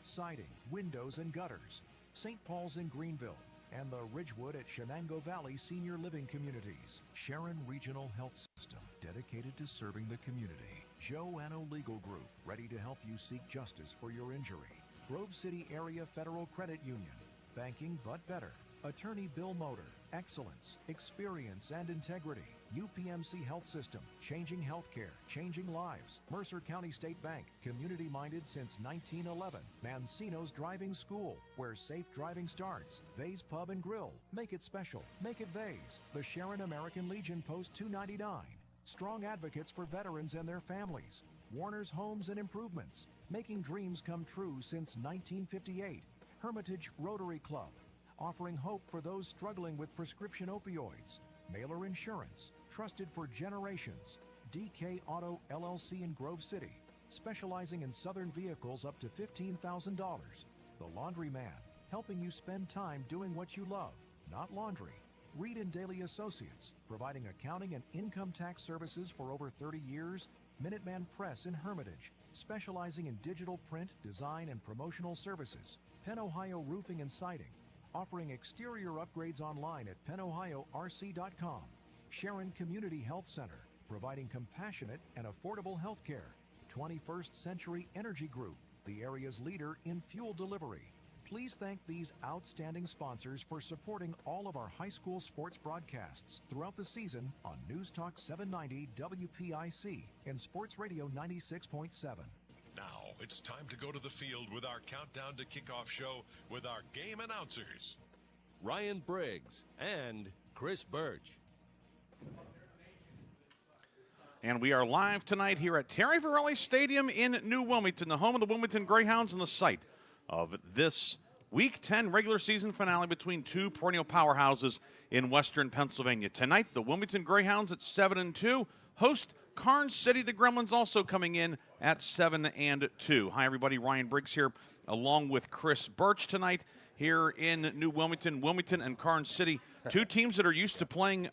siding, windows, and gutters. St. Paul's in Greenville, and the Ridgewood at Shenango Valley Senior Living Communities. Sharon Regional Health System, dedicated to serving the community. Joanno Legal Group, ready to help you seek justice for your injury. Grove City Area Federal Credit Union, banking but better. Attorney Bill Motor, excellence, experience, and integrity. UPMC Health System, changing healthcare, changing lives. Mercer County State Bank, community-minded since 1911. Mancino's Driving School, where safe driving starts. Vay's Pub and Grill, make it special, make it Vay's. The Sharon American Legion Post 299. Strong advocates for veterans and their families. Warner's Homes and Improvements, making dreams come true since 1958. Hermitage Rotary Club, offering hope for those struggling with prescription opioids. Mailer Insurance, trusted for generations. DK Auto LLC in Grove City, specializing in Southern vehicles up to $15,000. The Laundry Man, helping you spend time doing what you love, not laundry. Reed and Daly Associates, providing accounting and income tax services for over 30 years. Minuteman Press in Hermitage, specializing in digital print, design, and promotional services. Penn Ohio Roofing and Siding, offering exterior upgrades online at pennohiorc.com. Sharon Community Health Center, providing compassionate and affordable health care. 21st Century Energy Group, the area's leader in fuel delivery. Please thank these outstanding sponsors for supporting all of our high school sports broadcasts throughout the season on News Talk 790 WPIC and Sports Radio 96.7. Now it's time to go to the field with our countdown to kickoff show with our game announcers, Ryan Briggs and Chris Burtch. And we are live tonight here at Terry Varelli Stadium in New Wilmington, the home of the Wilmington Greyhounds and the site of this Week 10 regular season finale between two perennial powerhouses in Western Pennsylvania. Tonight, the Wilmington Greyhounds at 7-2 host Karns City. The Gremlins also coming in at 7-2. Hi, everybody. Ryan Briggs here, along with Chris Burtch tonight here in New Wilmington. Wilmington and Karns City, two teams that are used to playing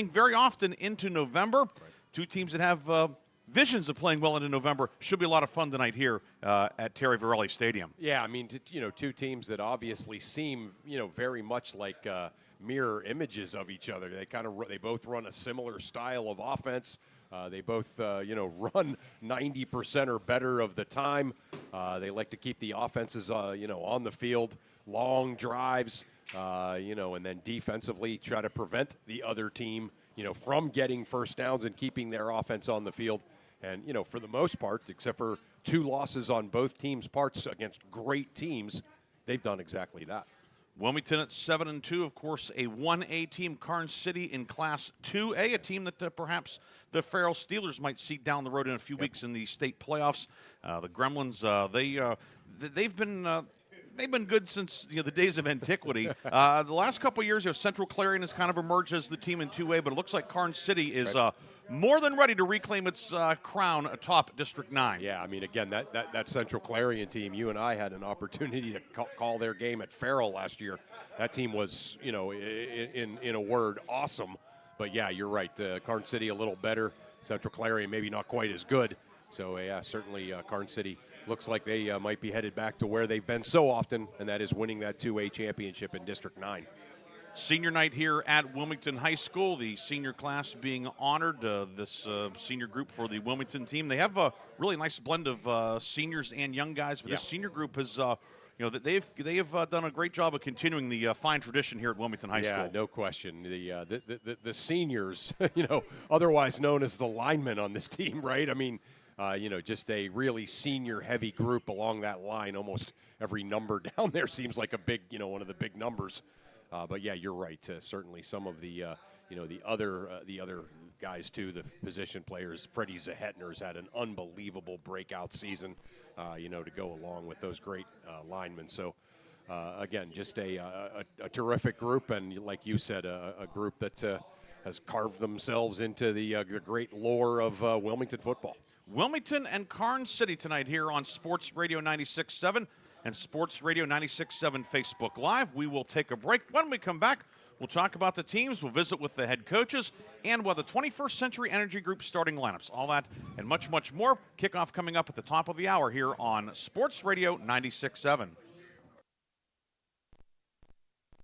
very often into November. Two teams that have visions of playing well into November. Should be a lot of fun tonight here at Terry Varelli Stadium. Yeah, I mean, two teams that obviously seem, very much like mirror images of each other. They both run a similar style of offense. They both, run 90% or better of the time. They like to keep the offenses, on the field, long drives, and then defensively try to prevent the other team, from getting first downs and keeping their offense on the field. And, for the most part, except for two losses on both teams' parts against great teams, they've done exactly that. Wilmington at 7-2, of course, a 1A team. Karns City in Class 2A, a team that perhaps the Farrell Steelers might see down the road in a few weeks in the state playoffs. The Gremlins, they've been good since the days of antiquity. The last couple of years, Central Clarion has kind of emerged as the team in 2A, but it looks like Karns City is more than ready to reclaim its crown atop District 9. Yeah, I mean, again, that Central Clarion team, you and I had an opportunity to call their game at Farrell last year. That team was, in a word, awesome. But, yeah, you're right. Karns City a little better. Central Clarion maybe not quite as good. So, yeah, certainly Karns City looks like they might be headed back to where they've been so often, and that is winning that 2A championship in District 9. Senior night here at Wilmington High School, the senior class being honored, this senior group for the Wilmington team. They have a really nice blend of seniors and young guys, but this senior group has, they have done a great job of continuing the fine tradition here at Wilmington High School. Yeah, no question. The seniors, otherwise known as the linemen on this team, right? I mean, just a really senior-heavy group along that line. Almost every number down there seems like a big, one of the big numbers. But yeah, you're right. Certainly, some of the the other guys too, the position players. Freddie Zahetner's had an unbelievable breakout season, to go along with those great linemen. So again, just a terrific group, and like you said, a group that has carved themselves into the great lore of Wilmington football. Wilmington and Karns City tonight here on Sports Radio 96.7 and Sports Radio 96.7 Facebook Live. We will take a break. When we come back, We'll talk about the teams. We'll visit with the head coaches and with the 21st Century Energy Group starting lineups. All that and much, much more. Kickoff coming up at the top of the hour here on Sports Radio 96.7.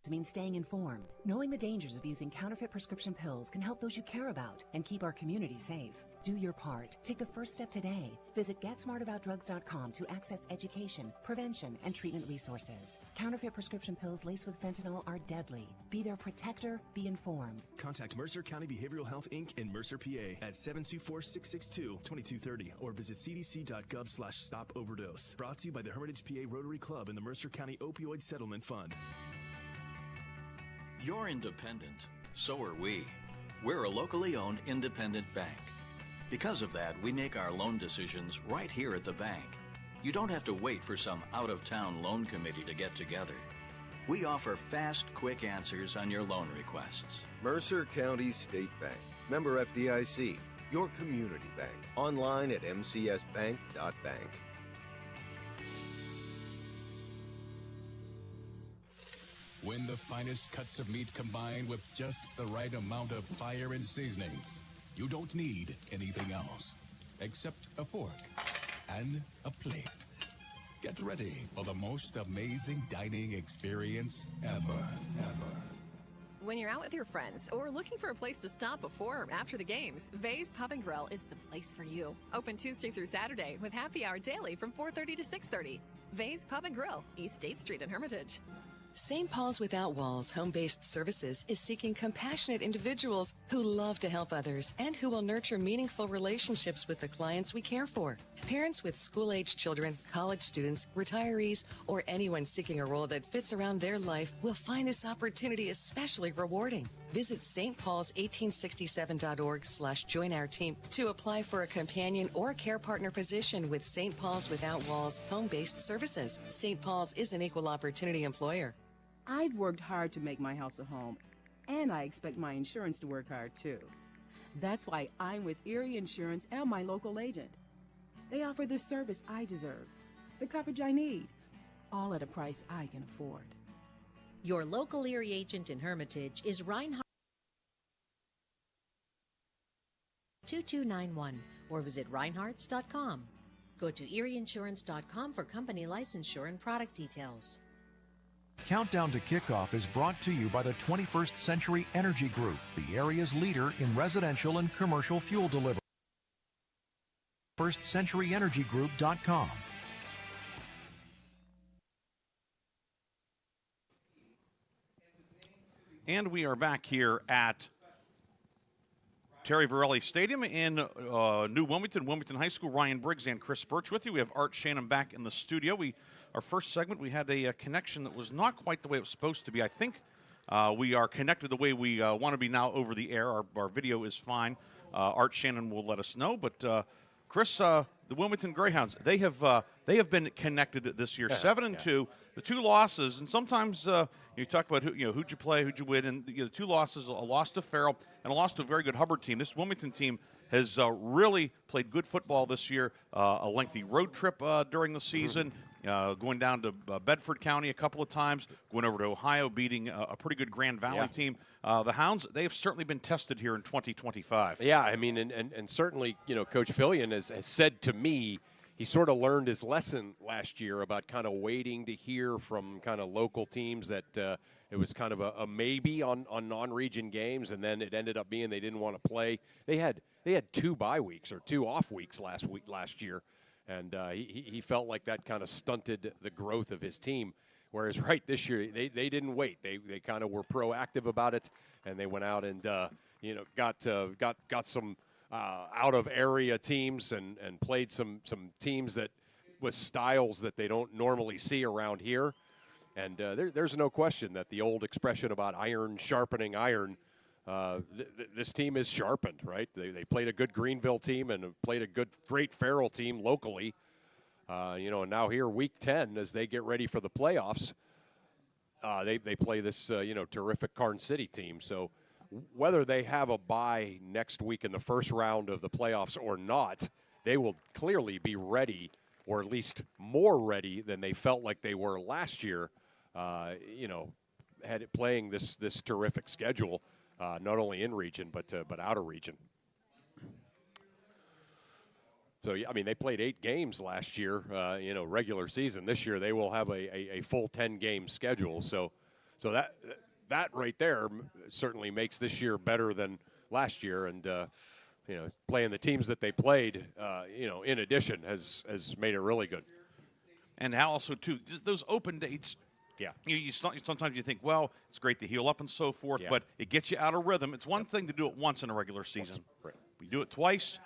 Means staying informed. Knowing the dangers of using counterfeit prescription pills can help those you care about and keep our community safe. Do your part. Take the first step today. Visit GetSmartAboutDrugs.com to access education, prevention, and treatment resources. Counterfeit prescription pills laced with fentanyl are deadly. Be their protector. Be informed. Contact Mercer County Behavioral Health, Inc. in Mercer, PA at 724-662-2230 or visit cdc.gov/stop overdose. Brought to you by the Hermitage PA Rotary Club and the Mercer County Opioid Settlement Fund. You're independent. So are we. We're a locally owned independent bank. Because of that, we make our loan decisions right here at the bank. You don't have to wait for some out-of-town loan committee to get together. We offer fast, quick answers on your loan requests. Mercer County State Bank. Member FDIC. Your community bank. Online at mcsbank.bank. When the finest cuts of meat combined with just the right amount of fire and seasonings, you don't need anything else except a fork and a plate. Get ready for the most amazing dining experience ever. When you're out with your friends or looking for a place to stop before or after the games, Vay's Pub and Grill is the place for you. Open Tuesday through Saturday with happy hour daily from 4:30 to 6:30. Vay's Pub and Grill, East State Street in Hermitage. St. Paul's Without Walls Home-Based Services is seeking compassionate individuals who love to help others and who will nurture meaningful relationships with the clients we care for. Parents with school-aged children, college students, retirees, or anyone seeking a role that fits around their life will find this opportunity especially rewarding. Visit stpaul's1867.org/join our team to apply for a companion or care partner position with St. Paul's Without Walls Home-Based Services. St. Paul's is an equal opportunity employer. I've worked hard to make my house a home, and I expect my insurance to work hard too. That's why I'm with Erie Insurance and my local agent. They offer the service I deserve, the coverage I need, all at a price I can afford. Your local Erie agent in Hermitage is Reinhardt 2291 or visit reinhardts.com. Go to erieinsurance.com for company licensure and product details. Countdown to Kickoff is brought to you by the 21st Century Energy Group, the area's leader in residential and commercial fuel delivery. FirstCenturyEnergyGroup.com. And we are back here at Terry Verrelli Stadium in New Wilmington, Wilmington High School. Ryan Briggs and Chris Burtch with you. We have Art Shannon back in the studio. Our first segment, we had a connection that was not quite the way it was supposed to be. I think we are connected the way we want to be now over the air. Our video is fine. Art Shannon will let us know. But Chris, the Wilmington Greyhounds, they have been connected this year, 7-2. The two losses, and sometimes you talk about who'd you play, who'd you win, and the two losses, a loss to Farrell and a loss to a very good Hubbard team. This Wilmington team has really played good football this year. A lengthy road trip during the season. Going down to Bedford County a couple of times, going over to Ohio, beating a pretty good Grand Valley team. The Hounds, they've certainly been tested here in 2025. Yeah, I mean, and certainly, Coach Fillion has said to me, he sort of learned his lesson last year about kind of waiting to hear from kind of local teams that it was kind of a maybe on non-region games, and then it ended up being they didn't want to play. They had 2 bye weeks or 2 off weeks last year. And he felt like that kind of stunted the growth of his team. Whereas this year they didn't wait. They kind of were proactive about it, and they went out and got some out of area teams and played some teams that with styles that they don't normally see around here. And there's no question that the old expression about iron sharpening iron. This team is sharpened, right? They played a good Greenville team and played a great Farrell team locally. And now here, week 10, as they get ready for the playoffs, they play this, terrific Karns City team. So whether they have a bye next week in the first round of the playoffs or not, they will clearly be ready, or at least more ready than they felt like they were last year, playing this terrific schedule, not only in region but out of region. So, yeah, I mean, they played 8 games last year, regular season. This year they will have a full 10-game schedule. So that right there certainly makes this year better than last year. And, playing the teams that they played, in addition has made it really good. And how also, too, just those open dates. Yeah. Sometimes you think, well, it's great to heal up and so forth, but it gets you out of rhythm. It's one thing to do it once in a regular season. Right. You do it twice.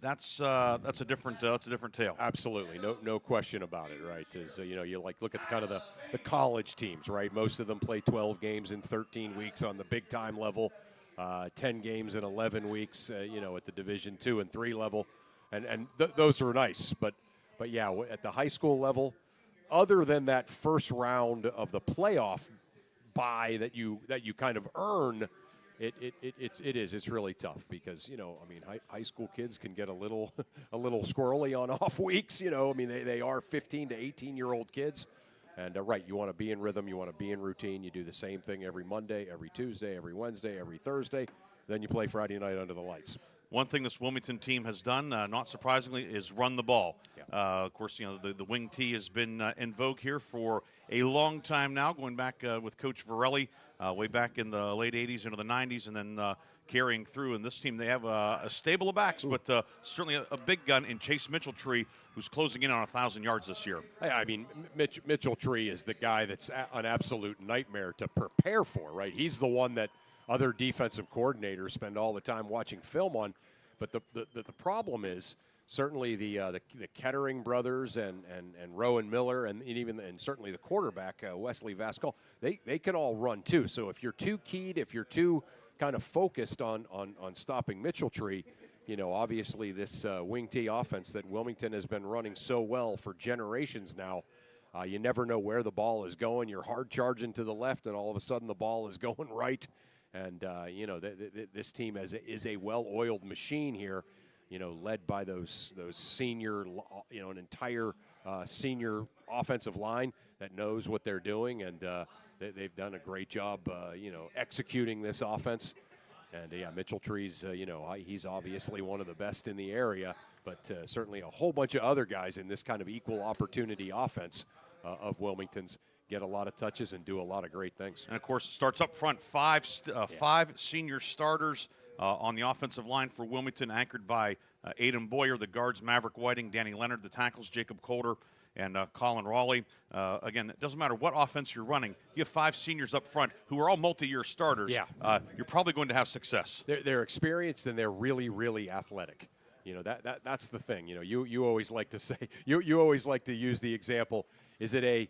That's a different tale. Absolutely, no question about it. Right? You look at kind of the college teams, right? Most of them play 12 games in 13 weeks on the big time level, 10 games in 11 weeks. At the Division II and III level, and those are nice. But yeah, at the high school level, other than that first round of the playoff bye that you kind of earn. It's really tough because high school kids can get a little squirrely on off weeks. They are 15 to 18-year-old kids, and you want to be in rhythm, you want to be in routine. You do the same thing every Monday, every Tuesday, every Wednesday, every Thursday. Then you play Friday night under the lights. One thing this Wilmington team has done, not surprisingly, is run the ball. Yeah. Of course, the wing tee has been in vogue here for a long time now, going back with Coach Varelli way back in the late 80s into the 90s, and then carrying through. And this team, they have a stable of backs, but certainly a big gun in Chase Mitchell-Tree, who's closing in on 1,000 yards this year. I mean, Mitchell-Tree is the guy that's an absolute nightmare to prepare for, right? He's the one that other defensive coordinators spend all the time watching film on. But the problem is certainly the Kettering brothers and Rowan Miller and certainly the quarterback Wesley Vascal, they can all run too. So if you're too keyed, if you're too kind of focused on stopping Mitchell-Tree, obviously this wing tee offense that Wilmington has been running so well for generations now, you never know where the ball is going. You're hard charging to the left, and all of a sudden the ball is going right. And, this team is a well-oiled machine here, led by those senior, an entire senior offensive line that knows what they're doing. And they've done a great job, executing this offense. And, Mitchell-Tree's, he's obviously one of the best in the area, but certainly a whole bunch of other guys in this kind of equal opportunity offense of Wilmington's get a lot of touches and do a lot of great things. And, of course, it starts up front. Five senior starters on the offensive line for Wilmington, anchored by Aiden Boyer, the guards, Maverick Whiting, Danny Leonard, the tackles, Jacob Coulter, and Colin Raleigh. Again, it doesn't matter what offense you're running. You have 5 seniors up front who are all multi-year starters. Yeah. You're probably going to have success. They're experienced and they're really, really athletic. That's the thing. You always like to say, you always like to use the example, is it a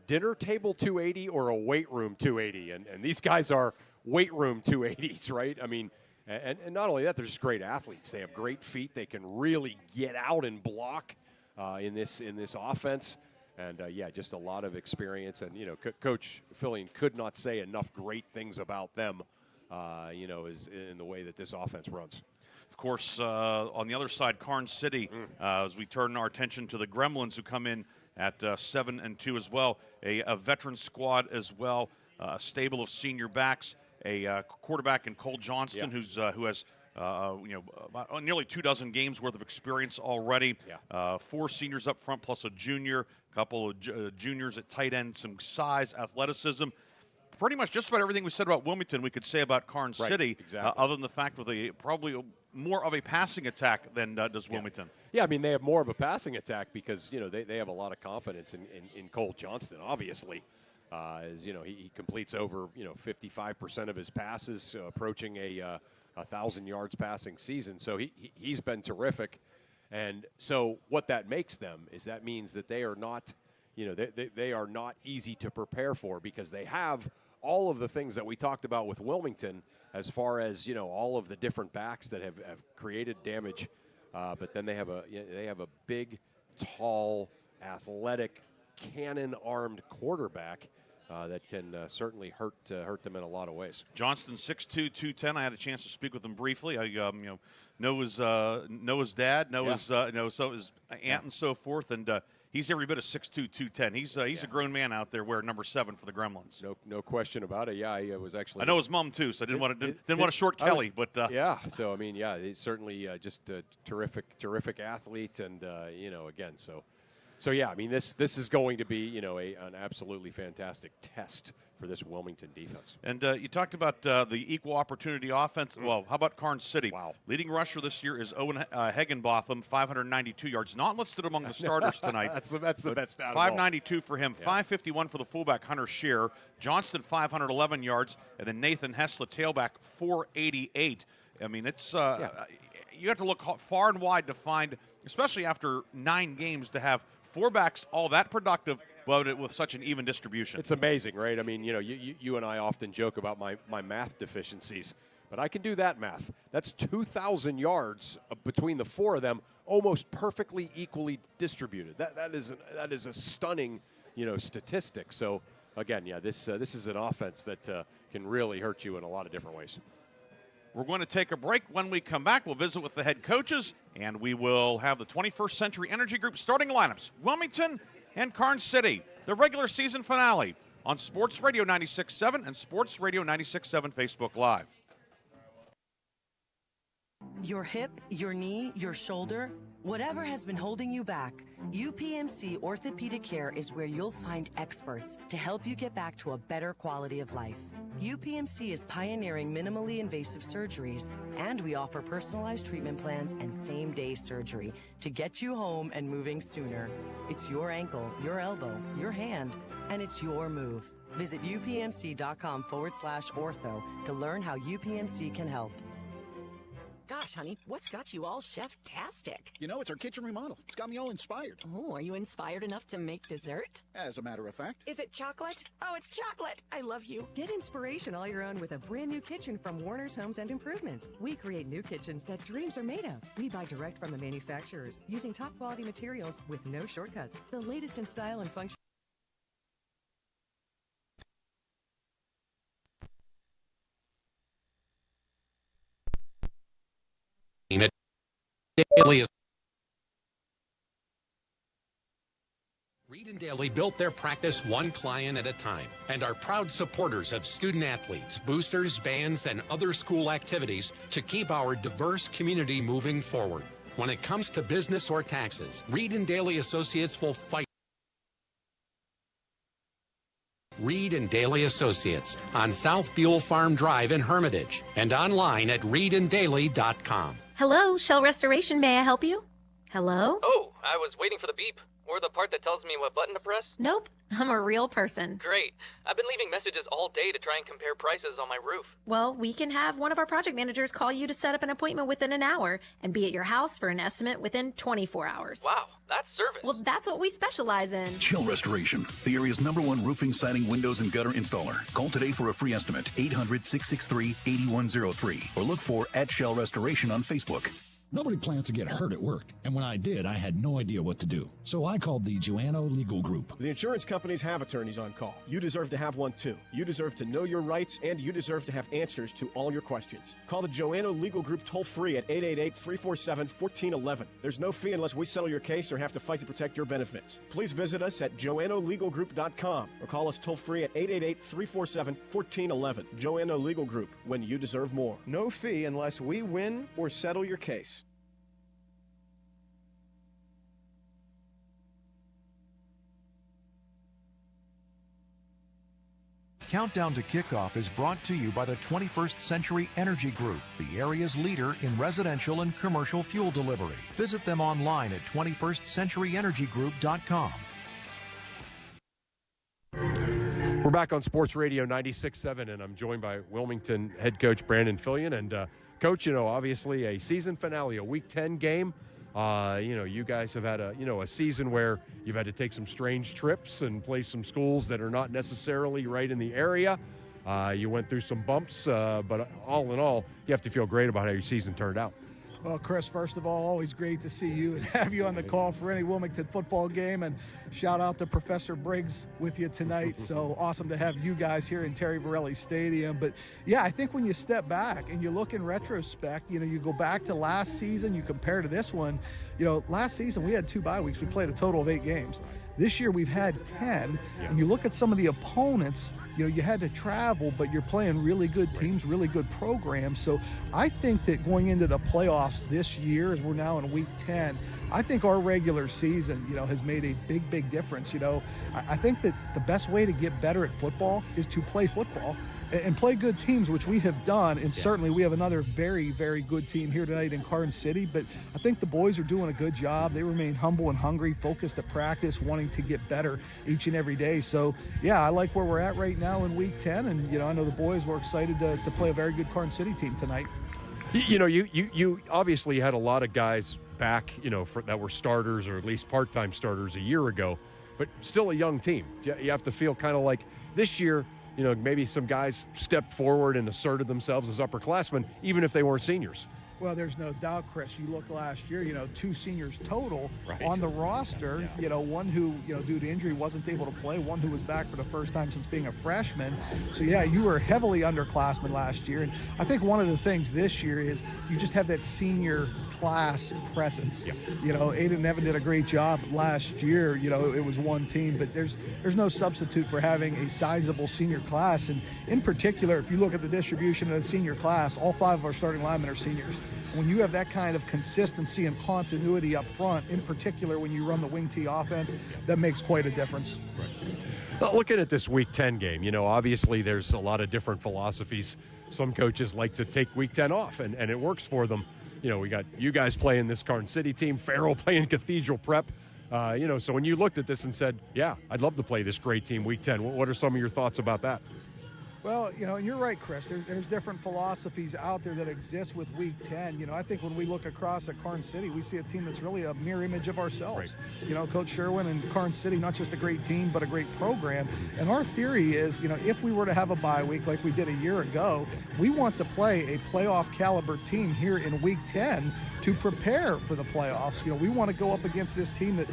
dinner table 280 or a weight room 280? And these guys are weight room 280s, right? I mean, and not only that, they're just great athletes. They have great feet. They can really get out and block in this offense. And, just a lot of experience. And, Coach Fillion could not say enough great things about them, is in the way that this offense runs. Of course, on the other side, Karns City, as we turn our attention to the Gremlins, who come in at 7-2 as well, a veteran squad as well, a stable of senior backs, a quarterback in Cole Johnston, who has about nearly 24 games worth of experience already. 4 seniors up front plus a junior, a couple of juniors at tight end, some size, athleticism. Pretty much just about everything we said about Wilmington we could say about Karns City, exactly. Other than the fact with probably more of a passing attack than does Wilmington. Yeah, I mean, they have more of a passing attack because, they have a lot of confidence in Cole Johnston, obviously. As he completes over, 55% of his passes, approaching a 1,000 yards passing season. So he's been terrific. And so what that makes them is that means that they are not, they are not easy to prepare for because they have all of the things that we talked about with Wilmington as far as, all of the different backs that have created damage. But then they have a big, tall, athletic, cannon-armed quarterback that can certainly hurt them in a lot of ways. Johnston, 6'2", 210. I had a chance to speak with him briefly. I know his dad, his aunt and so forth, and he's every bit of 6'2", 210. He's a grown man out there wearing number 7 for the Gremlins. No question about it. Yeah, I was actually. I know his mom too, so I didn't want to short Kelly, but yeah. So I mean, yeah, he's certainly just a terrific athlete, and again, so yeah, I mean, this is going to be an absolutely fantastic test for this Wilmington defense. And you talked about the equal opportunity offense. Well, how about Karns City? Wow. Leading rusher this year is Owen Hegenbotham, 592 yards. Not listed among the starters tonight. That's the best stat. 592 for him. Yeah. 551 for the fullback, Hunter Scheer. Johnston, 511 yards. And then Nathan Hessler, tailback, 488. I mean, it's you have to look far and wide to find, especially after 9 games, to have 4 backs all that productive, but with such an even distribution. It's amazing, right? I mean, you and I often joke about my math deficiencies, but I can do that math. That's 2,000 yards between the 4 of them, almost perfectly equally distributed. That is a stunning, statistic. So again, this is an offense that can really hurt you in a lot of different ways. We're going to take a break. When we come back, we'll visit with the head coaches, and we will have the 21st Century Energy Group starting lineups, Wilmington and Karns City, the regular season finale on Sports Radio 96.7 and Sports Radio 96.7 Facebook Live. Your hip, your knee, your shoulder, whatever has been holding you back, UPMC Orthopedic Care is where you'll find experts to help you get back to a better quality of life. UPMC is pioneering minimally invasive surgeries, and we offer personalized treatment plans and same-day surgery to get you home and moving sooner. It's your ankle, your elbow, your hand, and it's your move. Visit upmc.com/ortho to learn how UPMC can help. Gosh, honey, what's got you all chef-tastic? You know, it's our kitchen remodel. It's got me all inspired. Oh, are you inspired enough to make dessert? As a matter of fact. Is it chocolate? Oh, it's chocolate. I love you. Get inspiration all your own with a brand new kitchen from Warner's Homes and Improvements. We create new kitchens that dreams are made of. We buy direct from the manufacturers using top quality materials with no shortcuts. The latest in style and function. Reed and Daly built their practice one client at a time and are proud supporters of student athletes, boosters, bands, and other school activities to keep our diverse community moving forward. When it comes to business or taxes, Reed and Daly Associates will fight. Reed and Daly Associates on South Buell Farm Drive in Hermitage and online at reedanddaly.com. Hello, Shell Restoration. May I help you? Hello? Oh, I was waiting for the beep. Or the part that tells me what button to press? Nope, I'm a real person. Great. I've been leaving messages all day to try and compare prices on my roof. Well, we can have one of our project managers call you to set up an appointment within an hour and be at your house for an estimate within 24 hours. Wow, that's service. Well, that's what we specialize in. Shell Restoration, the area's #1 roofing, siding, windows, and gutter installer. Call today for a free estimate, 800-663-8103, or look for @Shell Restoration on Facebook. Nobody plans to get hurt at work, and when I did, I had no idea what to do. So I called the Joanno Legal Group. The insurance companies have attorneys on call. You deserve to have one too. You deserve to know your rights, and you deserve to have answers to all your questions. Call the Joanno Legal Group toll-free at 888-347-1411. There's no fee unless we settle your case or have to fight to protect your benefits. Please visit us at joannolegalgroup.com or call us toll-free at 888-347-1411. Joanno Legal Group, when you deserve more. No fee unless we win or settle your case. Countdown to Kickoff is brought to you by the 21st Century Energy Group, the area's leader in residential and commercial fuel delivery. Visit them online at 21stcenturyenergygroup.com. We're back on Sports Radio 96.7, and I'm joined by Wilmington head coach Brandon Fillion. And, Coach, obviously a season finale, a Week 10 game. You guys have had a season where you've had to take some strange trips and play some schools that are not necessarily right in the area. You went through some bumps, but all in all, you have to feel great about how your season turned out. Well, Chris, first of all, always great to see you and have you on the call for any Wilmington football game. And shout out to Professor Briggs with you tonight. So awesome to have you guys here in Terry Varelli Stadium. But yeah, I think when you step back and you look in retrospect, you go back to last season, you compare to this one. Last season we had 2 bye weeks. We played a total of 8 games. This year we've had 10, and you look at some of the opponents, you had to travel, but you're playing really good teams, really good programs. So I think that going into the playoffs this year, as we're now in week 10, I think our regular season, has made a big, big difference. I think that the best way to get better at football is to play football and play good teams, which we have done. And certainly we have another very, very good team here tonight in Karns City. But I think the boys are doing a good job. They remain humble and hungry, focused at practice, wanting to get better each and every day. So, yeah, I like where we're at right now in week 10. And, I know the boys were excited to play a very good Karns City team tonight. You obviously had a lot of guys back, that were starters or at least part-time starters a year ago, but still a young team. You have to feel kind of like this year, maybe some guys stepped forward and asserted themselves as upperclassmen, even if they weren't seniors. Well, there's no doubt, Chris. You look last year, 2 seniors total on the roster. One who, due to injury wasn't able to play, one who was back for the first time since being a freshman. So, yeah, you were heavily underclassmen last year. And I think one of the things this year is you just have that senior class presence. Aiden and Evan did a great job last year. It was one team, but there's no substitute for having a sizable senior class. And in particular, if you look at the distribution of the senior class, all 5 of our starting linemen are seniors. When you have that kind of consistency and continuity up front, in particular when you run the wing T offense, that makes quite a difference. Well, looking at this Week 10 game, obviously there's a lot of different philosophies. Some coaches like to take Week 10 off, and it works for them. We got you guys playing this Karns City team, Farrell playing Cathedral Prep. So when you looked at this and said, yeah, I'd love to play this great team Week 10, what are some of your thoughts about that? Well, you're right, Chris. There's different philosophies out there that exist with Week 10. I think when we look across at Karns City, we see a team that's really a mirror image of ourselves. Coach Sherwin and Karns City, not just a great team, but a great program. And our theory is, if we were to have a bye week like we did a year ago, we want to play a playoff caliber team here in Week 10 to prepare for the playoffs. We want to go up against this team that,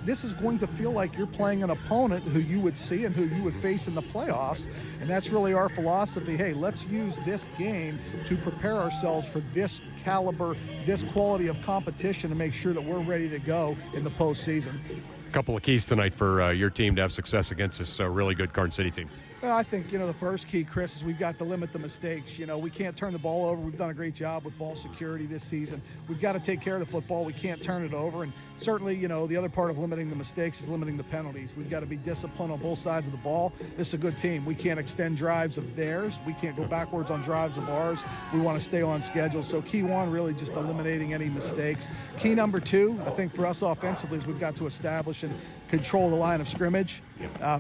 this is going to feel like you're playing an opponent who you would see and who you would face in the playoffs. And that's really our philosophy. Hey, let's use this game to prepare ourselves for this caliber, this quality of competition to make sure that we're ready to go in the postseason. A couple of keys tonight for your team to have success against this really good Karns City team. Well, I think, the first key, Chris, is we've got to limit the mistakes. We can't turn the ball over. We've done a great job with ball security this season. We've got to take care of the football. We can't turn it over. And certainly, the other part of limiting the mistakes is limiting the penalties. We've got to be disciplined on both sides of the ball. This is a good team. We can't extend drives of theirs. We can't go backwards on drives of ours. We want to stay on schedule. So key one, really just eliminating any mistakes. Key number 2, I think for us offensively, is we've got to establish and control the line of scrimmage.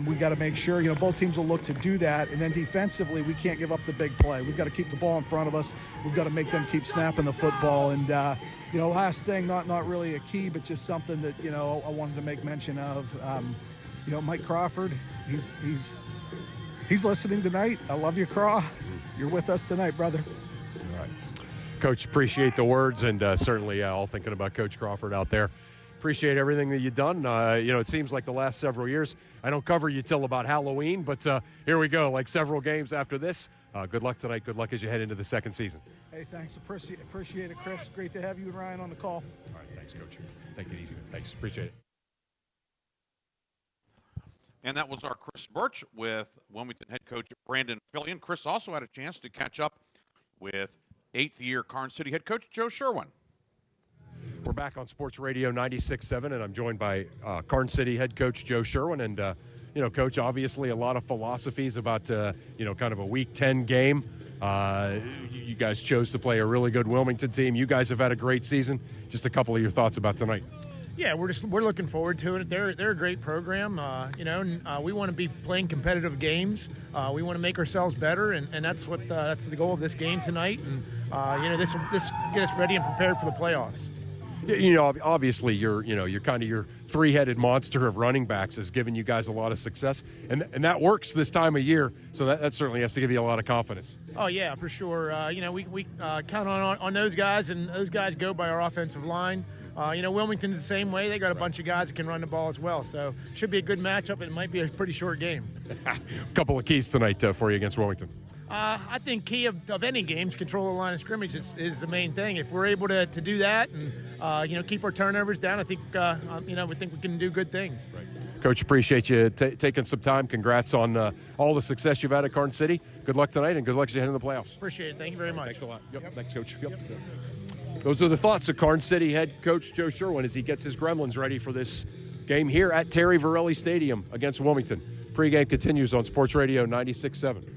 We've got to make sure, both teams will look to do that. And then defensively, we can't give up the big play. We've got to keep the ball in front of us. We've got to make them keep snapping the football. And, last thing, not really a key, but just something that, I wanted to make mention of. Mike Crawford, he's listening tonight. I love you, Craw. You're with us tonight, brother. All right. Coach, appreciate the words, and certainly all thinking about Coach Crawford out there. Appreciate everything that you've done. It seems like the last several years, I don't cover you till about Halloween, but here we go, like several games after this. Good luck tonight. Good luck as you head into the second season. Hey, thanks. Appreciate it, Chris. Great to have you and Ryan on the call. All right, thanks, Coach. Take it easy. Thanks. Appreciate it. And that was our Chris Burtch with Wilmington head coach Brandon Fillion. Chris also had a chance to catch up with 8th-year Karns City head coach Joe Sherwin. We're back on Sports Radio 96.7, and I'm joined by Karns City head coach Joe Sherwin. And, Coach, obviously a lot of philosophies about, kind of a Week 10 game. You guys chose to play a really good Wilmington team. You guys have had a great season. Just a couple of your thoughts about tonight. Yeah, we're looking forward to it. They're a great program. We want to be playing competitive games. We want to make ourselves better, and that's the goal of this game tonight. And this get us ready and prepared for the playoffs. Obviously you're kind of your three-headed monster of running backs has given you guys a lot of success, and that works this time of year. So that certainly has to give you a lot of confidence. Oh yeah, for sure. We count on those guys, and those guys go by our offensive line. Wilmington's the same way. They got a bunch of guys that can run the ball as well. So should be a good matchup. It might be a pretty short game. A couple of keys tonight for you against Wilmington. I think key of any games, control the line of scrimmage is the main thing. If we're able to do that and keep our turnovers down, I think we think we can do good things. Right. Coach, appreciate you taking some time. Congrats on all the success you've had at Karns City. Good luck tonight, and good luck as you head into the playoffs. Appreciate it. Thank you very much. Thanks a lot. Yep. Thanks, Coach. Yep. Those are the thoughts of Karns City head coach Joe Sherwin as he gets his Gremlins ready for this game here at Terry Verrelli Stadium against Wilmington. Pre-game continues on Sports Radio 96.7.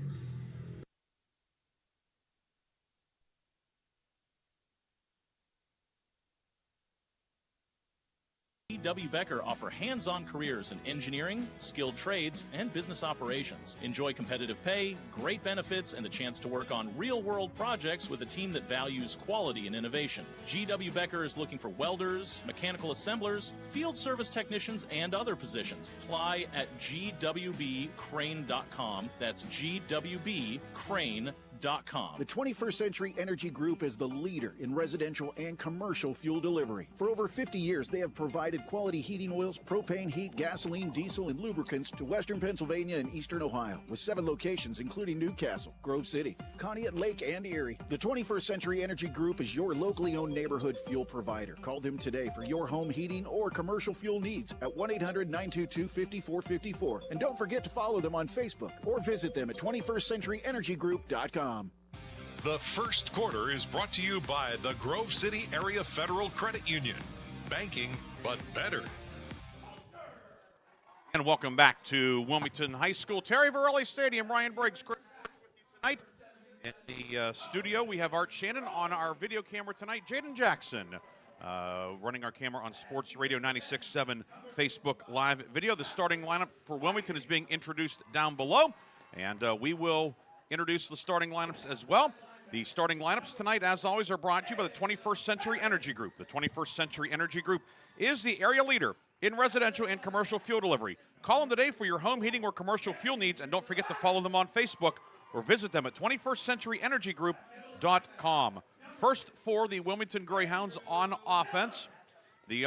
W. Becker offer hands-on careers in engineering, skilled trades, and business operations. Enjoy competitive pay, great benefits, and the chance to work on real-world projects with a team that values quality and innovation. G.W. Becker is looking for welders, mechanical assemblers, field service technicians, and other positions. Apply at gwbcrane.com. That's gwbcrane.com. The 21st Century Energy Group is the leader in residential and commercial fuel delivery. For over 50 years, they have provided quality heating oils, propane, heat, gasoline, diesel, and lubricants to western Pennsylvania and eastern Ohio, with 7 locations including Newcastle, Grove City, Conneaut Lake, and Erie. The 21st Century Energy Group is your locally owned neighborhood fuel provider. Call them today for your home heating or commercial fuel needs at 1-800-922-5454. And don't forget to follow them on Facebook or visit them at 21stcenturyenergygroup.com. The first quarter is brought to you by the Grove City Area Federal Credit Union. Banking, but better. And welcome back to Wilmington High School, Terry Verrelli Stadium. Ryan Briggs tonight. In the studio, we have Art Shannon on our video camera tonight. Jaden Jackson running our camera on Sports Radio 96.7 Facebook Live video. The starting lineup for Wilmington is being introduced down below, and we will introduce the starting lineups as well. The starting lineups tonight, as always, are brought to you by the 21st Century Energy Group. The 21st Century Energy Group is the area leader in residential and commercial fuel delivery. Call them today for your home heating or commercial fuel needs, and don't forget to follow them on Facebook or visit them at 21stcenturyenergygroup.com. First for the Wilmington Greyhounds on offense. The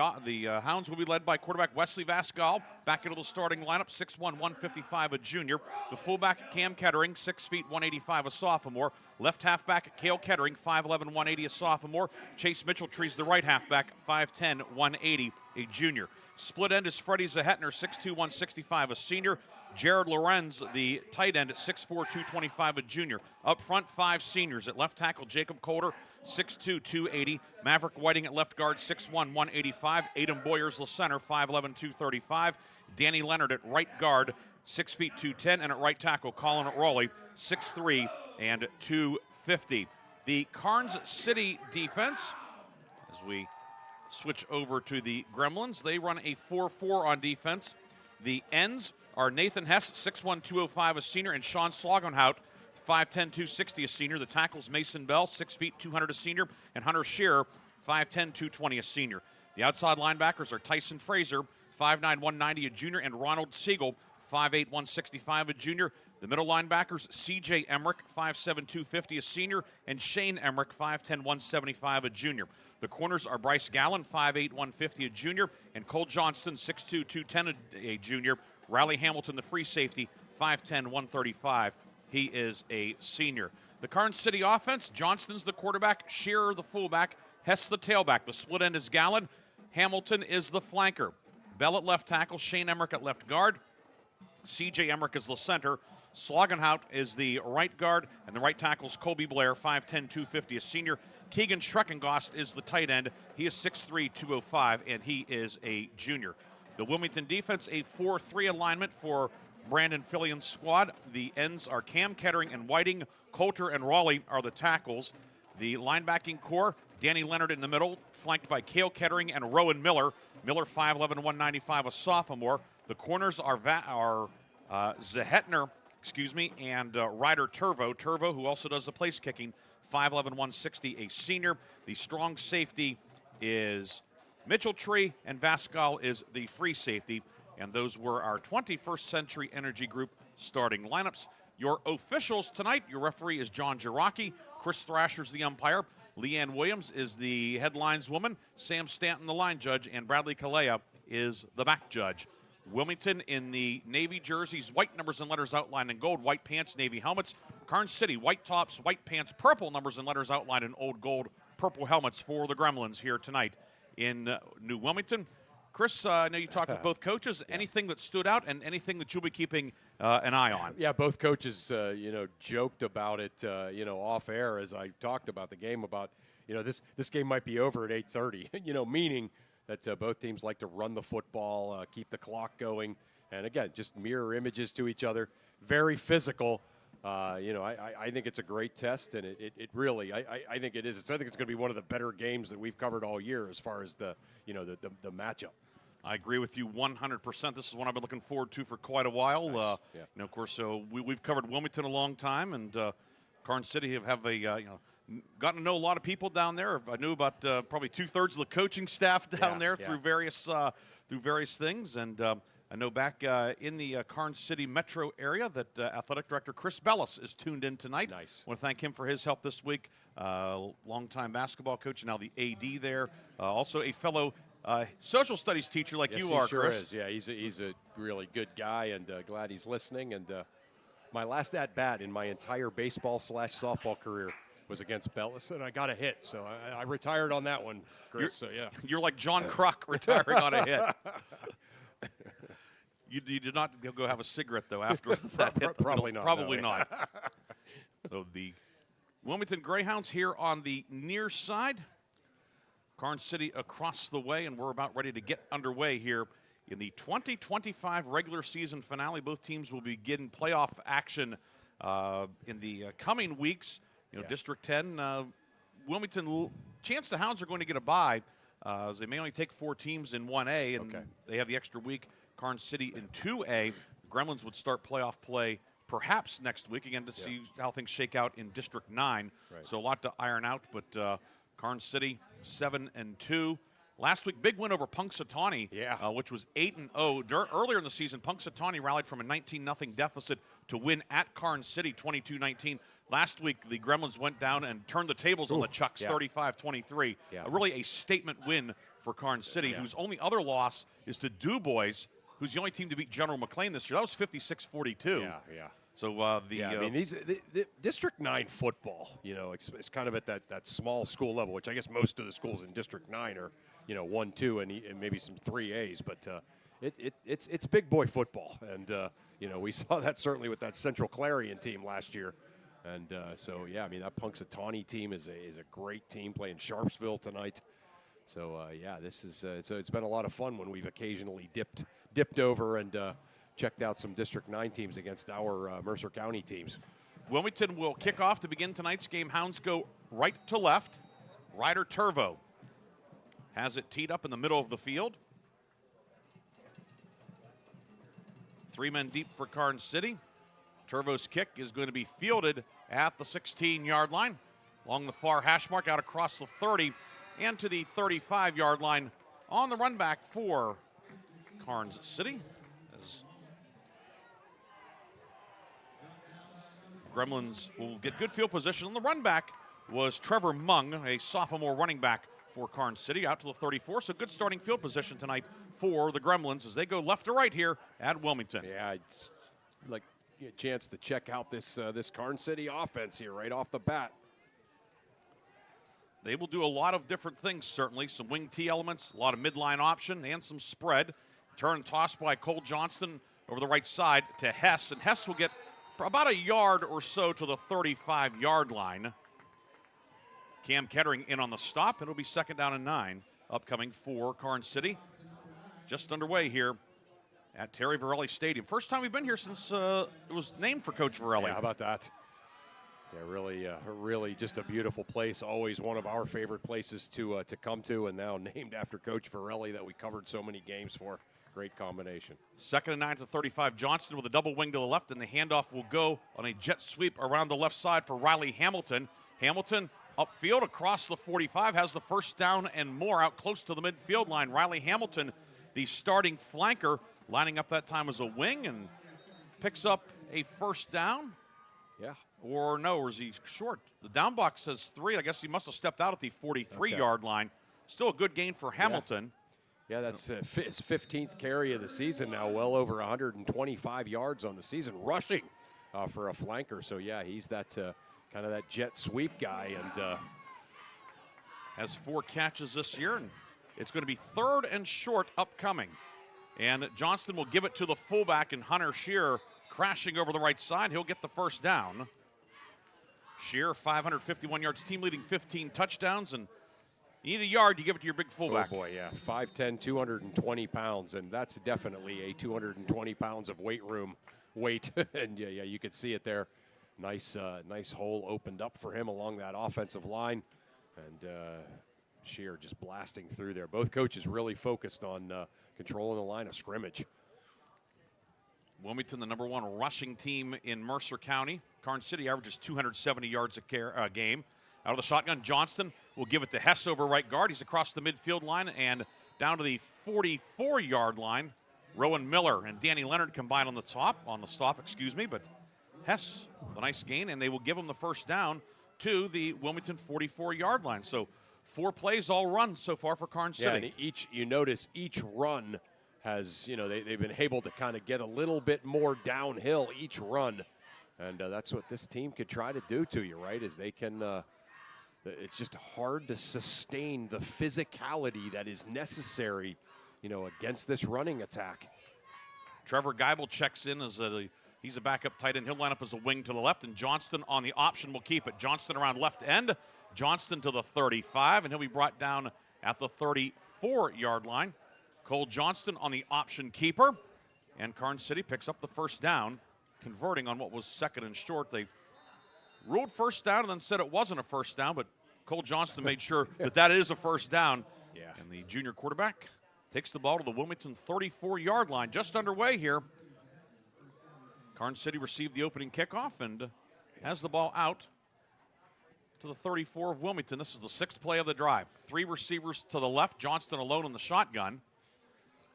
Hounds will be led by quarterback Wesley Vascal. Back into the starting lineup, 6'1", 155, a junior. The fullback, Cam Kettering, 6 feet, 185, a sophomore. Left halfback, Cale Kettering, 5'11", 180, a sophomore. Chase Mitchell-Tree's the right halfback, 5'10", 180, a junior. Split end is Freddie Zahetner, 6'2", 165, a senior. Jared Lorenz, the tight end, at 6'4", 225, a junior. Up front, 5 seniors. At left tackle, Jacob Coulter, 6'2", 280. Maverick Whiting at left guard, 6'1", 185. Adam Boyers, the center, 5'11", 235. Danny Leonard at right guard, 6 feet, 210. And at right tackle, Colin Rowley, 6'3", and 250. The Karns City defense, as we switch over to the Gremlins, they run a 4-4 on defense. The ends are Nathan Hess, 6'1", 205, a senior, and Sean Slogenhout, 5'10", 260, a senior. The tackles, Mason Bell, 6 feet, 200, a senior, and Hunter Shearer, 5'10", 220, a senior. The outside linebackers are Tyson Fraser, 5'9", 190, a junior, and Ronald Siegel, 5'8", 165, a junior. The middle linebackers, C.J. Emmerich, 5'7", 250, a senior, and Shane Emmerich, 5'10", 175, a junior. The corners are Bryce Gallen, 5'8", 150, a junior, and Cole Johnston, 6'2", 210, a junior. Riley Hamilton, the free safety, 5'10", 135. He is a senior. The Karns City offense, Johnston's the quarterback, Shearer the fullback, Hess the tailback. The split end is Gallen. Hamilton is the flanker. Bell at left tackle, Shane Emmerich at left guard. C.J. Emmerich is the center. Slogenhout is the right guard, and the right tackle is Colby Blair, 5'10", 250, a senior. Keegan Schreckengost is the tight end. He is 6'3", 205, and he is a junior. The Wilmington defense, a 4-3 alignment for Brandon Fillion's squad. The ends are Cam Kettering and Whiting. Coulter and Raleigh are the tackles. The linebacking core, Danny Leonard in the middle, flanked by Cale Kettering and Rowan Miller. Miller, 5'11", 195, a sophomore. The corners are Zahetner, and Ryder Turvo. Turvo, who also does the place kicking, 5'11", 160, a senior. The strong safety is Mitchell-Tree, and Vascal is the free safety. And those were our 21st Century Energy Group starting lineups. Your officials tonight, your referee is John Girocki. Chris Thrasher's the umpire. Leanne Williams is the headlines woman. Sam Stanton, the line judge. And Bradley Kalea is the back judge. Wilmington in the navy jerseys, white numbers and letters outlined in gold, white pants, navy helmets. Karns City, white tops, white pants, purple numbers and letters outlined in old gold, purple helmets for the Gremlins here tonight in New Wilmington. Chris, I know you talked with both coaches. Anything that stood out and anything that you'll be keeping an eye on? Yeah, both coaches, joked about it, off air as I talked about the game about, this game might be over at 8:30, meaning that both teams like to run the football, keep the clock going, and again, just mirror images to each other. Very physical. I think it's a great test, and it really, I think it is. I think it's going to be one of the better games that we've covered all year as far as the matchup. I agree with you 100%. This is one I've been looking forward to for quite a while. Nice. Of course, so we've covered Wilmington a long time, and Karns City have gotten to know a lot of people down there. I knew about probably 2/3 of the coaching staff down there through various things, and I know back in the Karns City metro area that athletic director Chris Bellis is tuned in tonight. Nice. I want to thank him for his help this week. Longtime basketball coach, now the AD there. Also a fellow social studies teacher like you are, sure Chris. Is. Yeah, he's a really good guy, and glad he's listening. And my last at-bat in my entire baseball/softball career was against Bellis, and I got a hit. So I retired on that one, Chris. You're like John Kruk retiring on a hit. You did not go have a cigarette, though, after that hit. Probably not. Probably not. So the Wilmington Greyhounds here on the near side. Karns City across the way, and we're about ready to get underway here in the 2025 regular season finale. Both teams will begin playoff action in the coming weeks. District 10, Wilmington, chance the Hounds are going to get a bye. As they may only take 4 teams in 1A, and they have the extra week. Karns City in 2A. Gremlins would start playoff play perhaps next week, again, to see how things shake out in District 9. Right. So a lot to iron out, but Karns City 7-2. Last week, big win over Punxsutawney, which was 8-0. Earlier in the season, Punxsutawney rallied from a 19-0 deficit to win at Karns City 22-19. Last week, the Gremlins went down and turned the tables on the Chucks 35-23. Really a statement win for Karns City, whose only other loss is to Du Bois, who's the only team to beat General McLean this year. That was 56-42. Yeah. So I mean, the District 9 football, it's kind of at that small school level, which I guess most of the schools in District 9 are, 1, 2, and maybe some 3As. But it's big boy football, and we saw that certainly with that Central Clarion team last year. And I mean, that Punxsutawney team is a great team playing Sharpsville tonight. So this is it's been a lot of fun when we've occasionally dipped over and checked out some District 9 teams against our Mercer County teams. Wilmington will kick off to begin tonight's game. Hounds go right to left. Ryder Turvo has it teed up in the middle of the field. 3 men deep for Karns City. Turvo's kick is going to be fielded at the 16-yard line, along the far hash mark, out across the 30 and to the 35-yard line on the run back for Karns City. As Gremlins will get good field position. And the run back was Trevor Mung, a sophomore running back for Karns City, out to the 34. So good starting field position tonight for the Gremlins as they go left to right here at Wilmington. Yeah, it's like a chance to check out this Karns City offense here right off the bat. They will do a lot of different things, certainly. Some wing T elements, a lot of midline option, and some spread. Turn and toss by Cole Johnston over the right side to Hess, and Hess will get about a yard or so to the 35-yard line. Cam Kettering in on the stop, and it'll be 2nd down and 9 upcoming for Karns City. Just underway here at Terry Varelli Stadium. First time we've been here since it was named for Coach Varelli. Yeah, how about that? Yeah, really just a beautiful place. Always one of our favorite places to come to, and now named after Coach Varelli that we covered so many games for. Great combination. 2nd and 9 to 35. Johnston with a double wing to the left, and the handoff will go on a jet sweep around the left side for Riley Hamilton. Hamilton upfield across the 45, has the first down and more out close to the midfield line. Riley Hamilton, the starting flanker, lining up that time as a wing and picks up a first down. Yeah. Or no, or is he short? The down box says 3. I guess he must have stepped out at the 43-yard line. Still a good gain for Hamilton. Yeah, that's his 15th carry of the season now, well over 125 yards on the season, rushing for a flanker. So, yeah, he's that kind of that jet sweep guy. And has 4 catches this year, and it's going to be 3rd and short upcoming. And Johnston will give it to the fullback, and Hunter Shearer crashing over the right side. He'll get the first down. Shearer, 551 yards, team leading 15 touchdowns, and you need a yard, you give it to your big fullback. Oh, boy, yeah. 5'10", 220 pounds, and that's definitely a 220 pounds of weight room weight. And, yeah, you could see it there. Nice hole opened up for him along that offensive line. And Shearer just blasting through there. Both coaches really focused on controlling the line of scrimmage. Wilmington, the number 1 rushing team in Mercer County. Karns City averages 270 yards a game. Out of the shotgun, Johnston will give it to Hess over right guard. He's across the midfield line and down to the 44-yard line. Rowan Miller and Danny Leonard combined on the stop, but Hess, the nice gain, and they will give him the first down to the Wilmington 44-yard line. So 4 plays all run so far for Karns City. Yeah, and you notice each run has, they've been able to kind of get a little bit more downhill each run. And that's what this team could try to do to you, right, is they can it's just hard to sustain the physicality that is necessary, against this running attack. Trevor Geibel checks in as he's a backup tight end. He'll line up as a wing to the left, and Johnston on the option will keep it. Johnston around left end. Johnston to the 35, and he'll be brought down at the 34-yard line. Cole Johnston on the option keeper, and Karns City picks up the first down, converting on what was 2nd and short. They ruled first down and then said it wasn't a first down, but Cole Johnston made sure that is a first down. Yeah. And the junior quarterback takes the ball to the Wilmington 34-yard line, just underway here. Karns City received the opening kickoff and has the ball out to the 34 of Wilmington. This is the 6th play of the drive. 3 receivers to the left, Johnston alone in the shotgun.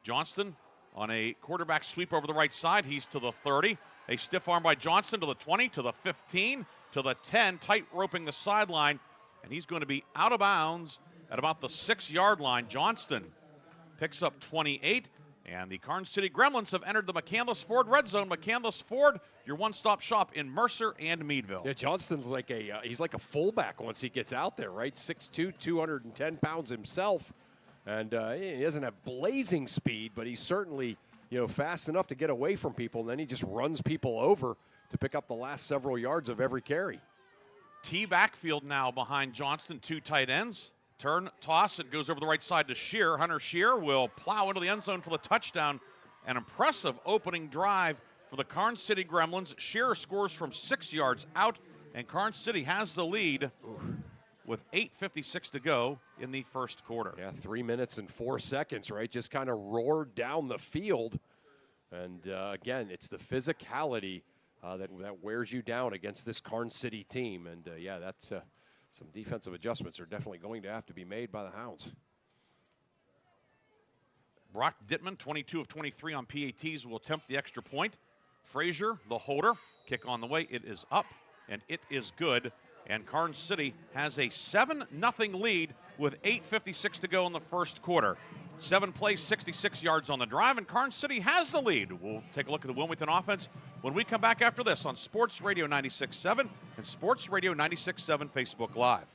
Johnston on a quarterback sweep over the right side. He's to the 30. A stiff arm by Johnston to the 20, to the 15, to the 10, tight roping the sideline, and he's going to be out of bounds at about the 6-yard line. Johnston picks up 28, and the Karns City Gremlins have entered the McCandless Ford red zone. McCandless Ford, your one-stop shop in Mercer and Meadville. Yeah, Johnston's like he's like a fullback once he gets out there, right? 6'2", 210 pounds himself, and he doesn't have blazing speed, but he's certainly fast enough to get away from people, and then he just runs people over to pick up the last several yards of every carry. T backfield now behind Johnston, 2 tight ends. Turn, toss, it goes over the right side to Shearer. Hunter Shearer will plow into the end zone for the touchdown. An impressive opening drive for the Karns City Gremlins. Shearer scores from 6 yards out, and Karns City has the lead with 8:56 to go in the first quarter. Yeah, 3 minutes and 4 seconds, right? Just kind of roared down the field. And again, it's the physicality that wears you down against this Karns City team. And that's some defensive adjustments are definitely going to have to be made by the Hounds. Brock Dittman, 22 of 23 on PATs, will attempt the extra point. Frazier, the holder, kick on the way. It is up, and it is good. And Karns City has a 7-0 lead with 8:56 to go in the first quarter. 7 plays, 66 yards on the drive, and Karns City has the lead. We'll take a look at the Wilmington offense when we come back after this on Sports Radio 96.7 and Sports Radio 96.7 Facebook Live.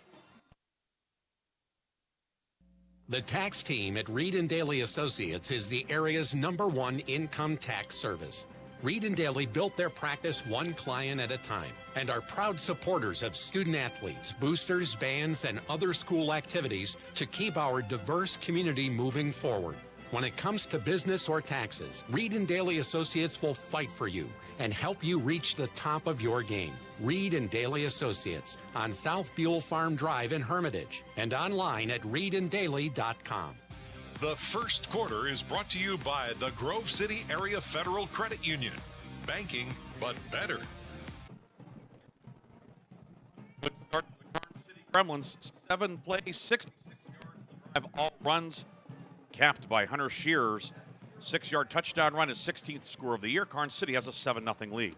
The tax team at Reed & Daly Associates is the area's #1 income tax service. Reed & Daly built their practice one client at a time and are proud supporters of student athletes, boosters, bands, and other school activities to keep our diverse community moving forward. When it comes to business or taxes, Reed & Daly Associates will fight for you and help you reach the top of your game. Reed & Daly Associates on South Buell Farm Drive in Hermitage and online at reedanddaly.com. The first quarter is brought to you by the Grove City Area Federal Credit Union. Banking, but better. Good start for the Karns City Gremlins, 7 plays, 65 all runs, capped by Hunter Shearer's 6-yard touchdown run, his 16th score of the year. Karns City has a 7-0 lead.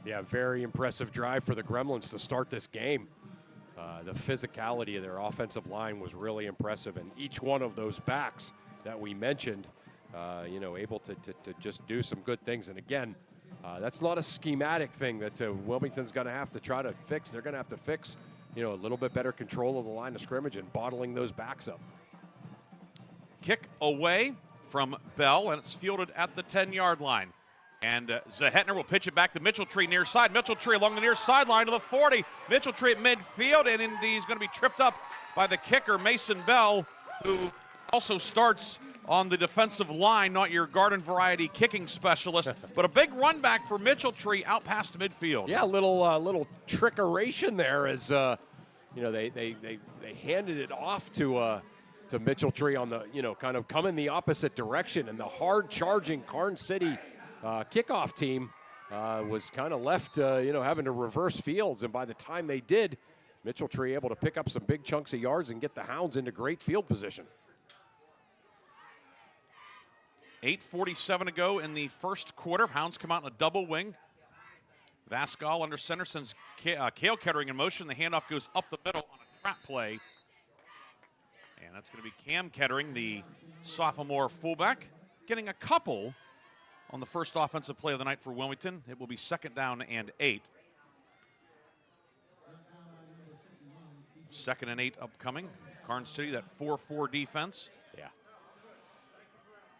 Yeah, very impressive drive for the Gremlins to start this game. The physicality of their offensive line was really impressive, and each one of those backs that we mentioned, able to just do some good things. And again, that's not a schematic thing that Wilmington's going to have to try to fix. They're going to have to fix, a little bit better control of the line of scrimmage and bottling those backs up. Kick away from Bell, and it's fielded at the 10-yard line. And Zahetner will pitch it back to Mitchell-Tree near side. Mitchell-Tree along the near sideline to the 40. Mitchell-Tree at midfield, and he's going to be tripped up by the kicker, Mason Bell, who also starts on the defensive line, not your garden variety kicking specialist, but a big run back for Mitchell-Tree out past midfield. Yeah, a little trickeration there as they handed it off to Mitchell-Tree on the kind of coming the opposite direction, and the hard charging Karns City kickoff team was kind of left having to reverse fields, and by the time they did, Mitchell-Tree able to pick up some big chunks of yards and get the Hounds into great field position. 8:47 to go in the first quarter. Hounds come out in a double wing. Vascal under center sends Cale Kettering in motion. The handoff goes up the middle on a trap play. And that's going to be Cam Kettering, the sophomore fullback, getting a couple on the first offensive play of the night for Wilmington. It will be 2nd down and 8. 2nd and 8 upcoming. Karns City, that 4-4 defense.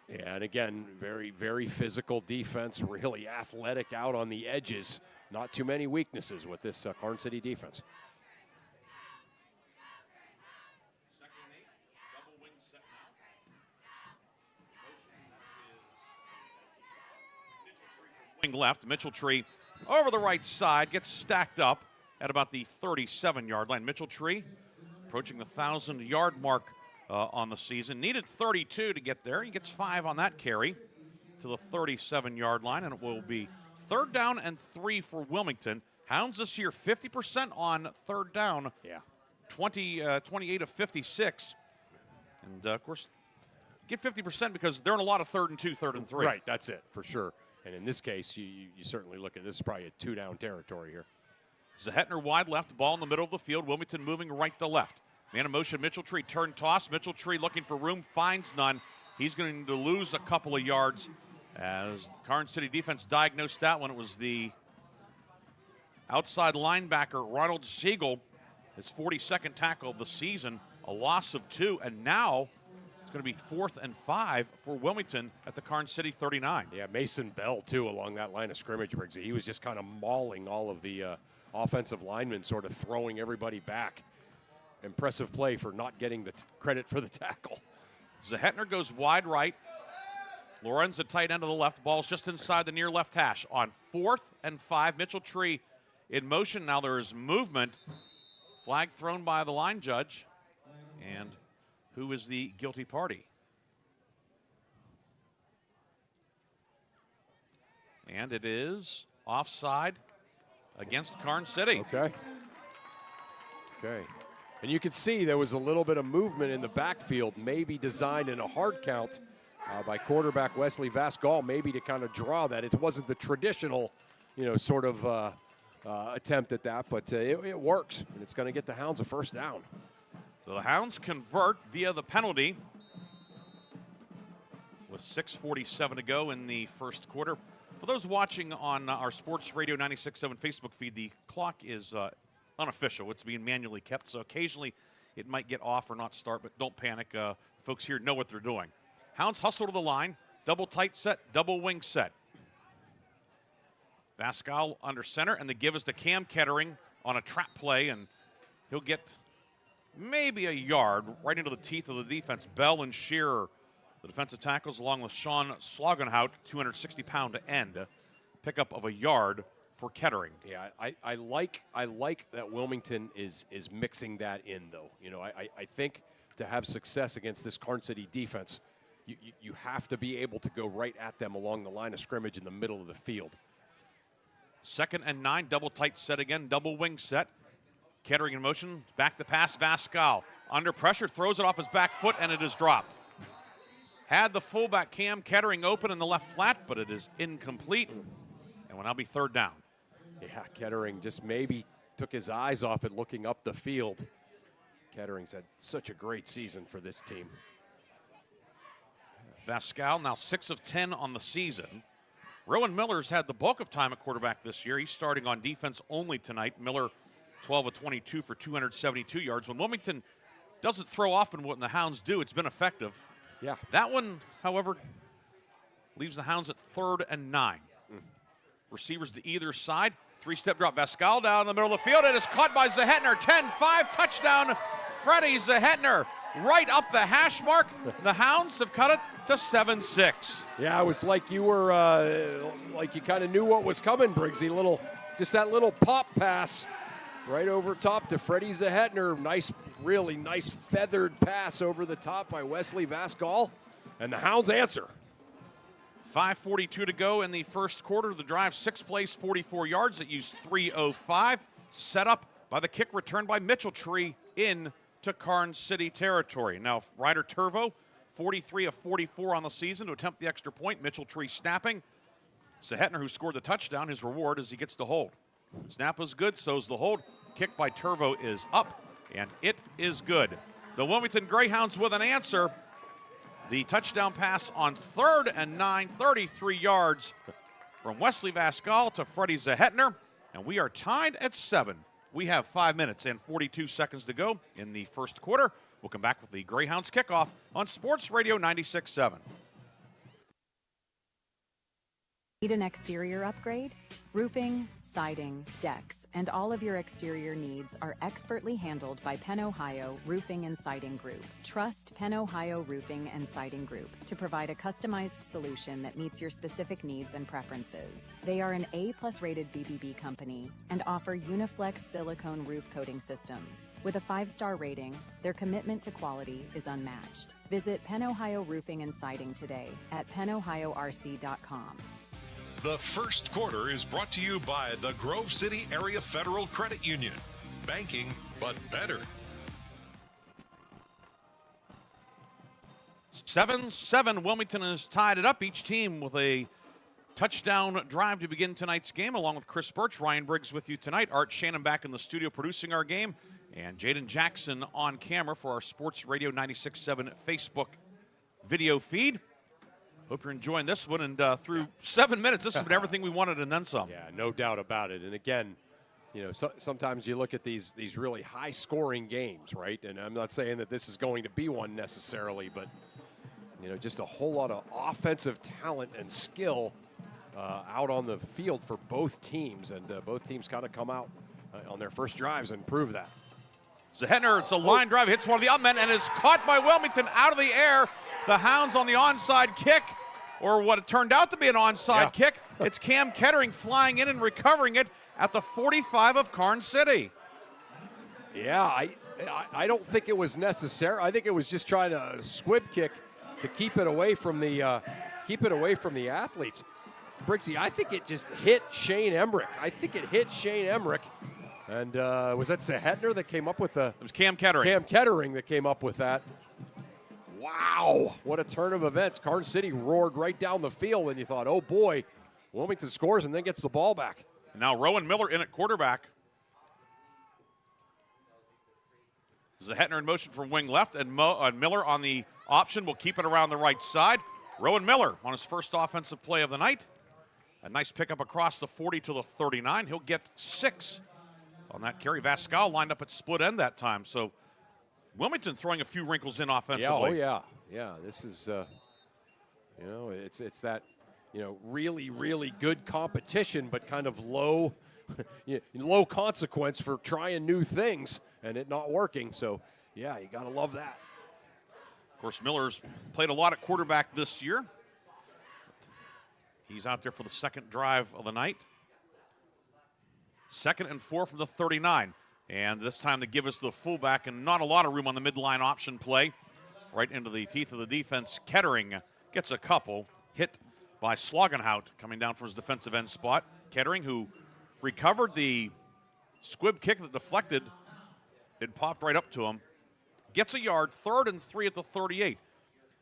Yeah, and again, very, very physical defense, really athletic out on the edges. Not too many weaknesses with this Karns City defense. 2nd and 8, double wing set now. Wing left, Mitchell-Tree over the right side, gets stacked up at about the 37-yard line. Mitchell-Tree approaching the 1,000-yard mark on the season. Needed 32 to get there. He gets 5 on that carry to the 37-yard line, and it will be 3rd down and 3 for Wilmington. Hounds this year 50% on 3rd down. 28 of 56. And, of course, get 50% because they're in a lot of 3rd and 2, 3rd and 3. Right, that's it, for sure. And in this case, you certainly look at this is probably a 2-down territory here. Zahetner wide left, ball in the middle of the field. Wilmington moving right to left. Man in motion, Mitchell-Tree turn toss. Mitchell-Tree looking for room, finds none. He's going to lose a couple of yards as the Karns City defense diagnosed that one. It was the outside linebacker, Ronald Siegel, his 42nd tackle of the season, a loss of 2, and now it's going to be 4th and 5 for Wilmington at the Karns City 39. Yeah, Mason Bell, too, along that line of scrimmage, Briggsy. He was just kind of mauling all of the offensive linemen, sort of throwing everybody back. Impressive play for not getting the credit for the tackle. Zahetner goes wide right. Lorenz at tight end to the left. Ball's just inside the near left hash. On 4th and 5, Mitchell-Tree in motion. Now there is movement. Flag thrown by the line judge. And who is the guilty party? And it is offside against Karns City. Okay. And you can see there was a little bit of movement in the backfield, maybe designed in a hard count by quarterback Wesley Vascal, maybe to kind of draw that. It wasn't the traditional, sort of attempt at that, but it works, and it's going to get the Hounds a 1st down. So the Hounds convert via the penalty with 6:47 to go in the first quarter. For those watching on our Sports Radio 96.7 Facebook feed, the clock is unofficial. It's being manually kept, so occasionally it might get off or not start, but don't panic. Folks here know what they're doing. Hounds hustle to the line, double tight set, double wing set. Vascal under center, and the give is to Cam Kettering on a trap play, and he'll get maybe a yard right into the teeth of the defense. Bell and Shearer, the defensive tackles, along with Sean Slogenhout, 260-pound to end. Pickup of a yard for Kettering. Yeah, I like that Wilmington is mixing that in, though. I think to have success against this Karns City defense, you have to be able to go right at them along the line of scrimmage in the middle of the field. 2nd and 9, double tight set again, double wing set. Kettering in motion, back to pass, Vascal. Under pressure, throws it off his back foot, and it is dropped. Had the fullback Cam Kettering open in the left flat, but it is incomplete, and will now be third down. Yeah, Kettering just maybe took his eyes off it looking up the field. Kettering's had such a great season for this team. Vascal now 6 of 10 on the season. Rowan Miller's had the bulk of time at quarterback this year. He's starting on defense only tonight. Miller 12 of 22 for 272 yards. When Wilmington doesn't throw often when the Hounds do, it's been effective. Yeah. That one, however, leaves the Hounds at 3rd and 9. Receivers to either side. 3-step drop. Vascal down in the middle of the field. It is caught by Zahetner. 10-5 touchdown. Freddie Zahetner right up the hash mark. The Hounds have cut it to 7-6. Yeah, it was like you were, like you kind of knew what was coming, Briggsy. Just that little pop pass right over top to Freddie Zahetner. Nice, really nice feathered pass over the top by Wesley Vascal. And the Hounds answer. 5:42 to go in the first quarter. The drive, 6 plays, 44 yards. It used 3:05. Set up by the kick return by Mitchell Tree in to Karns City territory. Now, Ryder Turvo, 43 of 44 on the season to attempt the extra point. Mitchell Tree snapping. Zahetner, who scored the touchdown, his reward is he gets the hold. Snap was good, so's the hold. Kick by Turvo is up, and it is good. The Wilmington Greyhounds with an answer. The touchdown pass on 3rd and 9, 33 yards from Wesley Vascal to Freddie Zahetner, and we are tied at 7. We have 5 minutes and 42 seconds to go in the first quarter. We'll come back with the Greyhounds kickoff on Sports Radio 96.7. Need an exterior upgrade? Roofing, siding, decks, and all of your exterior needs are expertly handled by Penn Ohio Roofing and Siding Group. Trust Penn Ohio Roofing and Siding Group to provide a customized solution that meets your specific needs and preferences. They are an A+ rated BBB company and offer Uniflex silicone roof coating systems. With a 5-star rating, their commitment to quality is unmatched. Visit Penn Ohio Roofing and Siding today at pennohiorc.com. The first quarter is brought to you by the Grove City Area Federal Credit Union. Banking, but better. 7-7, Wilmington has tied it up. Each team with a touchdown drive to begin tonight's game, along with Chris Burtch. Ryan Briggs with you tonight. Art Shannon back in the studio producing our game. And Jaden Jackson on camera for our Sports Radio 96.7 Facebook video feed. Hope you're enjoying this one, and through 7 minutes, this has been everything we wanted and then some. Yeah, no doubt about it. And again, you know, sometimes you look at these really high-scoring games, right? And I'm not saying that this is going to be one necessarily, but, you know, just a whole lot of offensive talent and skill out on the field for both teams. And both teams kind of come out on their first drives and prove that. Zahetner, it's a line drive, hits one of the up men, and is caught by Wilmington out of the air. The Hounds on the onside kick, or what it turned out to be an onside kick. It's Cam Kettering flying in and recovering it at the 45 of Karns City. Yeah, I don't think it was necessary. I think it was just trying to squib kick to keep it away from the athletes. Briggsy, I think it just hit Shane Emmerich. And was that Zahetner that came up with the? It was Cam Kettering. Cam Kettering that came up with that. Wow, what a turn of events. Karns City roared right down the field, and you thought, oh boy, Wilmington scores and then gets the ball back. Now Rowan Miller in at quarterback. Zahetner in motion from wing left, and Miller on the option will keep it around the right side. Rowan Miller on his first offensive play of the night. A nice pickup across the 40 to the 39. He'll get 6 on that carry. Vascal lined up at split end that time, so Wilmington throwing a few wrinkles in offensively. Yeah, this is, you know, it's that, you know, really good competition, but kind of low consequence for trying new things and it not working. So, yeah, you got to love that. Of course, Miller's played a lot at quarterback this year. He's out there for the second drive of the night. 2nd and 4 from the 39. And this time they give us the fullback, and not a lot of room on the midline option play. Right into the teeth of the defense. Kettering gets a couple. Hit by Slogenhout coming down from his defensive end spot. Kettering, who recovered the squib kick that deflected It popped right up to him. Gets a yard, 3rd and 3 at the 38.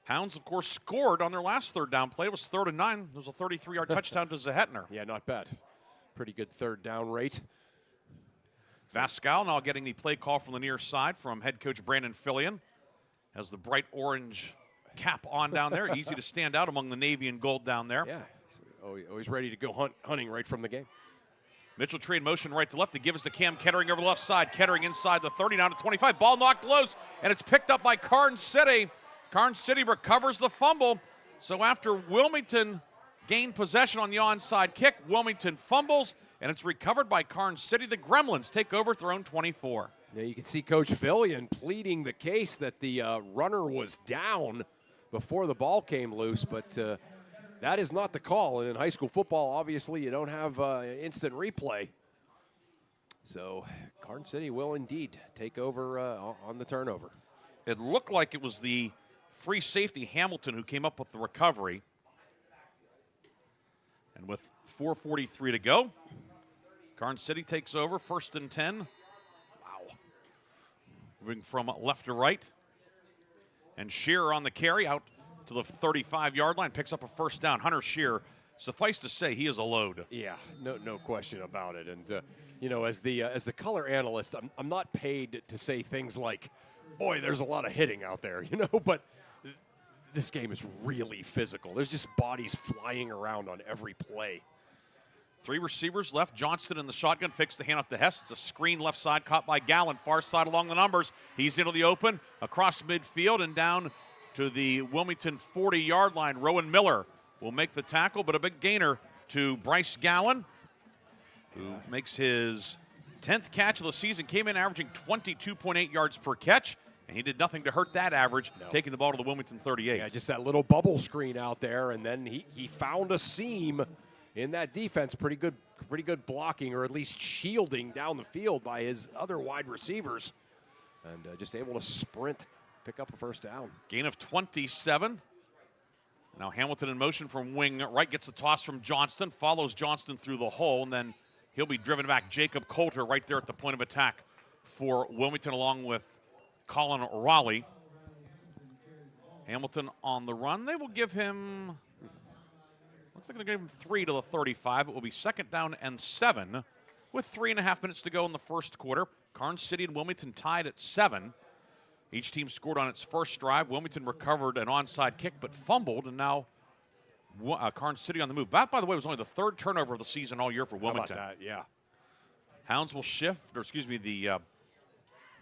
Hounds, of course, scored on their last third down play. It was 3rd and 9. It was a 33-yard touchdown to Zahetner. Yeah, not bad. Pretty good third down rate. Vascal now getting the play call from the near side from head coach Brandon Fillion. Has the bright orange cap on down there. Easy to stand out among the navy and gold down there. Yeah, always ready to go hunting right from the game. Mitchell Tree in motion right to left to give us to Cam Kettering over the left side. Kettering inside the 30, down to 25. Ball knocked loose, and it's picked up by Karns City. Karns City recovers the fumble. So after Wilmington gained possession on the onside kick, Wilmington fumbles, and it's recovered by Karns City. The Gremlins take over at their own 24. Yeah, you can see Coach Fillion pleading the case that the runner was down before the ball came loose, but that is not the call. And in high school football, obviously, you don't have instant replay. So Karns City will indeed take over on the turnover. It looked like it was the free safety Hamilton who came up with the recovery. And with 4:43 to go, Karns City takes over, 1st and 10. Wow. Moving from left to right. And Shearer on the carry out to the 35-yard line, picks up a 1st down. Hunter Shearer, suffice to say, he is a load. Yeah, no question about it. And as the color analyst, I'm not paid to say things like, "Boy, there's a lot of hitting out there," But this game is really physical. There's just bodies flying around on every play. 3 receivers left. Johnston in the shotgun, fakes the handoff to Hess. It's a screen left side caught by Gallen. Far side along the numbers. He's into the open, across midfield and down to the Wilmington 40-yard line. Rowan Miller will make the tackle, but a big gainer to Bryce Gallen, who makes his 10th catch of the season, came in averaging 22.8 yards per catch, and he did nothing to hurt that average, taking the ball to the Wilmington 38. Yeah, just that little bubble screen out there, and then he found a seam in that defense. Pretty good blocking, or at least shielding down the field by his other wide receivers, and just able to sprint, pick up a 1st down. Gain of 27. Now Hamilton in motion from wing right, gets the toss from Johnston, follows Johnston through the hole, and then he'll be driven back. Jacob Coulter right there at the point of attack for Wilmington, along with Colin Raleigh. Hamilton on the run. They will give him, looks like they're going to give him 3 to the 35. It will be 2nd down and 7 with 3.5 minutes to go in the first quarter. Karns City and Wilmington tied at 7. Each team scored on its first drive. Wilmington recovered an onside kick but fumbled, and now Karns City on the move. That, by the way, was only the 3rd turnover of the season all year for Wilmington. How about that? Yeah. Hounds will shift, the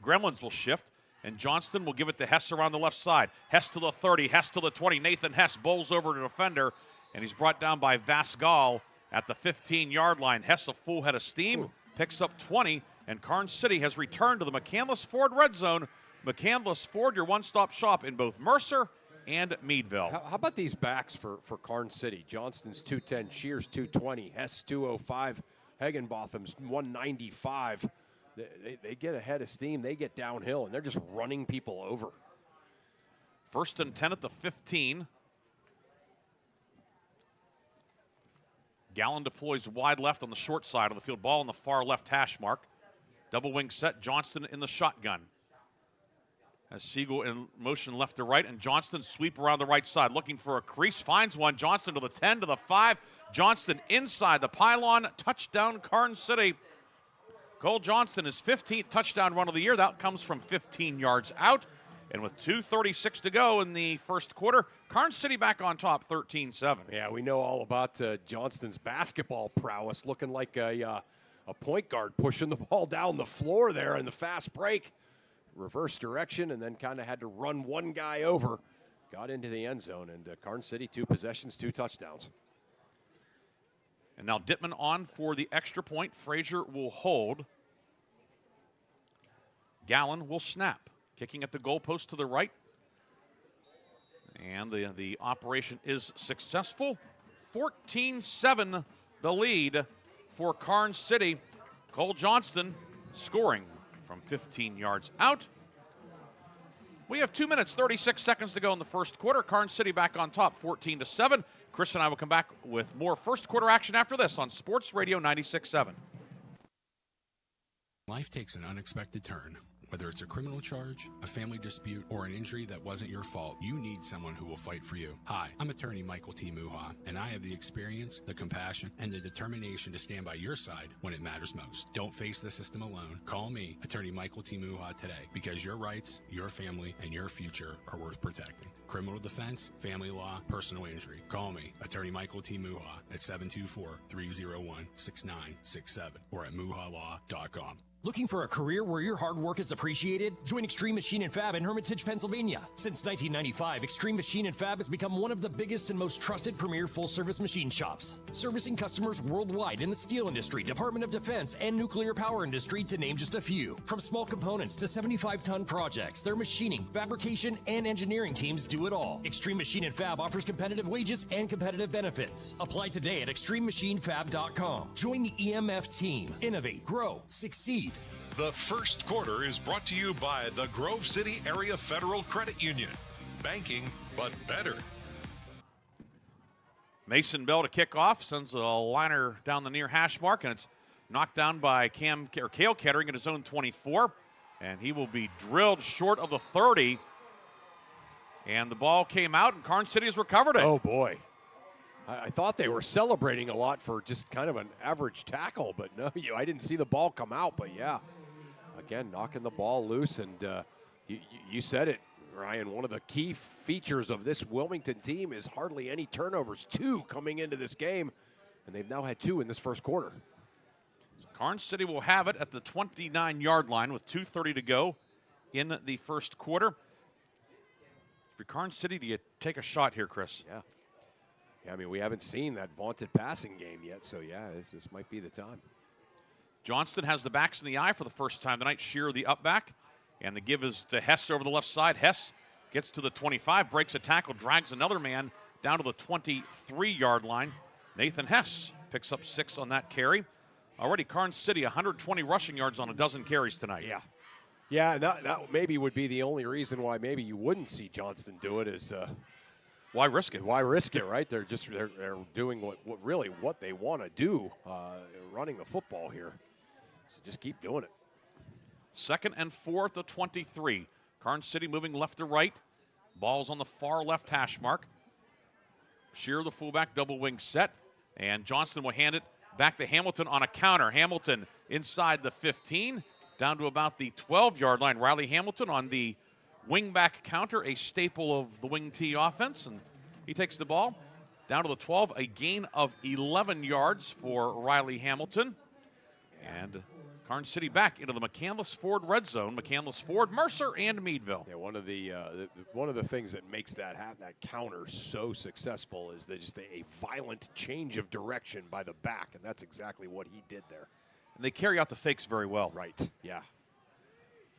Gremlins will shift, and Johnston will give it to Hess around the left side. Hess to the 30, Hess to the 20. Nathan Hess bowls over to defender, and he's brought down by Vasgal at the 15-yard line. Hess, a full head of steam, picks up 20, and Karns City has returned to the McCandless Ford red zone. McCandless Ford, your one-stop shop in both Mercer and Meadville. How about these backs for Karns City? Johnston's 210, Shears 220, Hess 205, Higginbotham's 195. They get ahead of steam, they get downhill, and they're just running people over. 1st and 10 at the 15. Gallen deploys wide left on the short side of the field. Ball on the far left hash mark. Double wing set, Johnston in the shotgun. As Siegel in motion left to right, and Johnston sweep around the right side, looking for a crease, finds one. Johnston to the 10, to the 5. Johnston inside the pylon, touchdown Karns City. Cole Johnston, his 15th touchdown run of the year. That comes from 15 yards out. And with 2:36 to go in the first quarter, Karns City back on top, 13-7. Yeah, we know all about Johnston's basketball prowess, looking like a point guard pushing the ball down the floor there in the fast break. Reverse direction, and then kind of had to run one guy over. Got into the end zone, and Karns City, 2 possessions, 2 touchdowns. And now Dittman on for the extra point. Frazier will hold. Gallen will snap. Kicking at the goalpost to the right. And the operation is successful. 14-7 the lead for Karns City. Cole Johnston scoring from 15 yards out. We have 2 minutes, 36 seconds to go in the first quarter. Karns City back on top, 14-7. Chris and I will come back with more first quarter action after this on Sports Radio 96.7. Life takes an unexpected turn. Whether it's a criminal charge, a family dispute, or an injury that wasn't your fault, you need someone who will fight for you. Hi, I'm attorney Michael T. Muha, and I have the experience, the compassion, and the determination to stand by your side when it matters most. Don't face the system alone. Call me, attorney Michael T. Muha, today, because your rights, your family, and your future are worth protecting. Criminal defense, family law, personal injury. Call me, attorney Michael T. Muha, at 724-301-6967 or at muhalaw.com. Looking for a career where your hard work is appreciated? Join Extreme Machine and Fab in Hermitage, Pennsylvania. Since 1995, Extreme Machine and Fab has become one of the biggest and most trusted premier full-service machine shops, servicing customers worldwide in the steel industry, Department of Defense, and nuclear power industry, to name just a few. From small components to 75-ton projects, their machining, fabrication, and engineering teams do it all. Extreme Machine and Fab offers competitive wages and competitive benefits. Apply today at extrememachinefab.com. Join the EMF team. Innovate, grow, succeed. The first quarter is brought to you by the Grove City Area Federal Credit Union. Banking, but better. Mason Bell to kick off, sends a liner down the near hash mark, and it's knocked down by Cale Kettering at his own 24, and he will be drilled short of the 30. And the ball came out, and Karns City has recovered it. Oh, boy. I thought they were celebrating a lot for just kind of an average tackle, but no, I didn't see the ball come out. But, yeah, again, knocking the ball loose. And you said it, Ryan, one of the key features of this Wilmington team is hardly any turnovers. 2 coming into this game, and they've now had 2 in this first quarter. So Karns City will have it at the 29-yard line with 2:30 to go in the first quarter. For Karns City, do you take a shot here, Chris? Yeah. I mean, we haven't seen that vaunted passing game yet, so, yeah, this might be the time. Johnston has the backs in the eye for the first time tonight. Shearer, the up back, and the give is to Hess over the left side. Hess gets to the 25, breaks a tackle, drags another man down to the 23-yard line. Nathan Hess picks up 6 on that carry. Already Karns City, 120 rushing yards on a dozen carries tonight. Yeah. Yeah, that maybe would be the only reason why maybe you wouldn't see Johnston do it is why risk it? Why risk it, right? They're doing what they want to do, running the football here. So just keep doing it. 2nd and 4 at the 23. Karns City moving left to right. Ball's on the far left hash mark. Shearer, the fullback, double wing set. And Johnston will hand it back to Hamilton on a counter. Hamilton inside the 15, down to about the 12-yard line. Riley Hamilton on the wing-back counter, a staple of the wing T offense. And he takes the ball down to the 12, a gain of 11 yards for Riley Hamilton. And Karns City back into the McCandless Ford red zone. McCandless Ford, Mercer, and Meadville. Yeah, one of the things that makes that counter so successful is just a violent change of direction by the back, and that's exactly what he did there. And they carry out the fakes very well. Right, yeah.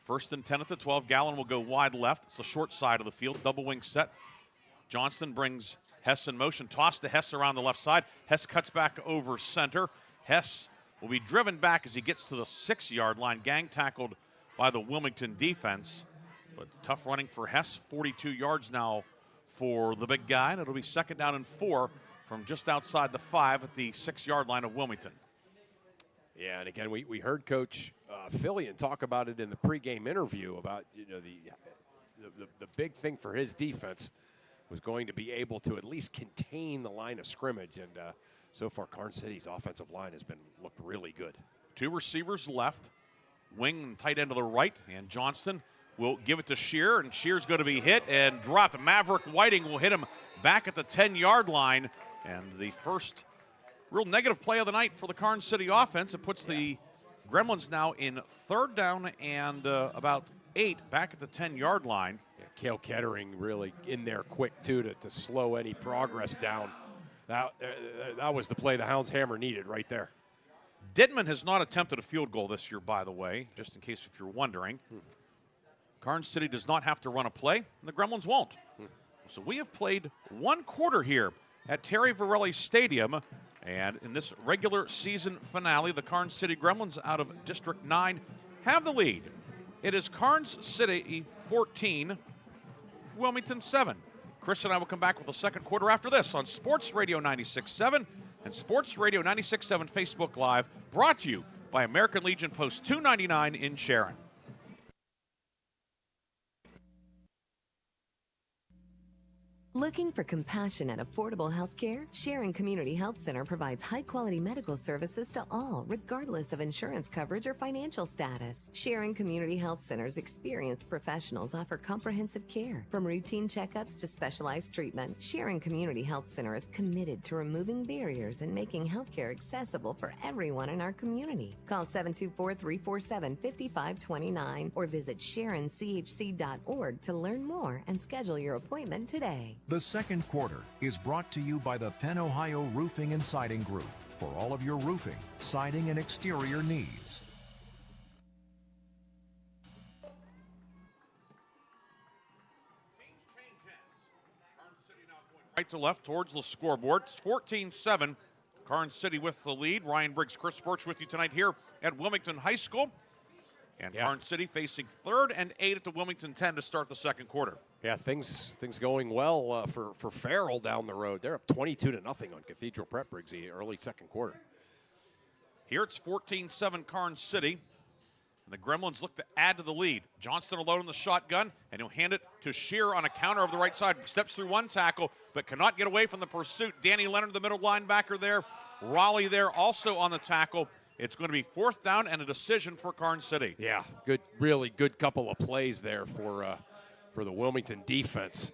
1st and 10 at the 12. Gallon will go wide left. It's the short side of the field. Double wing set. Johnston brings Hess in motion. Toss to Hess around the left side. Hess cuts back over center. Hess will be driven back as he gets to the 6-yard line. Gang tackled by the Wilmington defense. But tough running for Hess. 42 yards now for the big guy. And it'll be 2nd down and 4 from just outside the 5 at the 6-yard line of Wilmington. Yeah, and again, we heard Coach Fillion talk about it in the pregame interview about the big thing for his defense was going to be able to at least contain the line of scrimmage, and so far Karns City's offensive line has looked really good. 2 receivers left, wing and tight end to the right, and Johnston will give it to Shearer, and Shearer's going to be hit and dropped. Maverick Whiting will hit him back at the 10-yard line, and the first real negative play of the night for the Karns City offense. It puts the Gremlins now in 3rd down and about 8 back at the 10-yard line. Yeah, Cale Kettering really in there quick, too, to slow any progress down. That was the play the Hounds hammer needed right there. Didman has not attempted a field goal this year, by the way, just in case if you're wondering. Karns City does not have to run a play, and the Gremlins won't. So we have played 1 quarter here at Terry Varelli Stadium. And in this regular season finale, the Karns City Gremlins out of District 9 have the lead. It is Karns City 14, Wilmington 7. Chris and I will come back with the second quarter after this on Sports Radio 96.7 and Sports Radio 96.7 Facebook Live, brought to you by American Legion Post 299 in Sharon. Looking for compassionate, affordable health care? Sharon Community Health Center provides high-quality medical services to all, regardless of insurance coverage or financial status. Sharon Community Health Center's experienced professionals offer comprehensive care. From routine checkups to specialized treatment, Sharon Community Health Center is committed to removing barriers and making healthcare accessible for everyone in our community. Call 724-347-5529 or visit sharonchc.org to learn more and schedule your appointment today. The second quarter is brought to you by the Penn Ohio Roofing and Siding Group for all of your roofing, siding, and exterior needs. Right to left towards the scoreboard. It's 14-7. Karns City with the lead. Ryan Briggs, Chris Burtch with you tonight here at Wilmington High School. And Karns City facing 3rd and 8 at the Wilmington 10 to start the second quarter. Yeah, things going well for Farrell down the road. They're up 22-0 on Cathedral Prep, Briggsy, early second quarter. Here it's 14-7 Karns City. And the Gremlins look to add to the lead. Johnston alone in the shotgun, and he'll hand it to Shear on a counter over the right side. Steps through one tackle, but cannot get away from the pursuit. Danny Leonard, the middle linebacker there. Raleigh there also on the tackle. It's going to be 4th down and a decision for Karns City. Yeah, really good couple of plays there for the Wilmington defense.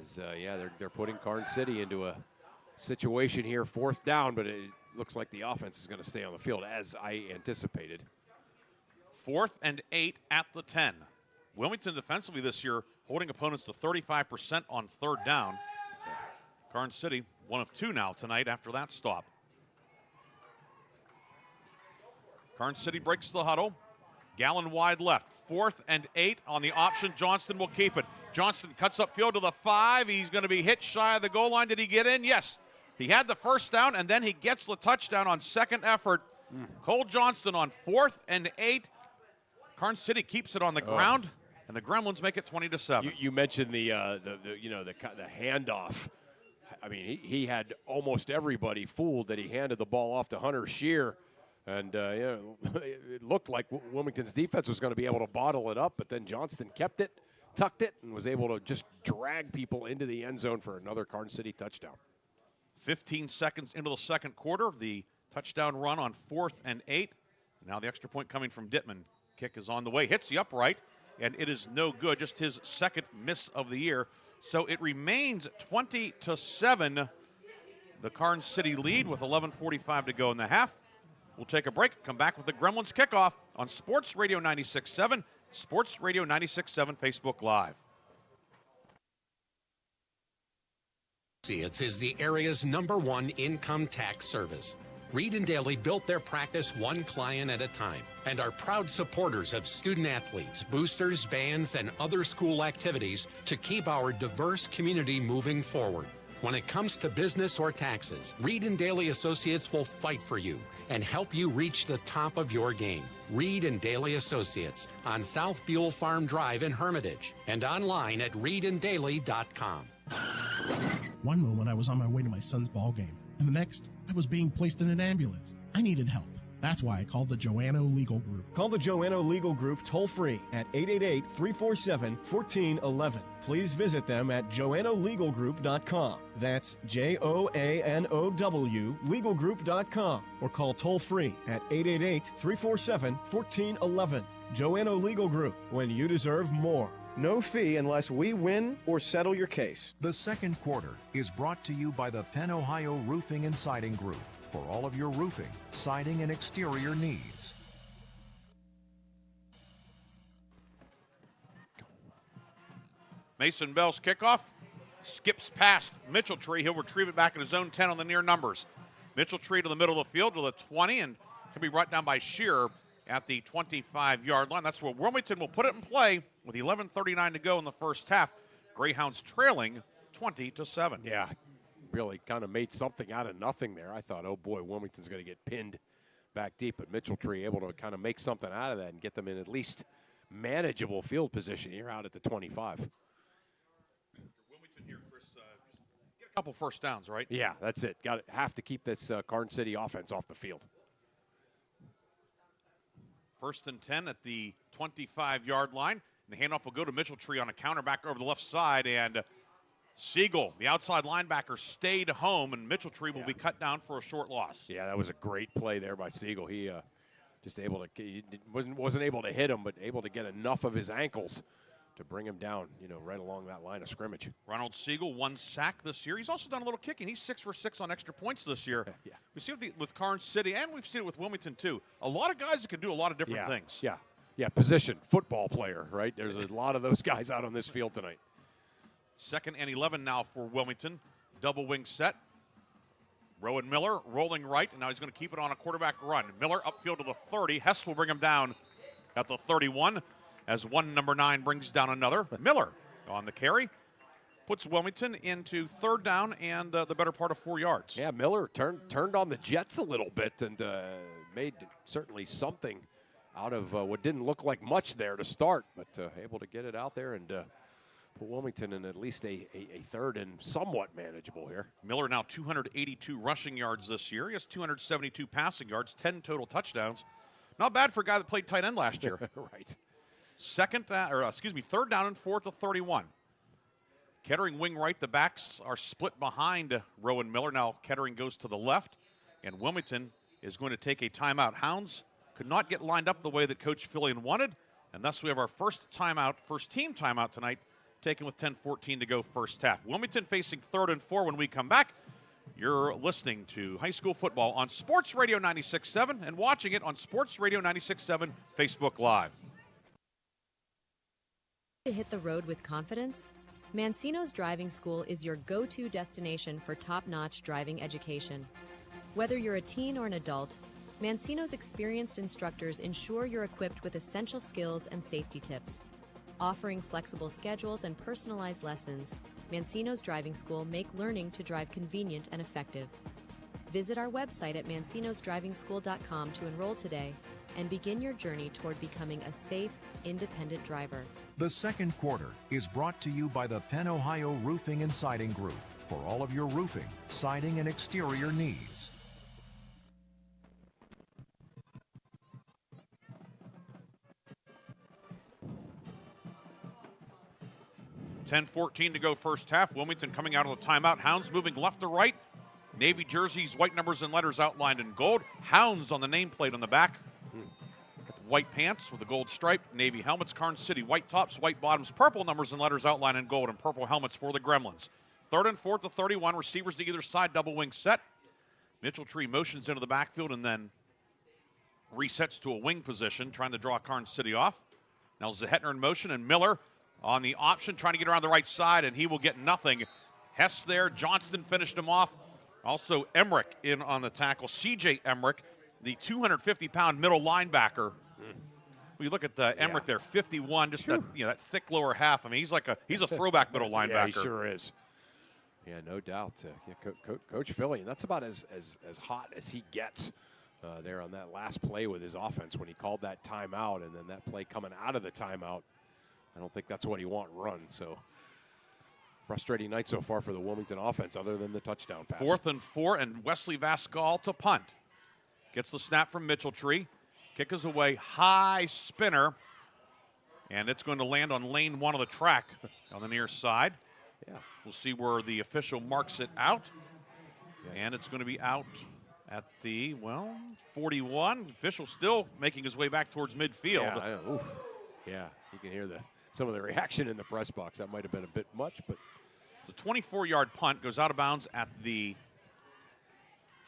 As they're putting Karns City into a situation here, 4th down, but it looks like the offense is going to stay on the field as I anticipated. 4th and 8 at the 10. Wilmington defensively this year holding opponents to 35% on 3rd down. Karns City 1 of 2 now tonight after that stop. Karns City breaks the huddle. Gallon wide left. 4th and 8 on the option. Johnston will keep it. Johnston cuts upfield to the 5. He's going to be hit shy of the goal line. Did he get in? Yes. He had the first down, and then he gets the touchdown on second effort. Cole Johnston on 4th and 8. Karns City keeps it on the ground, and the Gremlins make it 20-7. You mentioned the handoff. I mean, he had almost everybody fooled that he handed the ball off to Hunter Shear. And it looked like Wilmington's defense was going to be able to bottle it up, but then Johnston kept it, tucked it, and was able to just drag people into the end zone for another Karns City touchdown. 15 seconds into the second quarter, the touchdown run on 4th and 8. Now the extra point coming from Dittman. Kick is on the way, hits the upright, and it is no good, just his second miss of the year. So it remains 20-7, the Karns City lead with 11:45 to go in the half. We'll take a break, come back with the Gremlins kickoff on Sports Radio 96.7, Sports Radio 96.7 Facebook Live. Associates is the area's #1 income tax service. Reed and Daly built their practice one client at a time and are proud supporters of student athletes, boosters, bands, and other school activities to keep our diverse community moving forward. When it comes to business or taxes, Reed and Daly Associates will fight for you and help you reach the top of your game. Reed and Daly Associates on South Buell Farm Drive in Hermitage and online at reedanddaly.com. One moment I was on my way to my son's ball game, and the next I was being placed in an ambulance. I needed help. That's why I called the Joanno Legal Group. Call the Joanno Legal Group toll-free at 888-347-1411. Please visit them at joannolegalgroup.com. That's Joanow legalgroup.com. Or call toll-free at 888-347-1411. Joanno Legal Group, when you deserve more. No fee unless we win or settle your case. The second quarter is brought to you by the Penn Ohio Roofing and Siding Group for all of your roofing, siding, and exterior needs. Mason Bell's kickoff skips past Mitchell-Tree. He'll retrieve it back in his own 10 on the near numbers. Mitchell-Tree to the middle of the field to the 20 and can be brought down by Shearer at the 25-yard line. That's where Wilmington will put it in play with 11:39 to go in the first half. Greyhounds trailing 20-7. Yeah, really kind of made something out of nothing there. I thought, oh boy, Wilmington's going to get pinned back deep, but Mitchell-Tree able to kind of make something out of that and get them in at least manageable field position here out at the 25. Wilmington here, Chris, get a couple first downs, right? Yeah, that's it. Have to keep this Karns City offense off the field. 1st and 10 at the 25-yard line. And the handoff will go to Mitchell-Tree on a counter back over the left side, and Siegel, the outside linebacker, stayed home, and Mitchell-Tree will be cut down for a short loss. Yeah, that was a great play there by Siegel. He just able to, he wasn't able to hit him, but able to get enough of his ankles to bring him down, right along that line of scrimmage. Ronald Siegel, 1 sack this year. He's also done a little kicking. He's 6 for 6 on extra points this year. Yeah. We see it with Karns City, and we've seen it with Wilmington, too. A lot of guys that can do a lot of different things. Yeah, position, football player, right? There's a lot of those guys out on this field tonight. 2nd and 11 now for Wilmington. Double wing set. Rowan Miller rolling right, and now he's going to keep it on a quarterback run. Miller upfield to the 30. Hess will bring him down at the 31 as number 9 brings down another. Miller on the carry. Puts Wilmington into 3rd down and the better part of 4 yards. Yeah, Miller turned on the Jets a little bit and made certainly something out of what didn't look like much there to start, but able to get it out there and put Wilmington in at least a 3rd and somewhat manageable here. Miller now 282 rushing yards this year. He has 272 passing yards, 10 total touchdowns. Not bad for a guy that played tight end last year. Right. 3rd down and 4th to 31. Kettering wing right. The backs are split behind Rowan Miller. Now Kettering goes to the left, and Wilmington is going to take a timeout. Hounds could not get lined up the way that Coach Fillion wanted, and thus we have our first team timeout tonight, taken with 10:14 to go first half. Wilmington facing 3rd and 4 when we come back. You're listening to high school football on Sports Radio 96.7 and watching it on Sports Radio 96.7 Facebook Live. To hit the road with confidence? Mancino's Driving School is your go-to destination for top-notch driving education. Whether you're a teen or an adult, Mancino's experienced instructors ensure you're equipped with essential skills and safety tips. Offering flexible schedules and personalized lessons, Mancino's Driving School make learning to drive convenient and effective. Visit our website at mancinosdrivingschool.com to enroll today and begin your journey toward becoming a safe, independent driver. The second quarter is brought to you by the Penn Ohio Roofing and Siding Group for all of your roofing, siding, and exterior needs. $10:14 to go first half. Wilmington coming out of the timeout. Hounds moving left to right. Navy jerseys, white numbers and letters outlined in gold. Hounds on the nameplate on the back. White pants with a gold stripe. Navy helmets. Karns City, white tops, white bottoms, purple numbers and letters outlined in gold, and purple helmets for the Gremlins. 3rd and 4th to 31. Receivers to either side. Double wing set. Mitchell-Tree motions into the backfield and then resets to a wing position, trying to draw Karns City off. Now Zahetner in motion, and Miller on the option, trying to get around the right side, and he will get nothing. Hess there. Johnston finished him off. Also Emmerich in on the tackle. C.J. Emmerich, the 250-pound middle linebacker. We look at the Emmerich there, 51, just that thick lower half. I mean, he's a throwback middle linebacker. Yeah, he sure is. Yeah, no doubt. Coach Fillion, that's about as hot as he gets there on that last play with his offense when he called that timeout, and then that play coming out of the timeout. I don't think that's what he want run. So frustrating night so far for the Wilmington offense, other than the touchdown pass. 4th and 4, and Wesley Vascal to punt. Gets the snap from Mitchell-Tree. Kick is away, high spinner, and it's going to land on lane 1 of the track on the near side. Yeah, we'll see where the official marks it out, and it's going to be out at the 41. Official still making his way back towards midfield. Yeah, you can hear some of the reaction in the press box. That might have been a bit much, but it's a 24-yard punt, goes out of bounds at the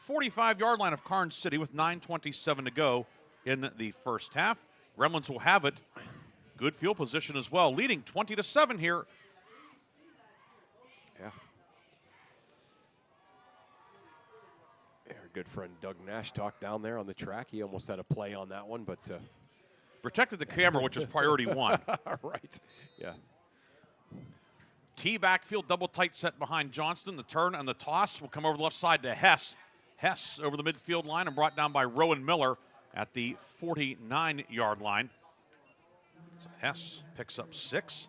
45-yard line of Karns City with 9:27 to go in the first half. Gremlins will have it. Good field position as well, leading 20-7 here. Yeah. Our good friend Doug Nash talked down there on the track. He almost had a play on that one, but protected the camera, which is priority 1. Right. Yeah. T backfield, double tight set behind Johnston. The turn and the toss will come over the left side to Hess. Hess over the midfield line and brought down by Rowan Miller at the 49-yard line. So Hess picks up 6.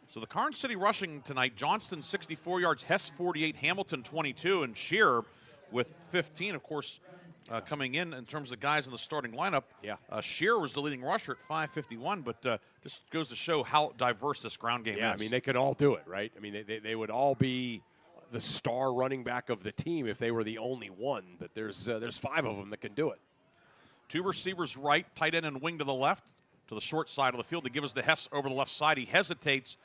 So the Karns City rushing tonight, Johnston 64 yards, Hess 48, Hamilton 22, and Shearer with 15. Of course, coming in terms of guys in the starting lineup. Yeah. Shearer was the leading rusher at 551, but just goes to show how diverse this ground game is. Yeah, I mean, they could all do it, right? I mean, they would all be the star running back of the team if they were the only one, but there's 5 of them that can do it. 2 receivers right, tight end and wing to the left, to the short side of the field. They give us the Hess over the left side. He hesitates,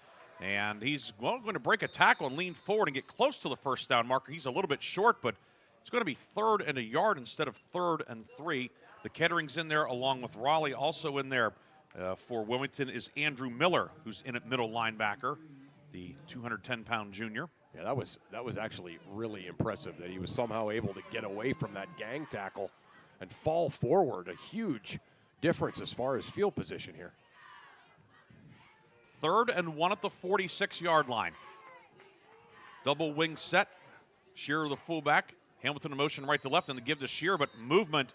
and he's going to break a tackle and lean forward and get close to the first down marker. He's a little bit short, but it's going to be 3rd and a yard instead of 3rd and 3. The Kettering's in there along with Raleigh. Also in there for Wilmington is Andrew Miller, who's in at middle linebacker, the 210-pound junior. Yeah, that was actually really impressive that he was somehow able to get away from that gang tackle and fall forward. A huge difference as far as field position here. 3rd and 1 at the 46-yard line. Double wing set. Shearer the fullback. Hamilton in motion right to left, and the give to Shearer, but movement.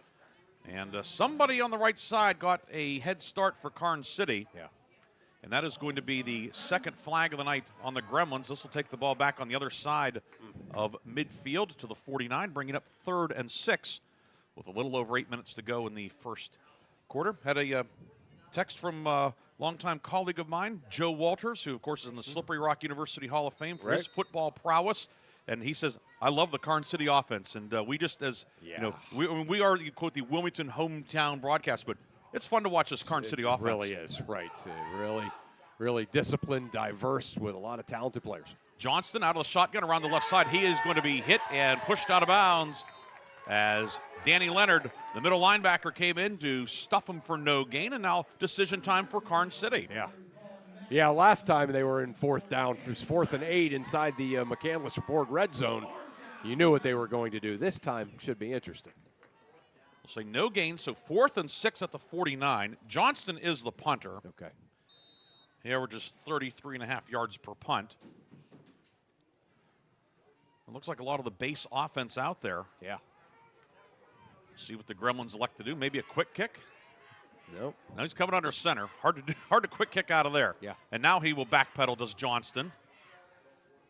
And somebody on the right side got a head start for Karns City. Yeah. And that is going to be the 2nd flag of the night on the Gremlins. This will take the ball back on the other side of midfield to the 49, bringing up 3rd and 6 with a little over 8 minutes to go in the first quarter. Had a text from a longtime colleague of mine, Joe Walters, who, of course, is in the Slippery Rock University Hall of Fame for his football prowess. And he says, I love the Karns City offense. And we just, as you know, we are, you quote, the Wilmington hometown broadcast, but it's fun to watch this Karns City offense. It really is, right. Really disciplined, diverse, with a lot of talented players. Johnston out of the shotgun around the left side. He is going to be hit and pushed out of bounds as Danny Leonard, the middle linebacker, came in to stuff him for no gain. And now decision time for Karns City. Yeah, last time they were in 4th down. It was 4th and 8 inside the McCandless Ford red zone. You knew what they were going to do. This time should be interesting. We'll say no gain, so 4th and 6 at the 49. Johnston is the punter. Okay. He averages 33.5 yards per punt. It looks like a lot of the base offense out there. Yeah. See what the Gremlins elect to do. Maybe a quick kick. Nope. Now he's coming under center. Hard to quick kick out of there. Yeah. And now he will backpedal, does Johnston.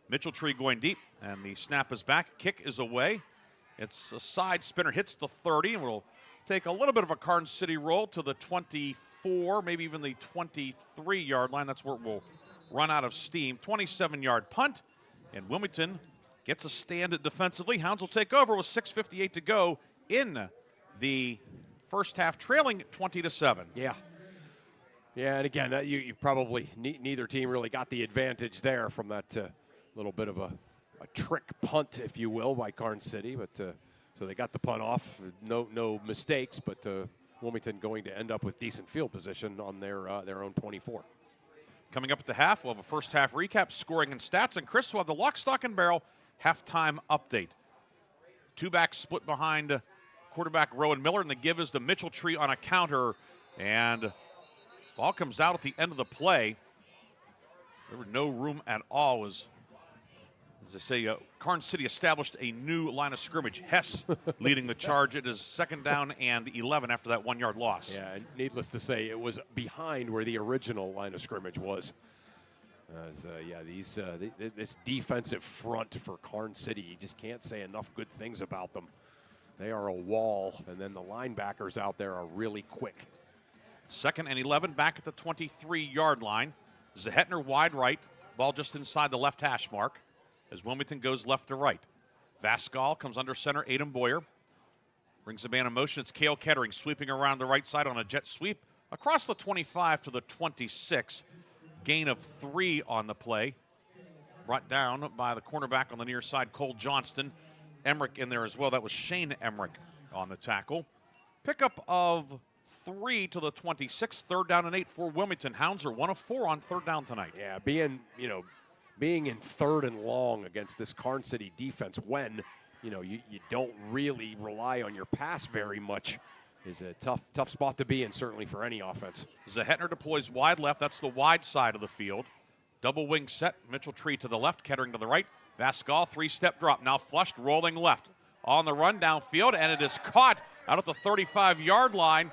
Mitchell Tree going deep, and the snap is back. Kick is away. It's a side spinner, hits the 30, and will take a little bit of a Karns City roll to the 24, maybe even the 23-yard line. That's where it will run out of steam. 27-yard punt, and Wilmington gets a stand defensively. Hounds will take over with 6:58 to go in the first half, trailing 20-7. Yeah, and again, you probably neither team really got the advantage there from that little bit of a trick punt, if you will, by Karns City. But so they got the punt off, no mistakes. But Wilmington going to end up with decent field position on their own 24. Coming up at the half, we'll have a first half recap, scoring and stats, and Chris will have the lock, stock, and barrel halftime update. 2 backs split behind quarterback Rowan Miller, and the give is to Mitchell Tree on a counter, and ball comes out at the end of the play. There was no room at all. As I say, Karns City established a new line of scrimmage. Hess leading the charge. It is 2nd down and 11 after that 1-yard loss. Yeah, and needless to say, it was behind where the original line of scrimmage was. This defensive front for Karns City, you just can't say enough good things about them. They are a wall, and then the linebackers out there are really quick. 2nd and 11, back at the 23-yard line. Zahetner wide right, ball just inside the left hash mark as Wilmington goes left to right. Vascal comes under center, Adam Boyer. Brings the man in motion. It's Cale Kettering sweeping around the right side on a jet sweep across the 25 to the 26. Gain of 3 on the play. Brought down by the cornerback on the near side, Cole Johnston. Emmerich in there as well. That was Shane Emmerich on the tackle. Pickup of 3 to the 26. 3rd down and 8 for Wilmington. Hounds are 1 of 4 on 3rd down tonight. Yeah, being in 3rd and long against this Karns City defense when you don't really rely on your pass very much is a tough spot to be in, certainly for any offense. Zahetner deploys wide left. That's the wide side of the field. Double wing set. Mitchell Tree to the left, Kettering to the right. Vascal, 3-step drop, now flushed, rolling left. On the run downfield, and it is caught out at the 35-yard line.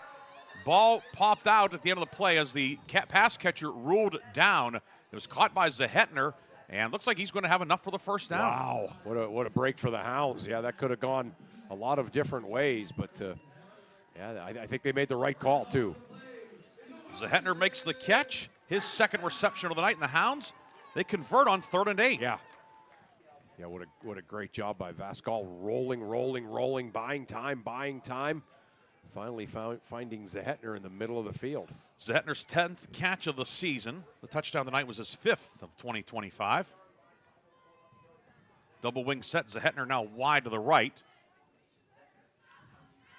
Ball popped out at the end of the play as the pass catcher ruled down. It was caught by Zahetner, and looks like he's going to have enough for the first down. Wow, what a break for the Hounds. Yeah, that could have gone a lot of different ways, but yeah, I think they made the right call too. Zehetner makes the catch, his second reception of the night, and the Hounds, they convert on 3rd and 8. Yeah. Yeah, what a great job by Vascal, rolling, buying time. Finally finding Zehetner in the middle of the field. Zehetner's 10th catch of the season. The touchdown tonight was his 5th of 2025. Double wing set, Zehetner now wide to the right.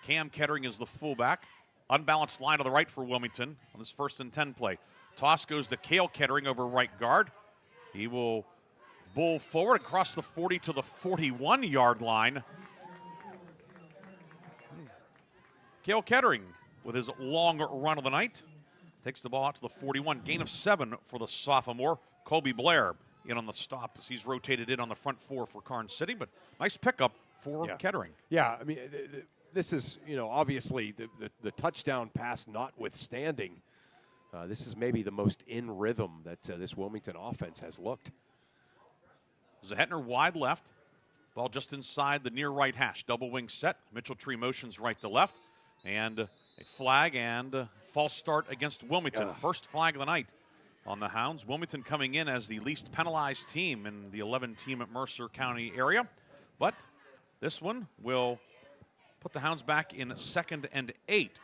Cam Kettering is the fullback. Unbalanced line to the right for Wilmington on this 1st and 10 play. Toss goes to Cale Kettering over right guard. He will bull forward across the 40 to the 41-yard line. Cale Kettering with his long run of the night. Takes the ball out to the 41. Gain of 7 for the sophomore. Colby Blair in on the stop as he's rotated in on the front 4 for Karns City. But nice pickup for Kettering. Yeah, I mean, this is, obviously the touchdown pass notwithstanding. This is maybe the most in rhythm that this Wilmington offense has looked. Zehetner wide left. Ball just inside the near right hash. Double wing set. Mitchell Tree motions right to left. And a flag and a false start against Wilmington. First flag of the night on the Hounds. Wilmington coming in as the least penalized team in the 11-team at Mercer County area. But this one will put the Hounds back in 2nd and 8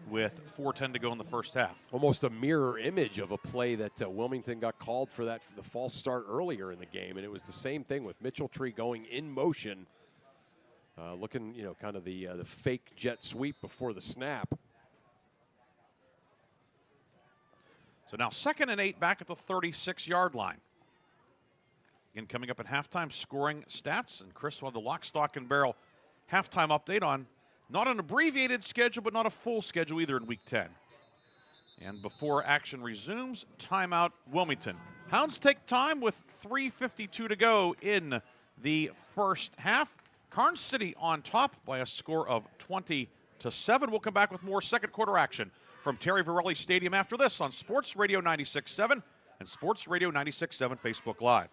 with 4:10 to go in the first half. Almost a mirror image of a play that Wilmington got called for the false start earlier in the game. And it was the same thing with Mitchell Tree going in motion. Looking, kind of the fake jet sweep before the snap. So now 2nd and 8 back at the 36-yard line. Again, coming up at halftime, scoring stats. And Chris will have the lock, stock, and barrel halftime update on not an abbreviated schedule, but not a full schedule either in Week 10. And before action resumes, timeout Wilmington. Hounds take time with 3:52 to go in the first half. Karns City on top by a score of 20-7. We'll come back with more second quarter action from Terry Varelli Stadium after this on Sports Radio 96.7 and Sports Radio 96.7 Facebook Live.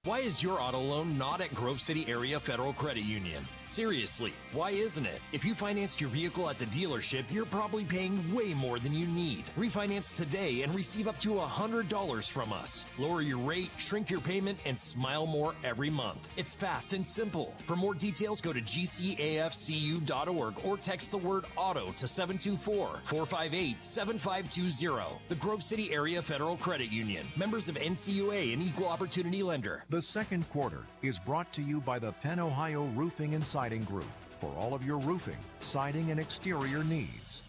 Why is your auto loan not at Grove City Area Federal Credit Union? Seriously, why isn't it? If you financed your vehicle at the dealership, you're probably paying way more than you need. Refinance today and receive up to $100 from us. Lower your rate, shrink your payment, and smile more every month. It's fast and simple. For more details, go to gcafcu.org or text the word auto to 724-458-7520. The Grove City Area Federal Credit Union. Members of NCUA and Equal Opportunity Lender. The second quarter is brought to you by the Penn Ohio Roofing and Siding Group for all of your roofing, siding, and exterior needs.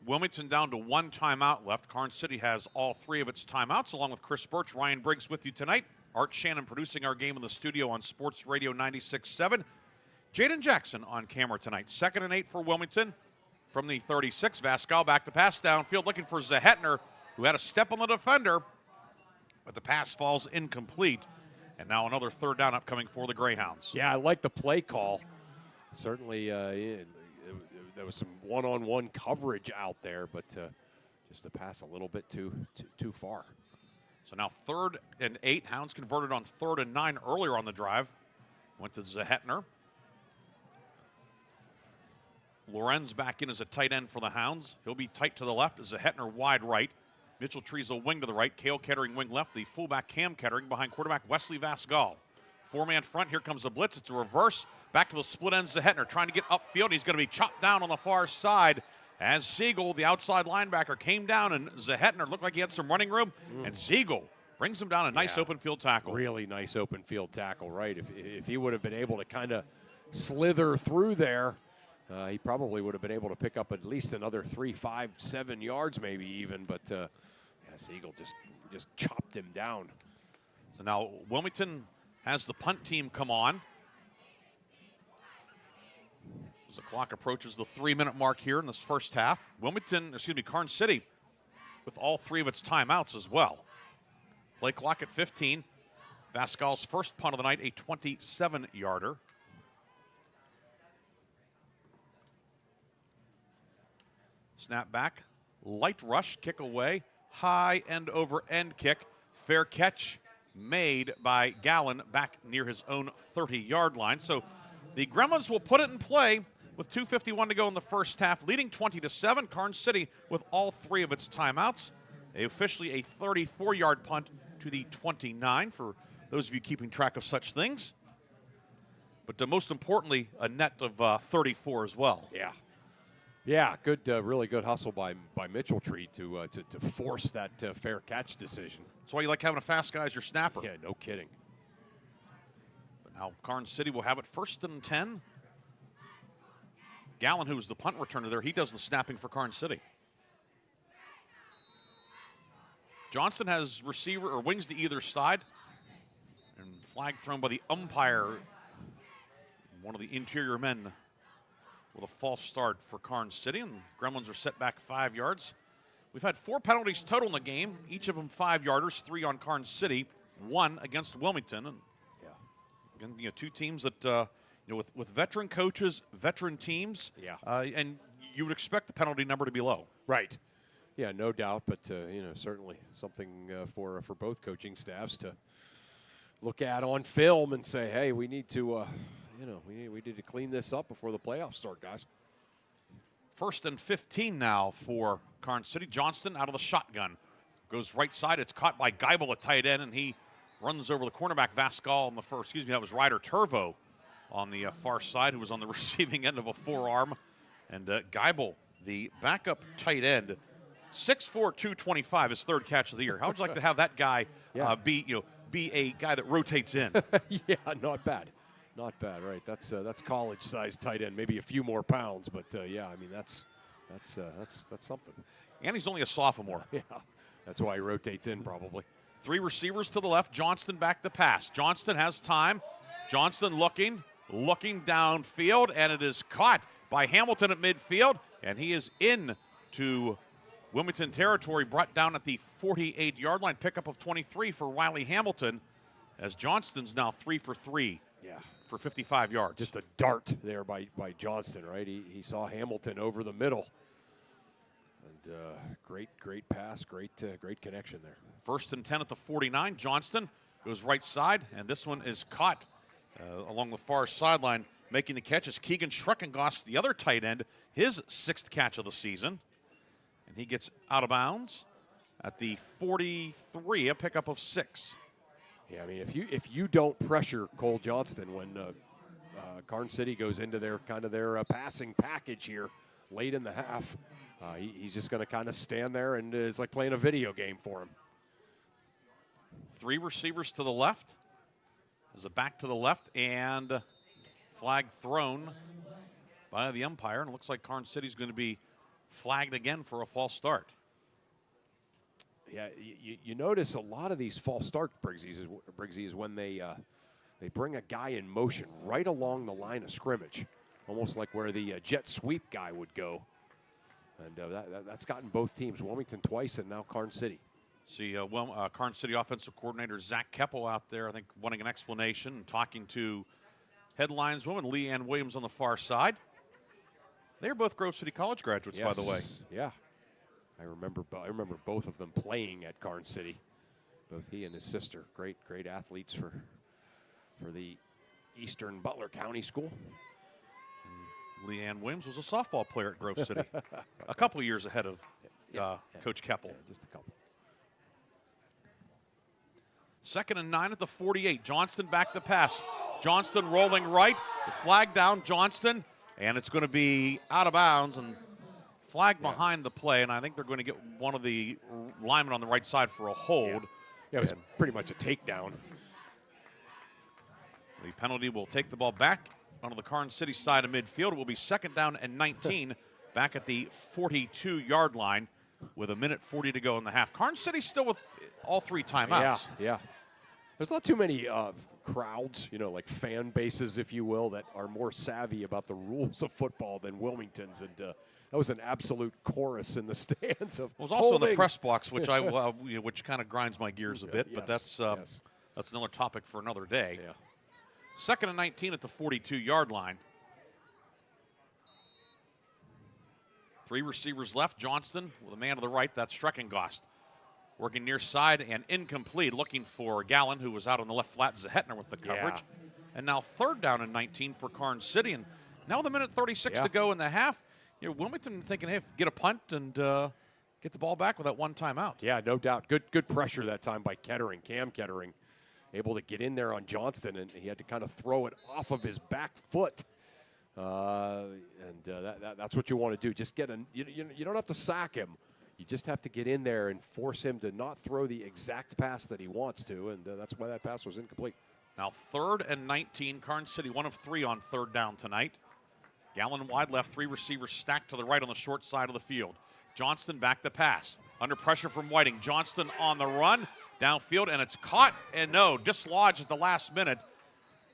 Wilmington down to 1 timeout left. Karns City has all 3 of its timeouts, along with Chris Burtch, Ryan Briggs with you tonight. Art Shannon producing our game in the studio on Sports Radio 96.7. Jaden Jackson on camera tonight. 2nd and 8 for Wilmington from the 36. Vascal back to pass downfield, looking for Zehetner, who had a step on the defender, but the pass falls incomplete. And now another 3rd down upcoming for the Greyhounds. Yeah, I like the play call. Certainly, there was some one-on-one coverage out there, but just the pass a little bit too far. So now 3rd and 8. Hounds converted on 3rd and 9 earlier on the drive. Went to Zehetner. Lorenz back in as a tight end for the Hounds. He'll be tight to the left. Zehetner wide right. Mitchell Trees a wing to the right. Cale Kettering wing left. The fullback Cam Kettering behind quarterback Wesley Vascal. 4-man front. Here comes the blitz. It's a reverse. Back to the split end. Zehetner trying to get upfield. He's going to be chopped down on the far side as Siegel, the outside linebacker, came down, and Zehetner looked like he had some running room. And Siegel brings him down. A nice open field tackle. Really nice open field tackle, right? If he would have been able to kind of slither through there, he probably would have been able to pick up at least another 3, 5, 7 yards maybe even. But Siegel just chopped him down. So now Wilmington has the punt team come on. As the clock approaches the 3-minute mark here in this first half. Karns City with all 3 of its timeouts as well. Play clock at 15. Vascal's first punt of the night, a 27-yarder. Snap back, light rush, kick away, high end over end kick, fair catch made by Gallen back near his own 30-yard line. So the Gremlins will put it in play with 2:51 to go in the first half, leading 20-7. Karns City with all 3 of its timeouts. Officially a 34-yard punt to the 29 for those of you keeping track of such things. But most importantly, a net of 34 as well. Yeah, good, really good hustle by Mitchelltree to force that fair catch decision. That's why you like having a fast guy as your snapper. Yeah, no kidding. But now Karns City will have it 1st and 10. Gallen, who's the punt returner there, he does the snapping for Karns City. Johnston has receiver or wings to either side. And flag thrown by the umpire. One of the interior men with a false start for Karns City. And the Gremlins are set back 5 yards. We've had 4 penalties total in the game, each of them 5-yarders, 3 on Karns City, 1 against Wilmington. And again, 2 teams that, with veteran coaches, veteran teams, and you would expect the penalty number to be low. Right. Yeah, no doubt, but certainly something for both coaching staffs to look at on film and say, hey, we need to, we need to clean this up before the playoffs start, guys. 1st and 15 now for Karns City. Johnston out of the shotgun. Goes right side. It's caught by Geibel at tight end, and he runs over the cornerback Vascal on the first. That was Ryder Turvo on the far side, who was on the receiving end of a forearm. And Geibel, the backup tight end, 6'4", 225, his 3rd catch of the year. How would you like to have that guy be a guy that rotates in? Yeah, not bad. Not bad, right? That's college-sized tight end, maybe a few more pounds, but yeah, I mean that's something. And he's only a sophomore. Yeah, that's why he rotates in probably. 3 receivers to the left. Johnston back to pass. Johnston has time. Johnston looking downfield, and it is caught by Hamilton at midfield, and he is in to Wilmington territory, brought down at the 48-yard line. Pickup of 23 for Wiley Hamilton, as Johnston's now 3 for 3. Yeah. For 55 yards. Just a dart there by Johnston, right? He saw Hamilton over the middle. And great pass, great connection there. 1st and 10 at the 49. Johnston goes right side, and this one is caught along the far sideline. Making the catch is Keegan Schreckengost, the other tight end, his 6th catch of the season. And he gets out of bounds at the 43, a pickup of 6. Yeah, I mean, if you don't pressure Cole Johnston when Karns City goes into their passing package here late in the half, he's just going to kind of stand there, and it's like playing a video game for him. 3 receivers to the left. There's a back to the left, and flag thrown by the umpire, and it looks like Karns City's going to be flagged again for a false start. Yeah, you notice a lot of these false starts, Briggsy, is when they bring a guy in motion right along the line of scrimmage, almost like where the jet sweep guy would go. And that's gotten both teams, Wilmington twice and now Karns City. See, Karns City offensive coordinator Zach Keppel out there, I think, wanting an explanation and talking to headlines woman Leanne Williams on the far side. They're both Grove City College graduates, by the way. Yeah. I remember both of them playing at Karns City. Both he and his sister, great athletes for the Eastern Butler County School. And Leanne Williams was a softball player at Grove City, a couple of years ahead of Coach Keppel. Yeah, just a couple. 2nd and 9 at the 48. Johnston back to pass. Johnston rolling right. The flag down. Johnston, and it's going to be out of bounds and flag behind the play, and I think they're going to get one of the linemen on the right side for a hold. Yeah, it was pretty much a takedown. The penalty will take the ball back onto the Karns City side of midfield. It will be 2nd down and 19 back at the 42-yard line with 1:40 to go in the half. Karns City still with all 3 timeouts. Yeah. There's not too many crowds, like fan bases, if you will, that are more savvy about the rules of football than Wilmington's, and that was an absolute chorus in the stands. It was also in the press box, which which kind of grinds my gears a bit, but that's another topic for another day. Yeah. 2nd and 19 at the 42-yard line. 3 receivers left. Johnston with a man to the right. That's Schreckengost. working near side and incomplete, looking for Gallen, who was out on the left flat. Zahetner with the coverage. And now 3rd down and 19 for Karns City. And now with a minute 36 to go in the half, Wilmington thinking, hey, get a punt and get the ball back with that one timeout. Yeah, no doubt. Good pressure that time by Kettering, Cam Kettering, able to get in there on Johnston, and he had to kind of throw it off of his back foot. That's what you want to do. Just get you don't have to sack him. You just have to get in there and force him to not throw the exact pass that he wants to, and that's why that pass was incomplete. Now 3rd and 19. Karns City 1 of 3 on 3rd down tonight. Gallen wide left, 3 receivers stacked to the right on the short side of the field. Johnston back to pass. Under pressure from Whiting. Johnston on the run, downfield, and it's caught and dislodged at the last minute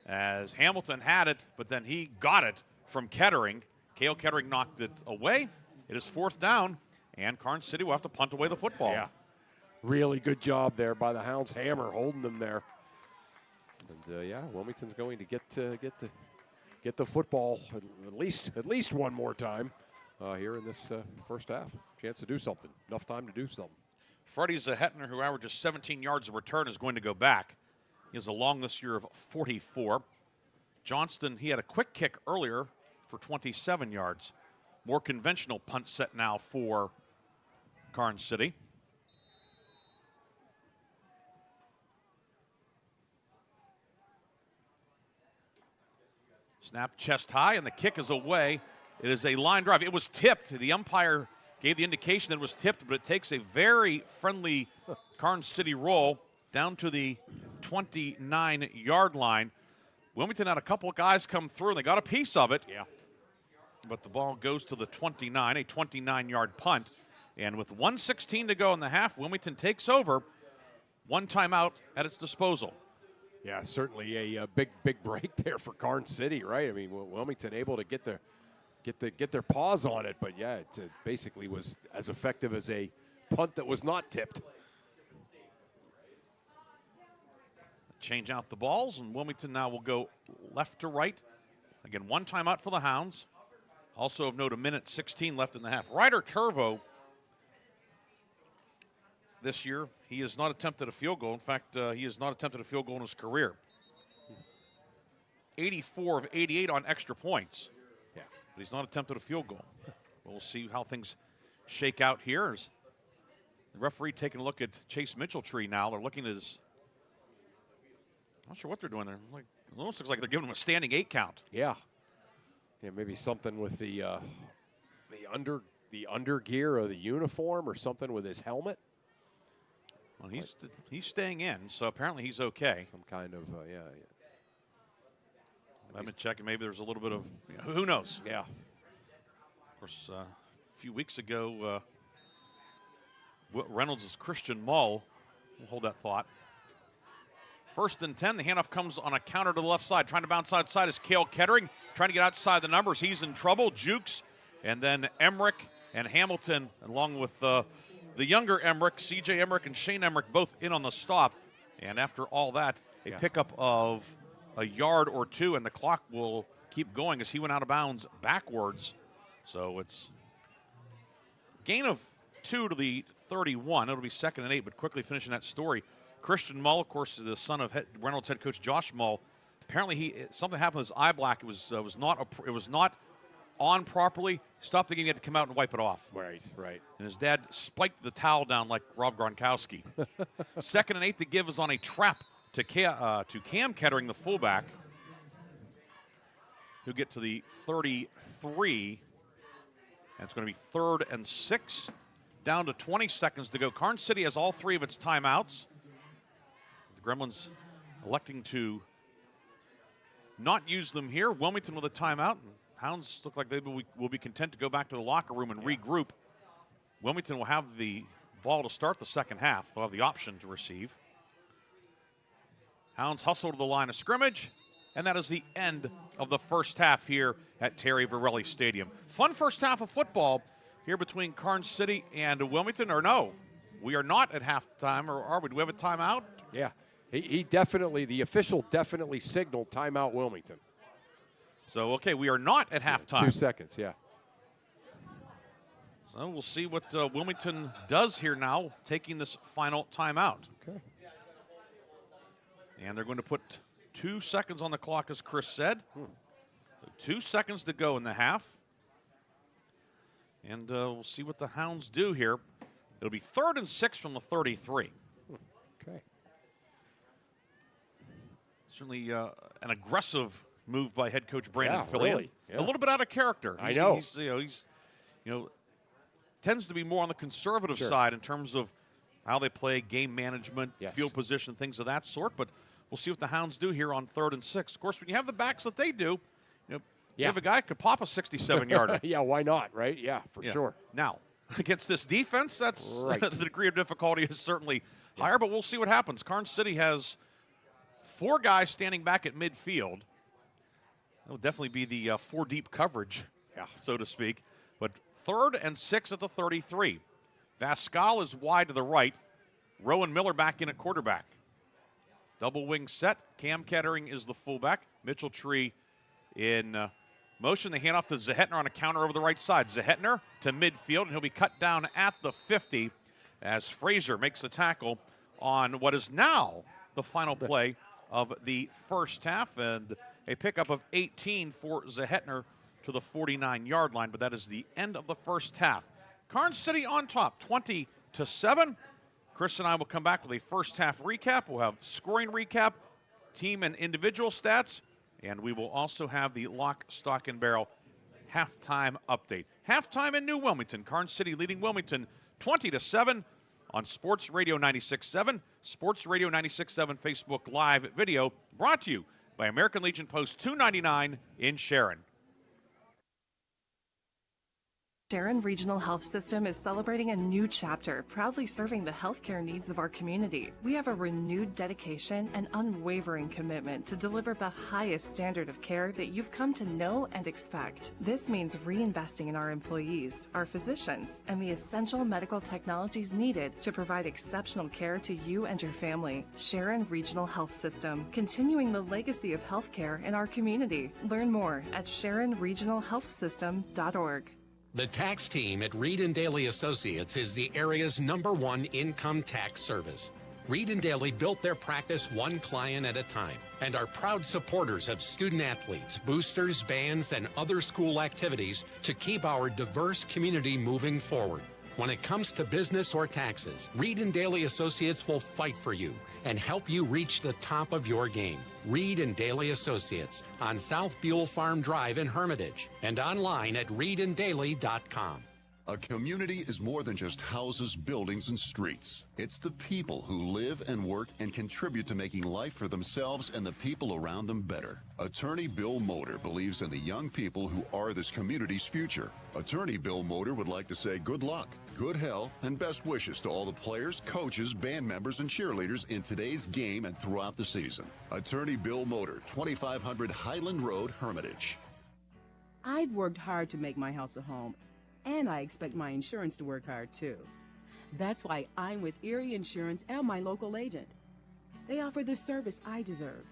as Hamilton had it, but then he got it from Kettering. Cale Kettering knocked it away. It is 4th down, and Karns City will have to punt away the football. Yeah, really good job there by the Hounds. Hammer holding them there. And Wilmington's going to get the football at least one more time here in this first half. Chance to do something. Enough time to do something. Freddie Zahetner, who averages 17 yards of return, is going to go back. He has a long this year of 44. Johnston, he had a quick kick earlier for 27 yards. More conventional punt set now for Karns City. Snap chest high, and the kick is away. It is a line drive. It was tipped. The umpire gave the indication that it was tipped, but it takes a very friendly Karns City roll down to the 29-yard line. Wilmington had a couple of guys come through, and they got a piece of it. Yeah. But the ball goes to the 29, a 29-yard punt. And with 1:16 to go in the half, Wilmington takes over. One timeout at its disposal. Yeah, certainly a big break there for Karns City, right? I mean, Wilmington able to get their paws on it, but yeah, it basically was as effective as a punt that was not tipped. Change out the balls, and Wilmington now will go left to right. Again, one timeout for the Hounds. Also of note, a minute 16 left in the half. Ryder Turvo, this year, he has not attempted a field goal. In fact, he has not attempted a field goal in his career. 84 of 88 on extra points. Yeah. But he's not attempted a field goal. We'll see how things shake out here. As the referee taking a look at Chase Mitchell-Tree now. They're looking at his, not sure what they're doing there. It almost looks like they're giving him a standing 8 count. Yeah. Yeah, maybe something with the under gear of the uniform or something with his helmet. Well, he's staying in, so apparently he's okay. Some kind of, yeah. I've been checking. Maybe there's a little bit of, who knows? Yeah. Of course, a few weeks ago, Reynolds' Christian Mull. We'll hold that thought. 1st and 10. The handoff comes on a counter to the left side. Trying to bounce outside is Cale Kettering. Trying to get outside the numbers. He's in trouble. Jukes. And then Emmerich and Hamilton, along with the younger Emmerich, C.J. Emmerich and Shane Emmerich, both in on the stop. And after all that, a pickup of a yard or two, and the clock will keep going as he went out of bounds backwards. So it's gain of 2 to the 31. It'll be 2nd and 8, but quickly finishing that story. Christian Mull, of course, is the son of Reynolds head coach Josh Mull. Apparently, something happened with his eye black. It was not on properly. Stopped the game. He had to come out and wipe it off. Right. And his dad spiked the towel down like Rob Gronkowski. 2nd and 8. The give is on a trap to Cam Kettering, the fullback, who get to the 33. And it's going to be 3rd and 6. Down to 20 seconds to go. Karns City has all 3 of its timeouts. The Gremlins electing to not use them here. Wilmington with a timeout. Hounds look like they will be content to go back to the locker room and regroup. Wilmington will have the ball to start the second half. They'll have the option to receive. Hounds hustle to the line of scrimmage, and that is the end of the first half here at Terry Varelli Stadium. Fun first half of football here between Karns City and Wilmington, or no? We are not at halftime, or are we? Do we have a timeout? Yeah. He definitely, the official definitely signaled timeout Wilmington. So, okay, we are not at halftime. 2 seconds, yeah. So we'll see what Wilmington does here now, taking this final timeout. Okay. And they're going to put 2 seconds on the clock, as Chris said. So 2 seconds to go in the half. And we'll see what the Hounds do here. It'll be 3rd and 6 from the 33. Okay. Certainly an aggressive move by head coach Brandon Fillion. Really. Yeah. A little bit out of character. I know. He's tends to be more on the conservative Sure. side in terms of how they play, game management, Yes. field position, things of that sort. But we'll see what the Hounds do here on 3rd and 6. Of course, when you have the backs that they do, you have a guy that could pop a 67-yarder. Yeah, why not, right? Yeah, for sure. Now, against this defense, that's Right. the degree of difficulty is certainly higher, but we'll see what happens. Karns City has 4 guys standing back at midfield. That will definitely be the 4-deep coverage, so to speak. But 3rd and 6 at the 33. Vascal is wide to the right. Rowan Miller back in at quarterback. Double wing set. Cam Kettering is the fullback. Mitchell Tree in motion. They hand off to Zahetner on a counter over the right side. Zahetner to midfield, and he'll be cut down at the 50 as Frazier makes the tackle on what is now the final play of the first half, and a pickup of 18 for Zahetner to the 49-yard line, but that is the end of the first half. Karns City on top, 20-7. Chris and I will come back with a first half recap. We'll have scoring recap, team and individual stats, and we will also have the lock, stock, and barrel halftime update. Halftime in New Wilmington. Karns City leading Wilmington 20-7 on Sports Radio 96.7, Sports Radio 96.7 Facebook Live video, brought to you by American Legion Post 299 in Sharon. Sharon Regional Health System is celebrating a new chapter, proudly serving the healthcare needs of our community. We have a renewed dedication and unwavering commitment to deliver the highest standard of care that you've come to know and expect. This means reinvesting in our employees, our physicians, and the essential medical technologies needed to provide exceptional care to you and your family. Sharon Regional Health System, continuing the legacy of healthcare in our community. Learn more at SharonRegionalHealthSystem.org. The tax team at Reed & Daly Associates is the area's #1 income tax service. Reed & Daly built their practice one client at a time and are proud supporters of student athletes, boosters, bands, and other school activities to keep our diverse community moving forward. When it comes to business or taxes, Reed & Daly Associates will fight for you and help you reach the top of your game. Reed & Daly Associates on South Buell Farm Drive in Hermitage and online at reedanddaly.com. A community is more than just houses, buildings, and streets. It's the people who live and work and contribute to making life for themselves and the people around them better. Attorney Bill Motor believes in the young people who are this community's future. Attorney Bill Motor would like to say good luck, good health, and best wishes to all the players, coaches, band members, and cheerleaders in today's game and throughout the season. Attorney Bill Motor, 2500 Highland Road, Hermitage. I've worked hard to make my house a home, and I expect my insurance to work hard too. That's why I'm with Erie Insurance and my local agent. They offer the service I deserve,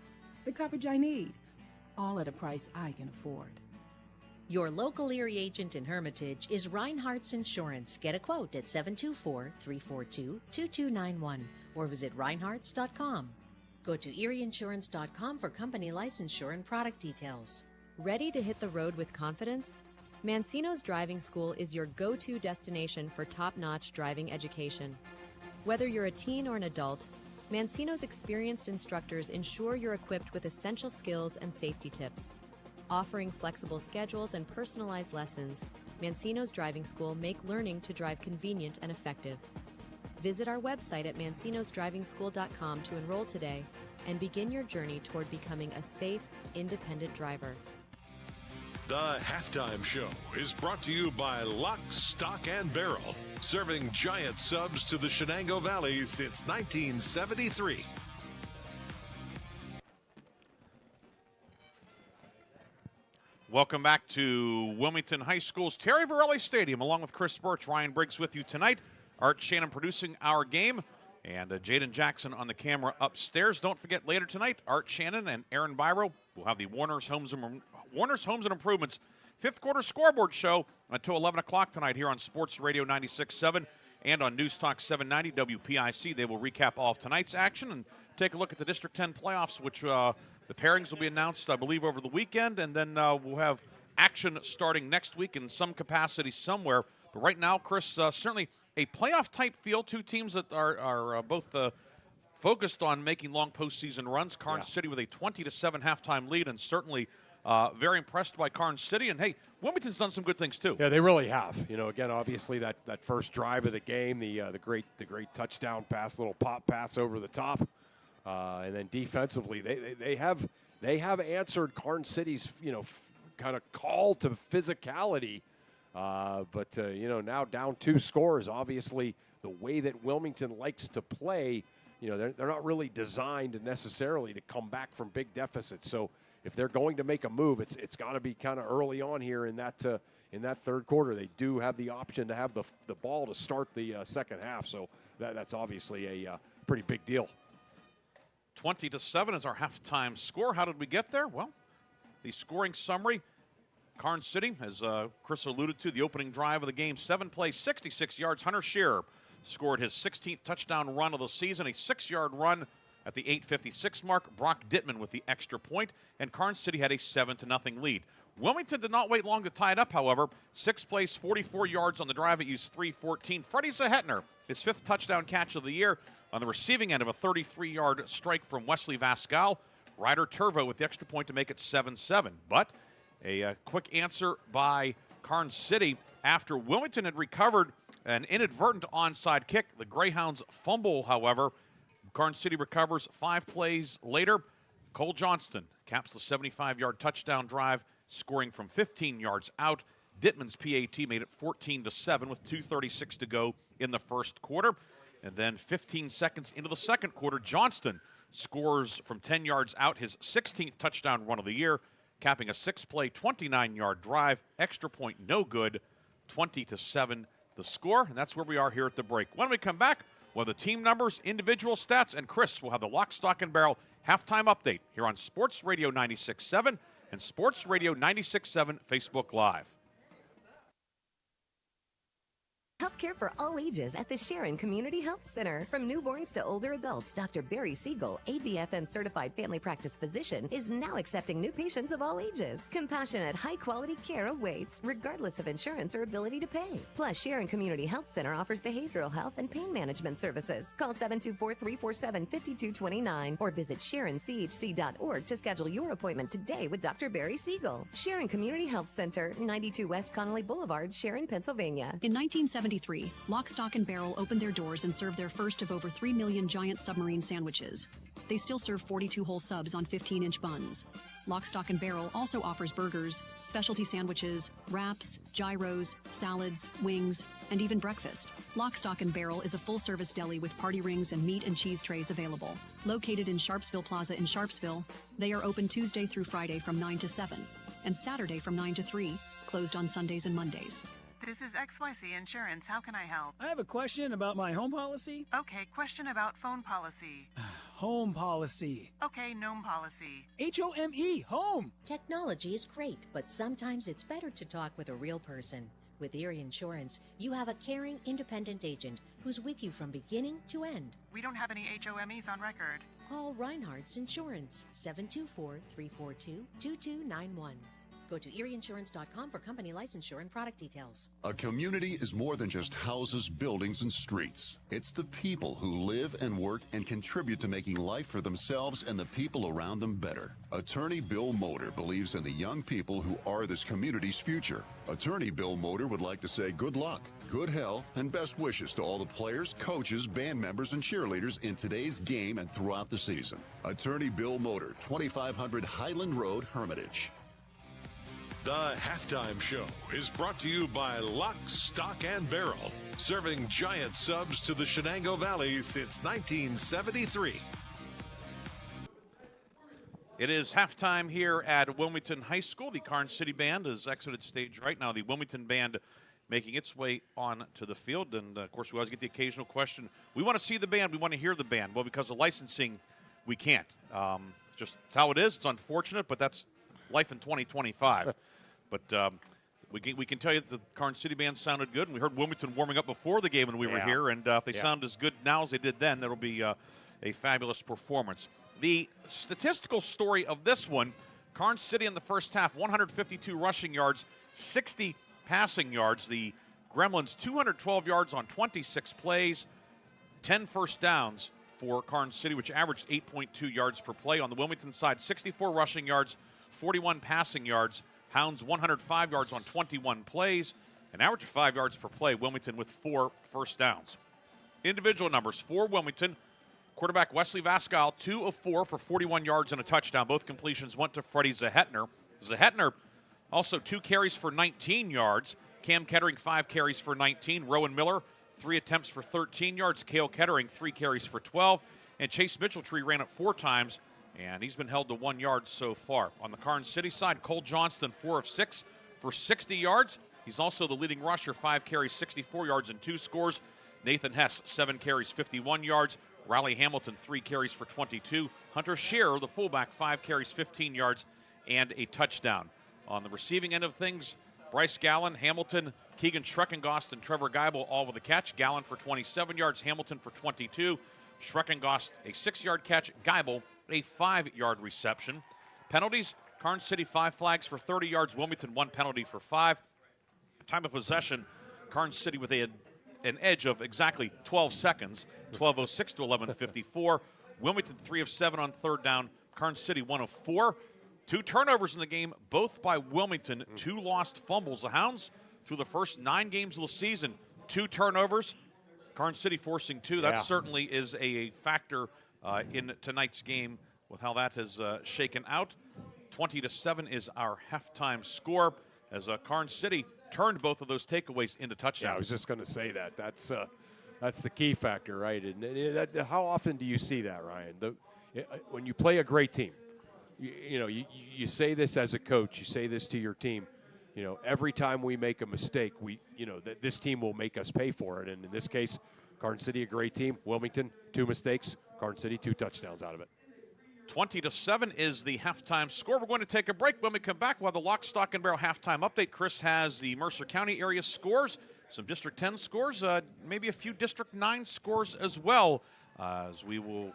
the coverage I need, all at a price I can afford. Your local Erie agent in Hermitage is Reinhardt's Insurance. Get a quote at 724-342-2291 or visit reinhardts.com. Go to erieinsurance.com for company licensure and product details. Ready to hit the road with confidence? Mancino's Driving School is your go-to destination for top-notch driving education. Whether you're a teen or an adult, Mancino's experienced instructors ensure you're equipped with essential skills and safety tips. Offering flexible schedules and personalized lessons, Mancino's Driving School make learning to drive convenient and effective. Visit our website at mancinosdrivingschool.com to enroll today and begin your journey toward becoming a safe, independent driver. The Halftime Show is brought to you by Lock, Stock, and Barrel, serving giant subs to the Shenango Valley since 1973. Welcome back to Wilmington High School's Terry Varelli Stadium, along with Chris Burtch, Ryan Briggs with you tonight. Art Shannon producing our game, and Jaden Jackson on the camera upstairs. Don't forget, later tonight, Art Shannon and Aaron Biro will have the Warner's Homes and Warner's Homes and Improvements fifth quarter scoreboard show until 11 o'clock tonight here on Sports Radio 96.7 and on News Talk 790 WPIC. They will recap all of tonight's action and take a look at the District 10 playoffs, which the pairings will be announced, I believe, over the weekend, and then we'll have action starting next week in some capacity somewhere. But right now, Chris, certainly a playoff-type feel. Two teams that are both focused on making long postseason runs. Karns City with a 20-7 halftime lead, and certainly very impressed by Karns City. And, hey, Wilmington's done some good things, too. Yeah, they really have. You know, again, obviously that first drive of the game, the great touchdown pass, little pop pass over the top. And then defensively, they have answered Karns City's, kind of call to physicality. But now down 2 scores, obviously the way that Wilmington likes to play, they're not really designed necessarily to come back from big deficits. So if they're going to make a move, it's got to be kind of early on here in that third quarter. They do have the option to have the ball to start the second half. So that's obviously a pretty big deal. 20-7 is our halftime score. How did we get there? Well, the scoring summary. Karns City, as Chris alluded to, the opening drive of the game, 7 plays, 66 yards. Hunter Shearer scored his 16th touchdown run of the season, a 6-yard run at the 8:56 mark. Brock Dittman with the extra point, and Karns City had a 7-0 lead. Wilmington did not wait long to tie it up, however. 6 plays, 44 yards on the drive. It used 3:14. Freddie Zahetner, his 5th touchdown catch of the year on the receiving end of a 33-yard strike from Wesley Vascal. Ryder Turvo with the extra point to make it 7-7. But a quick answer by Karns City after Wilmington had recovered an inadvertent onside kick. The Greyhounds fumble, however. Karns City recovers 5 plays later. Cole Johnston caps the 75-yard touchdown drive, scoring from 15 yards out. Dittman's PAT made it 14-7 with 2:36 to go in the first quarter. And then 15 seconds into the second quarter, Johnston scores from 10 yards out, his 16th touchdown run of the year, capping a 6-play, 29-yard drive. Extra point, no good. 20-7 the score, and that's where we are here at the break. When we come back, we'll have the team numbers, individual stats, and Chris will have the Lock, Stock, and Barrel halftime update here on Sports Radio 96.7 and Sports Radio 96.7 Facebook Live. Healthcare for all ages at the Sharon Community Health Center. From newborns to older adults, Dr. Barry Siegel, ABFN certified family practice physician, is now accepting new patients of all ages. Compassionate, high-quality care awaits, regardless of insurance or ability to pay. Plus, Sharon Community Health Center offers behavioral health and pain management services. Call 724-347-5229 or visit SharonCHC.org to schedule your appointment today with Dr. Barry Siegel. Sharon Community Health Center, 92 West Connolly Boulevard, Sharon, Pennsylvania. In 1973, Lock, Stock, and Barrel opened their doors and served their first of over 3 million giant submarine sandwiches. They still serve 42 whole subs on 15-inch buns. Lock, Stock, and Barrel also offers burgers, specialty sandwiches, wraps, gyros, salads, wings, and even breakfast. Lock, Stock, and Barrel is a full-service deli with party rings and meat and cheese trays available. Located in Sharpsville Plaza in Sharpsville, they are open Tuesday through Friday from 9 to 7 and Saturday from 9 to 3, closed on Sundays and Mondays. This is XYZ Insurance. How can I help? I have a question about my home policy. Okay, question about phone policy. Home policy. Okay, gnome policy. H-O-M-E, home. Technology is great, but sometimes it's better to talk with a real person. With Erie Insurance, you have a caring, independent agent who's with you from beginning to end. We don't have any HOMEs on record. Call Reinhardt's Insurance, 724-342-2291. Go to erieinsurance.com for company licensure and product details. A community is more than just houses, buildings, and streets. It's the people who live and work and contribute to making life for themselves and the people around them better. Attorney Bill Motor believes in the young people who are this community's future. Attorney Bill Motor would like to say good luck, good health, and best wishes to all the players, coaches, band members, and cheerleaders in today's game and throughout the season. Attorney Bill Motor, 2500 Highland Road, Hermitage. The Halftime Show is brought to you by Lock, Stock, and Barrel, serving giant subs to the Shenango Valley since 1973. It is halftime here at Wilmington High School. The Karns City Band has exited stage right now. The Wilmington Band making its way on to the field. And, of course, we always get the occasional question, we want to see the band, we want to hear the band. Well, because of licensing, we can't. Just it's how it is. It's unfortunate, but that's life in 2025. But we can tell you that the Karns City band sounded good, and we heard Wilmington warming up before the game when we were here, and if they sound as good now as they did then, that'll be a fabulous performance. The statistical story of this one, Karns City in the first half, 152 rushing yards, 60 passing yards. The Gremlins, 212 yards on 26 plays, 10 first downs for Karns City, which averaged 8.2 yards per play. On the Wilmington side, 64 rushing yards, 41 passing yards. Hounds 105 yards on 21 plays, an average of 5 yards per play. Wilmington with 4 first downs. Individual numbers for Wilmington. Quarterback Wesley Vascal, 2 of 4 for 41 yards and a touchdown. Both completions went to Freddie Zahetner. Zahetner also 2 carries for 19 yards. Cam Kettering, 5 carries for 19. Rowan Miller, 3 attempts for 13 yards. Cale Kettering, 3 carries for 12. And Chase Mitchelltree ran it 4 times, and he's been held to 1 yard so far. On the Karns City side, Cole Johnston, 4 of 6 for 60 yards. He's also the leading rusher, 5 carries, 64 yards, and 2 scores. Nathan Hess, 7 carries, 51 yards. Riley Hamilton, 3 carries for 22. Hunter Scherer, the fullback, 5 carries, 15 yards, and a touchdown. On the receiving end of things, Bryce Gallen, Hamilton, Keegan Schreckengost, and Trevor Geibel all with a catch. Gallen for 27 yards, Hamilton for 22. Schreckengost, a 6-yard catch. Geibel, a 5-yard reception. Penalties, Karns City 5 flags for 30 yards. Wilmington 1 penalty for 5. Time of possession, Karns City with an edge of exactly 12 seconds, 12:06 to 11:54. Wilmington 3 of 7 on third down. Karns City 1 of 4. 2 turnovers in the game, both by Wilmington. 2 lost fumbles. The Hounds, through the first 9 games of the season, 2 turnovers. Karns City forcing 2. That certainly is a factor in tonight's game with how that has shaken out. 20-7 is our halftime score as Karns City turned both of those takeaways into touchdowns. Yeah, I was just going to say that. That's the key factor, right? And how often do you see that, Ryan? When you play a great team, you say this as a coach, you say this to your team. Every time we make a mistake, that this team will make us pay for it. And in this case, Karns City, a great team. Wilmington, 2 mistakes. Karns City, 2 touchdowns out of it. 20-7 is the halftime score. We're going to take a break. When we come back, we'll have the Lock, Stock, and Barrel halftime update. Chris has the Mercer County area scores, some District 10 scores, maybe a few District 9 scores as well, as we will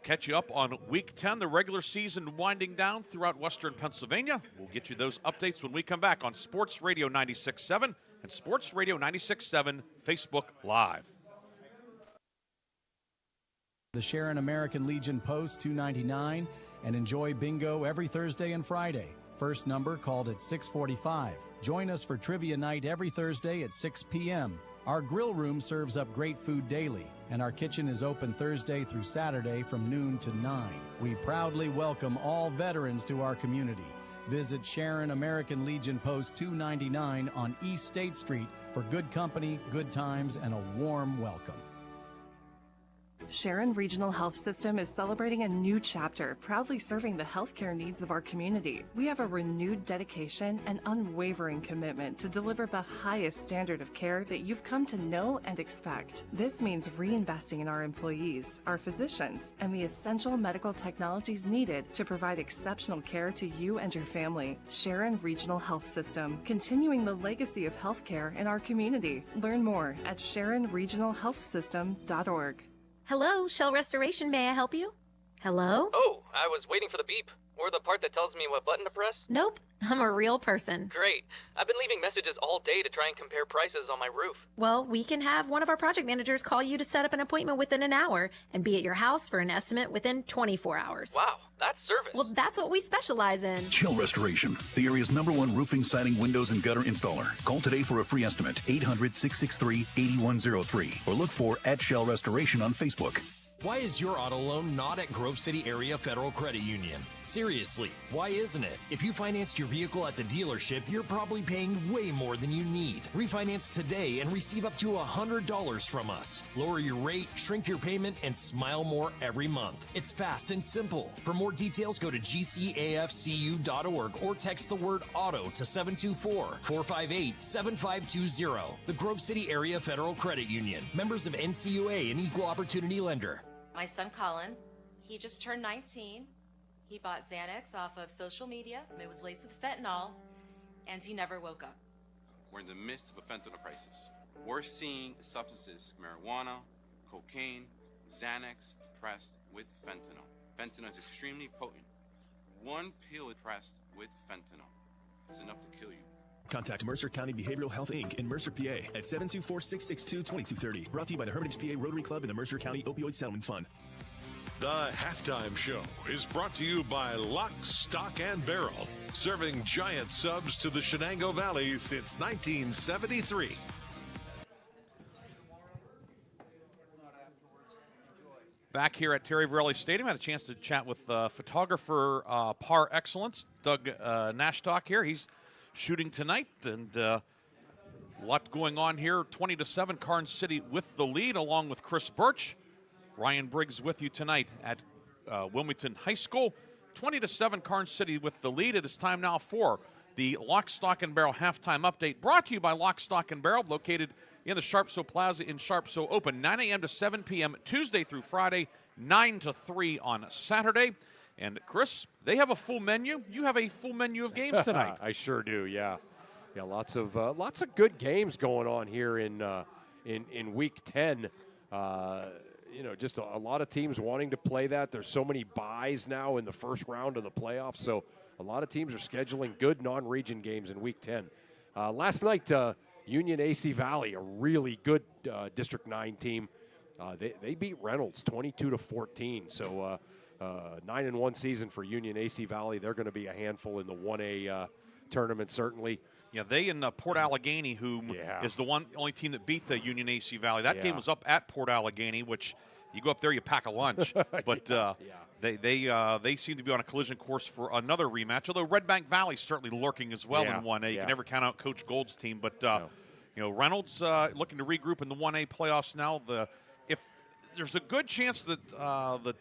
catch you up on Week 10, the regular season winding down throughout Western Pennsylvania. We'll get you those updates when we come back on Sports Radio 96.7 and Sports Radio 96.7 Facebook Live. The Sharon American Legion Post 299 and enjoy bingo every Thursday and Friday. First number called at 6:45. Join us for trivia night every Thursday at 6 p.m. Our grill room serves up great food daily, and our kitchen is open Thursday through Saturday from noon to 9. We proudly welcome all veterans to our community. Visit Sharon American Legion Post 299 on East State Street for good company, good times, and a warm welcome. Sharon Regional Health System is celebrating a new chapter, proudly serving the healthcare needs of our community. We have a renewed dedication and unwavering commitment to deliver the highest standard of care that you've come to know and expect. This means reinvesting in our employees, our physicians, and the essential medical technologies needed to provide exceptional care to you and your family. Sharon Regional Health System, continuing the legacy of healthcare in our community. Learn more at SharonRegionalHealthSystem.org. Hello, Shell Restoration. May I help you? Hello? Oh, I was waiting for the beep. Or the part that tells me what button to press. Nope, I'm a real person. Great. I've been leaving messages all day to try and compare prices on my roof. Well, we can have one of our project managers call you to set up an appointment within an hour and be at your house for an estimate within 24 hours. Wow, that's service. Well, that's what we specialize in. Shell Restoration, the area's #1 roofing, siding, windows, and gutter installer. Call today for a free estimate, 800-663-8103, or look for @Shell Restoration on Facebook. Why is your auto loan not at Grove City Area Federal Credit Union? Seriously, why isn't it? If you financed your vehicle at the dealership, you're probably paying way more than you need. Refinance today and receive up to $100 from us. Lower your rate, shrink your payment, and smile more every month. It's fast and simple. For more details, go to gcafcu.org or text the word AUTO to 724-458-7520. The Grove City Area Federal Credit Union. Members of NCUA and Equal Opportunity Lender. My son Colin, he just turned 19. He bought Xanax off of social media. It was laced with fentanyl, and he never woke up. We're in the midst of a fentanyl crisis. We're seeing substances, marijuana, cocaine, Xanax pressed with fentanyl. Fentanyl is extremely potent. One pill pressed with fentanyl is enough to kill you. Contact Mercer County Behavioral Health, Inc. in Mercer, PA at 724-662-2230. Brought to you by the Hermitage PA Rotary Club and the Mercer County Opioid Settlement Fund. The Halftime Show is brought to you by Lock, Stock, and Barrel, serving giant subs to the Shenango Valley since 1973. Back here at Terry Varelli Stadium, I had a chance to chat with photographer par excellence, Doug Nashtok here. He's shooting tonight, and a lot going on here. 20-7, Karns City with the lead, along with Chris Burtch. Ryan Briggs with you tonight at Wilmington High School. 20-7, Karns City with the lead. It is time now for the Lock, Stock, and Barrel halftime update, brought to you by Lock, Stock, and Barrel, located in the Sharpsville Plaza in Sharpsville, open 9 a.m. to 7 p.m. Tuesday through Friday, 9 to 3 on Saturday. And Chris, they have a full menu. You have a full menu of games tonight. I sure do. Yeah, lots of good games going on here in Week 10. Just a lot of teams wanting to play that. There's so many byes now in the first round of the playoffs, so a lot of teams are scheduling good non-region games in Week 10. Last night, Union AC Valley, a really good District 9 team, they beat Reynolds 22-14. So 9-1 season for Union AC Valley. They're going to be a handful in the 1A tournament, certainly. Yeah, they and Port Allegheny, who is the only team that beat the Union AC Valley. That game was up at Port Allegheny, which you go up there, you pack a lunch. But they seem to be on a collision course for another rematch. Although Red Bank Valley's certainly lurking as well in 1A. You can never count out Coach Gold's team. But Reynolds looking to regroup in the 1A playoffs now. If there's a good chance that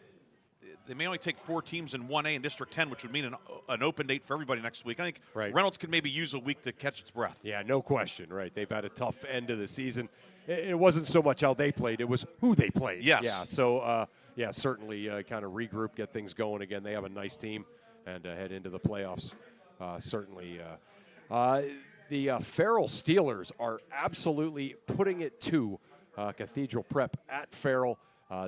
they may only take 4 teams in 1A in District 10, which would mean an open date for everybody next week. I think Reynolds could maybe use a week to catch its breath. Yeah, no question, right? They've had a tough end of the season. It wasn't so much how they played, it was who they played. Yes. Yeah, so, certainly kind of regroup, get things going again. They have a nice team and head into the playoffs, certainly. The Farrell Steelers are absolutely putting it to Cathedral Prep at Farrell.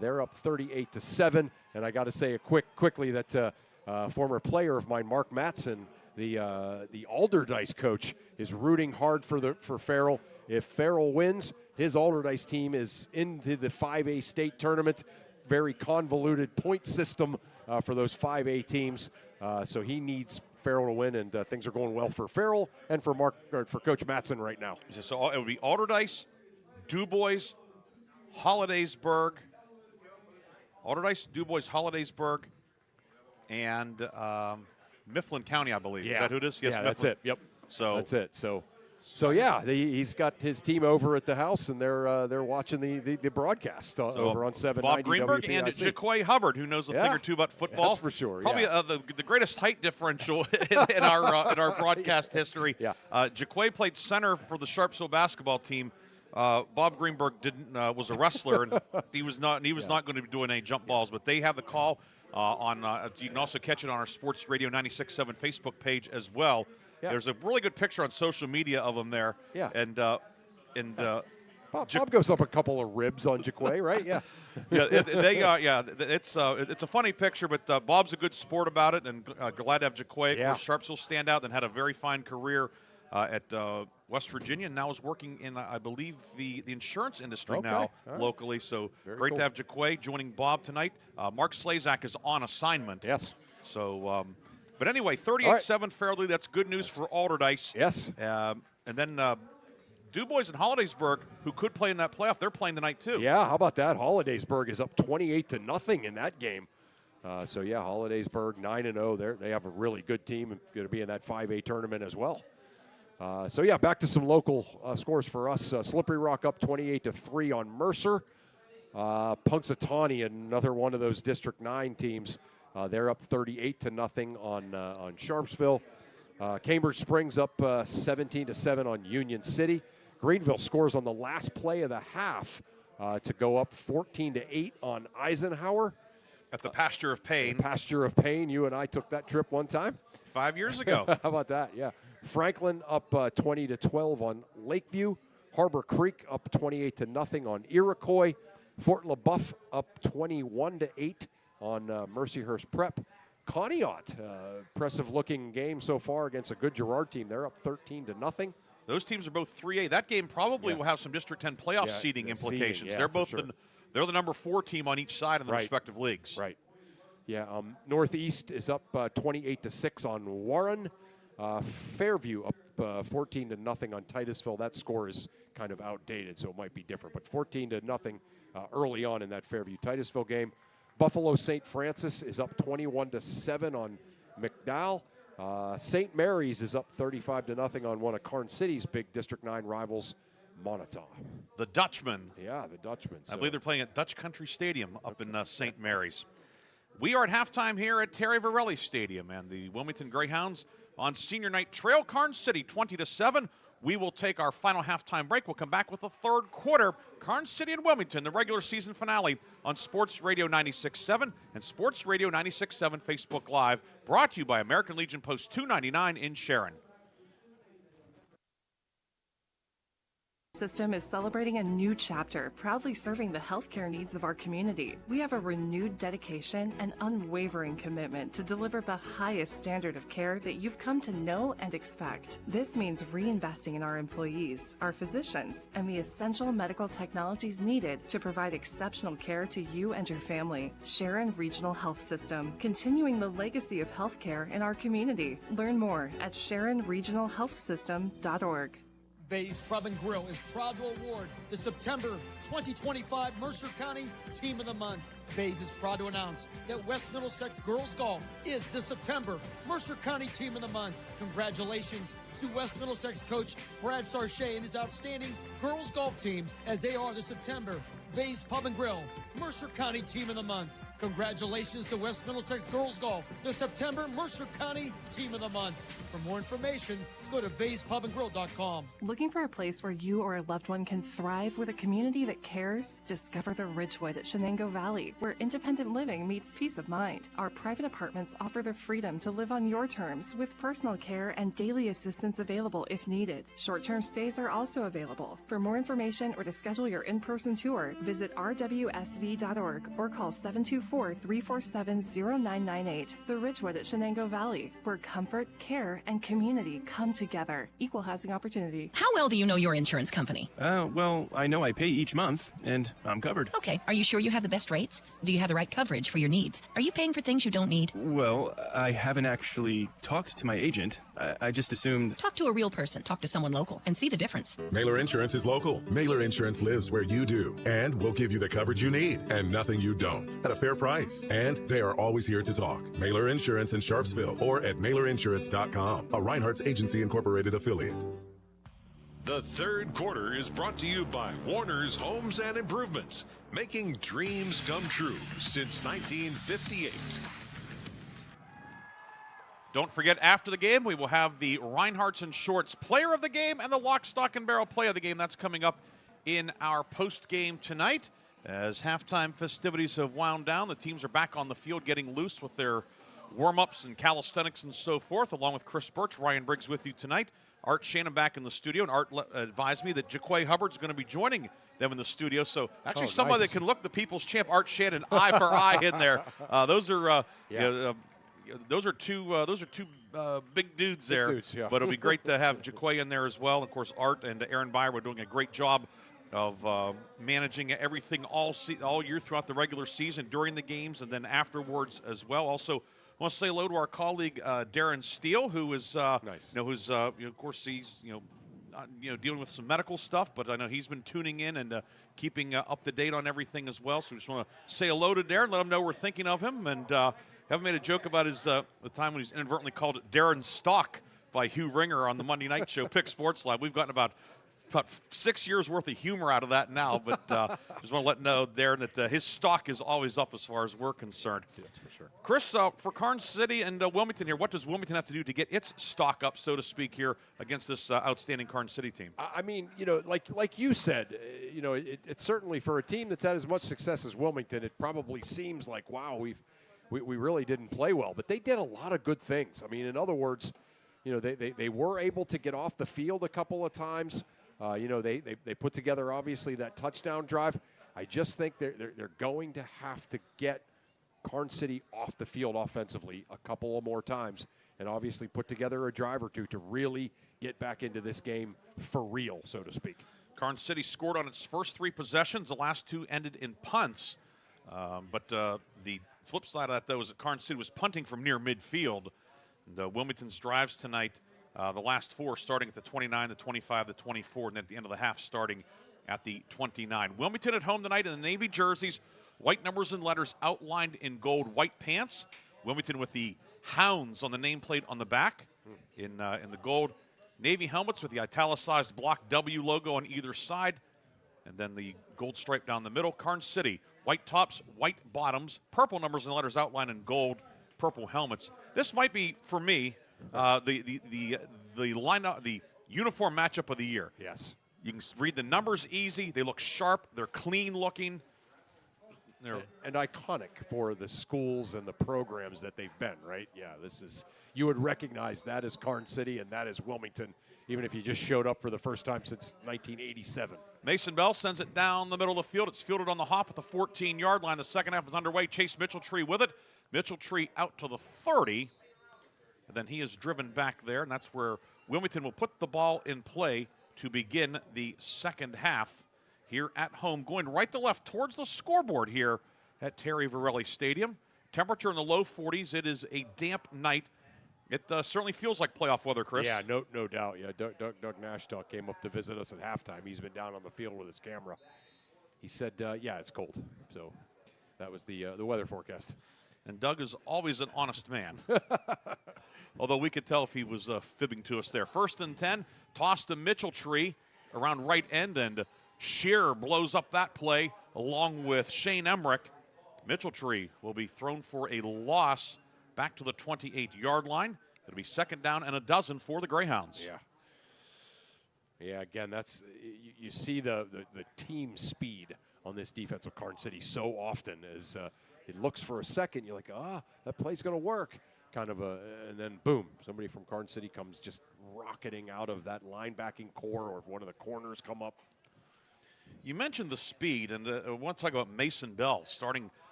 They're up 38-7, and I got to say quickly that former player of mine, Mark Matson, the Alderdice coach, is rooting hard for Farrell. If Farrell wins, his Alderdice team is into the 5A state tournament. Very convoluted point system for those 5A teams, so he needs Farrell to win, and things are going well for Farrell and for Coach Matson right now. So it would be Alderdice, DuBois, Hollidaysburg. Alderdice, DuBois, Hollidaysburg, and Mifflin County, I believe. Yeah. Is that who it is? Yes, yeah, Mifflin. that's it. Yep. So that's it. So yeah, he's got his team over at the house, and they're watching the broadcast over on 790 Bob Greenberg WPIC. and Jaquay Hubbard, who knows a thing or two about football. That's for sure. Probably the greatest height differential in our broadcast history. Yeah. Jaquay played center for the Sharpsville basketball team. Bob Greenberg was a wrestler, and he was not going to be doing any jump balls. But they have the call on. You can also catch it on our Sports Radio 96.7 Facebook page as well. Yeah. There's a really good picture on social media of him there. Yeah. And Bob goes up a couple of ribs on Jaquay, right? Yeah. It's a funny picture, but Bob's a good sport about it, and glad to have Jaquay. Of course, Sharpsville stand out and had a very fine career at West Virginia, and now is working in, I believe, the insurance industry now locally. So very great to have Jaquay joining Bob tonight. Mark Slazak is on assignment. Yes. So, but anyway, 38-7 Fairleigh. That's good news for Alderdice. Yes. And then DuBois and Hollidaysburg, who could play in that playoff, they're playing tonight too. Yeah, how about that? Hollidaysburg is up 28-0 in that game. So yeah, Hollidaysburg 9-0. They have a really good team and going to be in that 5A tournament as well. So yeah, back to some local scores for us. Slippery Rock up 28-3 on Mercer. Punxsutawney, another one of those District 9 teams, they're up 38-0 on Sharpsville. Cambridge Springs up 17-7 on Union City. Greenville scores on the last play of the half to go up 14-8 on Eisenhower. At the Pasture of Pain. The Pasture of Pain. You and I took that trip one time. 5 years ago. How about that? Yeah. Franklin up 20-12 on Lakeview. Harbor Creek up 28-0 on Iroquois. Fort LaBeouf up 21-8 on Mercyhurst Prep. Conneaut, impressive-looking game so far against a good Girard team. They're up 13-0. Those teams are both 3A. That game probably will have some District 10 playoff seeding implications. They're both they're the number 4 team on each side in the respective leagues. Right. Yeah. Northeast is up 28-6 on Warren. Fairview up 14-0 on Titusville. That score is kind of outdated, so it might be different. But 14-0 early on in that Fairview-Titusville game. Buffalo St. Francis is up 21-7 on McDowell. St. Mary's is up 35-0 on one of Karns City's big District 9 rivals, Montauk. The Dutchmen. Yeah, the Dutchmen. I believe they're playing at Dutch Country Stadium up in St. Mary's. We are at halftime here at Terry Varelli Stadium, and the Wilmington Greyhounds on senior night trail Karns City 20-7. We will take our final halftime break. We'll come back with the third quarter. Karns City and Wilmington, the regular season finale on Sports Radio 96.7 and Sports Radio 96.7 Facebook Live, brought to you by American Legion Post 299 in Sharon. System is celebrating a new chapter, proudly serving the healthcare needs of our community. We have a renewed dedication and unwavering commitment to deliver the highest standard of care that you've come to know and expect. This means reinvesting in our employees, our physicians, and the essential medical technologies needed to provide exceptional care to you and your family. Sharon Regional Health System, continuing the legacy of healthcare in our community. Learn more at SharonRegionalHealthSystem.org. Bay's Pub and Grill is proud to award the September 2025 Mercer County Team of the Month. Bay's is proud to announce that West Middlesex Girls Golf is the September Mercer County Team of the Month. Congratulations to West Middlesex coach Brad Sarche and his outstanding girls golf team, as they are the September Bay's Pub and Grill Mercer County Team of the Month. Congratulations to West Middlesex Girls Golf, the September Mercer County Team of the Month. For more information, go to VaysPubandGrill.com. Looking for a place where you or a loved one can thrive with a community that cares? Discover the Ridgewood at Shenango Valley, where independent living meets peace of mind. Our private apartments offer the freedom to live on your terms, with personal care and daily assistance available if needed. Short-term stays are also available. For more information or to schedule your in-person tour, visit rwsv.org or call 724-347-0998. The Ridgewood at Shenango Valley, where comfort, care, and community come together. Equal housing opportunity. How well do you know your insurance company? Well, I know I pay each month, and I'm covered. Okay. Are you sure you have the best rates? Do you have the right coverage for your needs? Are you paying for things you don't need? Well, I haven't actually talked to my agent. I just assumed... Talk to a real person. Talk to someone local and see the difference. Mailer Insurance is local. Mailer Insurance lives where you do, and will give you the coverage you need and nothing you don't at a fair price. And they are always here to talk. Mailer Insurance in Sharpsville or at MailerInsurance.com, a Reinhardt's Agency Incorporated affiliate. The third quarter is brought to you by Warner's Homes and Improvements, making dreams come true since 1958. Don't forget, after the game, we will have the Reinhardt's and Shorts Player of the Game and the Lock, Stock, and Barrel Play of the Game. That's coming up in our post-game tonight. As halftime festivities have wound down, the teams are back on the field getting loose with their warm-ups and calisthenics and so forth, along with Chris Burtch. Ryan Briggs with you tonight. Art Shannon back in the studio, and Art advised me that Jaquay Hubbard's going to be joining them in the studio. So actually somebody that can look the people's champ, Art Shannon, eye for eye in there. Those are two big dudes there. Big dudes, yeah. But it'll be great to have Jaquay in there as well. Of course, Art and Aaron Byer were doing a great job of managing everything all year throughout the regular season, during the games, and then afterwards as well. Also, I want to say hello to our colleague Darren Steele, who is nice. Of course he's dealing with some medical stuff, but I know he's been tuning in and keeping up to date on everything as well. So we just want to say hello to Darren, let him know we're thinking of him, and haven't made a joke about his the time when he's inadvertently called Darren Stock by Hugh Ringer on the Monday Night Show, Pick Sports Live. We've gotten about about 6 years worth of humor out of that now, but just want to let know there that his stock is always up as far as we're concerned. That's for sure. Chris, for Karns City and Wilmington here, what does Wilmington have to do to get its stock up, so to speak, here against this outstanding Karns City team? I mean, like you said, it's certainly for a team that's had as much success as Wilmington, it probably seems like, wow, we really didn't play well. But they did a lot of good things. I mean, in other words, they were able to get off the field a couple of times. They put together, obviously, that touchdown drive. I just think they're going to have to get Karns City off the field offensively a couple of more times and obviously put together a drive or two to really get back into this game for real, so to speak. Karns City scored on its first 3 possessions. The last 2 ended in punts. But the flip side of that, though, is that Karns City was punting from near midfield. And Wilmington's drives tonight, the last 4 starting at the 29, the 25, the 24, and then at the end of the half starting at the 29. Wilmington at home tonight in the Navy jerseys, white numbers and letters outlined in gold, white pants. Wilmington with the Hounds on the nameplate on the back in the gold. Navy helmets with the italicized block W logo on either side, and then the gold stripe down the middle. Karns City, white tops, white bottoms, purple numbers and letters outlined in gold, purple helmets. This might be, for me, the lineup, the uniform matchup of the year. Yes. You can read the numbers easy. They look sharp. They're clean looking. And iconic for the schools and the programs that they've been, right? Yeah, you would recognize that as Karns City and that as Wilmington, even if you just showed up for the first time since 1987. Mason Bell sends it down the middle of the field. It's fielded on the hop at the 14-yard line. The second half is underway. Chase Mitchell-Tree with it. Mitchell-Tree out to the 30. And then he is driven back there, and that's where Wilmington will put the ball in play to begin the second half here at home. Going right to left towards the scoreboard here at Terry Varelli Stadium. Temperature in the low 40s. It is a damp night. It certainly feels like playoff weather, Chris. Yeah, no doubt. Yeah, Doug Nashtalk came up to visit us at halftime. He's been down on the field with his camera. He said, yeah, it's cold. So that was the weather forecast. And Doug is always an honest man. Although we could tell if he was fibbing to us there. 1st and 10, toss to Mitchell-Tree around right end, and Shearer blows up that play along with Shane Emmerich. Mitchell-Tree will be thrown for a loss back to the 28-yard line. It'll be 2nd down and 12 for the Greyhounds. Yeah, again, that's you see the team speed on this defense of Karns City so often as it looks for a second, you're like, that play's going to work. And then boom, somebody from Karns City comes just rocketing out of that linebacking core, or if one of the corners come up. You mentioned the speed, and I want to talk about Mason Bell starting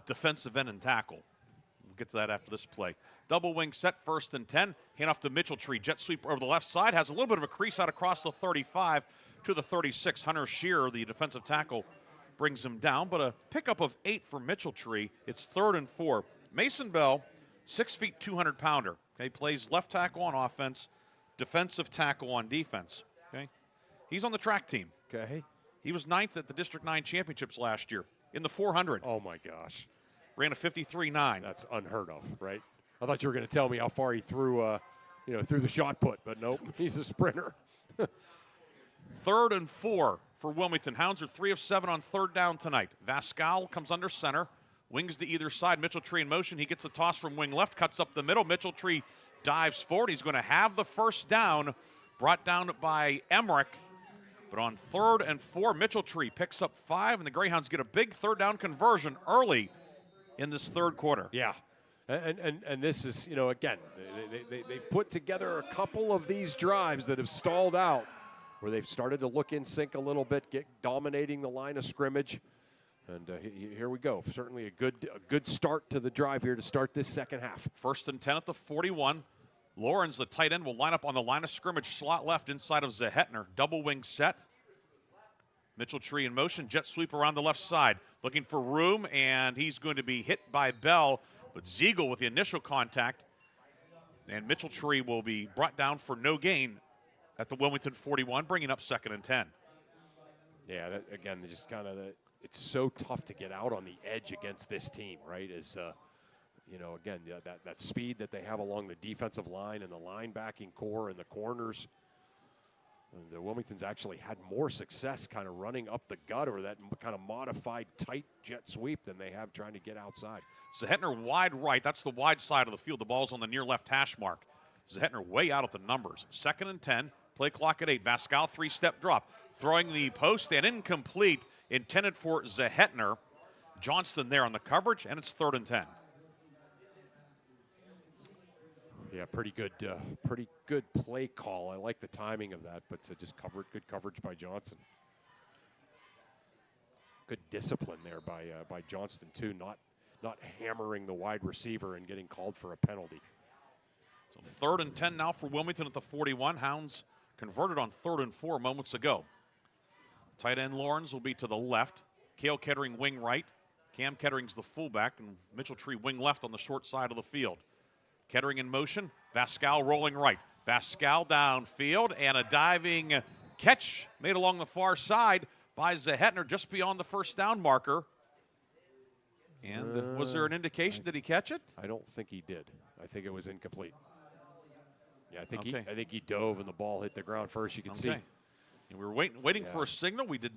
defensive end and tackle. We'll get to that after this play. Double wing set, 1st and 10. Hand off to Mitchell-Tree. Jet sweep over the left side. Has a little bit of a crease out across the 35 to the 36. Hunter Shearer, the defensive tackle, brings him down, but a pickup of 8 for Mitchell-Tree. It's 3rd and 4. Mason Bell, 6 feet, 200-pounder. Okay, plays left tackle on offense, defensive tackle on defense. Okay, he's on the track team. Okay, he was 9th at the District 9 championships last year in the 400. Oh my gosh, ran a 53.9. That's unheard of, right? I thought you were going to tell me how far he threw, through the shot put, but nope, he's a sprinter. 3rd and 4 for Wilmington. Hounds are 3 of 7 on 3rd down tonight. Vascal comes under center. Wings to either side. Mitchell-Tree in motion. He gets a toss from wing left, cuts up the middle. Mitchell-Tree dives forward. He's going to have the 1st down, brought down by Emmerich. But on 3rd and 4, Mitchell-Tree picks up 5, and the Greyhounds get a big 3rd down conversion early in this 3rd quarter. Yeah, and this is, again, they've put together a couple of these drives that have stalled out, where they've started to look in sync a little bit, dominating the line of scrimmage. And here we go. Certainly a good start to the drive here to start this second half. 1st and 10 at the 41. Lawrence, the tight end, will line up on the line of scrimmage, slot left inside of Zehetner. Double wing set. Mitchell-Tree in motion. Jet sweep around the left side. Looking for room, and he's going to be hit by Bell. But Ziegel with the initial contact. And Mitchell-Tree will be brought down for no gain at the Wilmington 41, bringing up 2nd and 10. Yeah, again, just kind of it's so tough to get out on the edge against this team, right? Again, that speed that they have along the defensive line and the linebacking core and the corners. And Wilmington's actually had more success kind of running up the gut or that kind of modified tight jet sweep than they have trying to get outside. Zehetner wide right. That's the wide side of the field. The ball's on the near left hash mark. Zehetner way out at the numbers. 2nd and 10. Play clock at 8. Vascal 3-step drop. Throwing the post and incomplete. Intended for Zehetner. Johnston there on the coverage, and it's 3rd and 10. Yeah, pretty good play call. I like the timing of that, but just good coverage by Johnson. Good discipline there by Johnston too, not hammering the wide receiver and getting called for a penalty. So 3rd and 10 now for Wilmington at the 41. Hounds converted on 3rd and 4 moments ago. Tight end Lawrence will be to the left. Cale Kettering wing right. Cam Kettering's the fullback, and Mitchell Tree wing left on the short side of the field. Kettering in motion. Vascal rolling right. Vascal downfield, and a diving catch made along the far side by Zehetner just beyond the first down marker. And was there an indication that he catch it? I don't think he did. I think it was incomplete. Yeah, I think he dove and the ball hit the ground first. You can see. And we were waiting for a signal. We did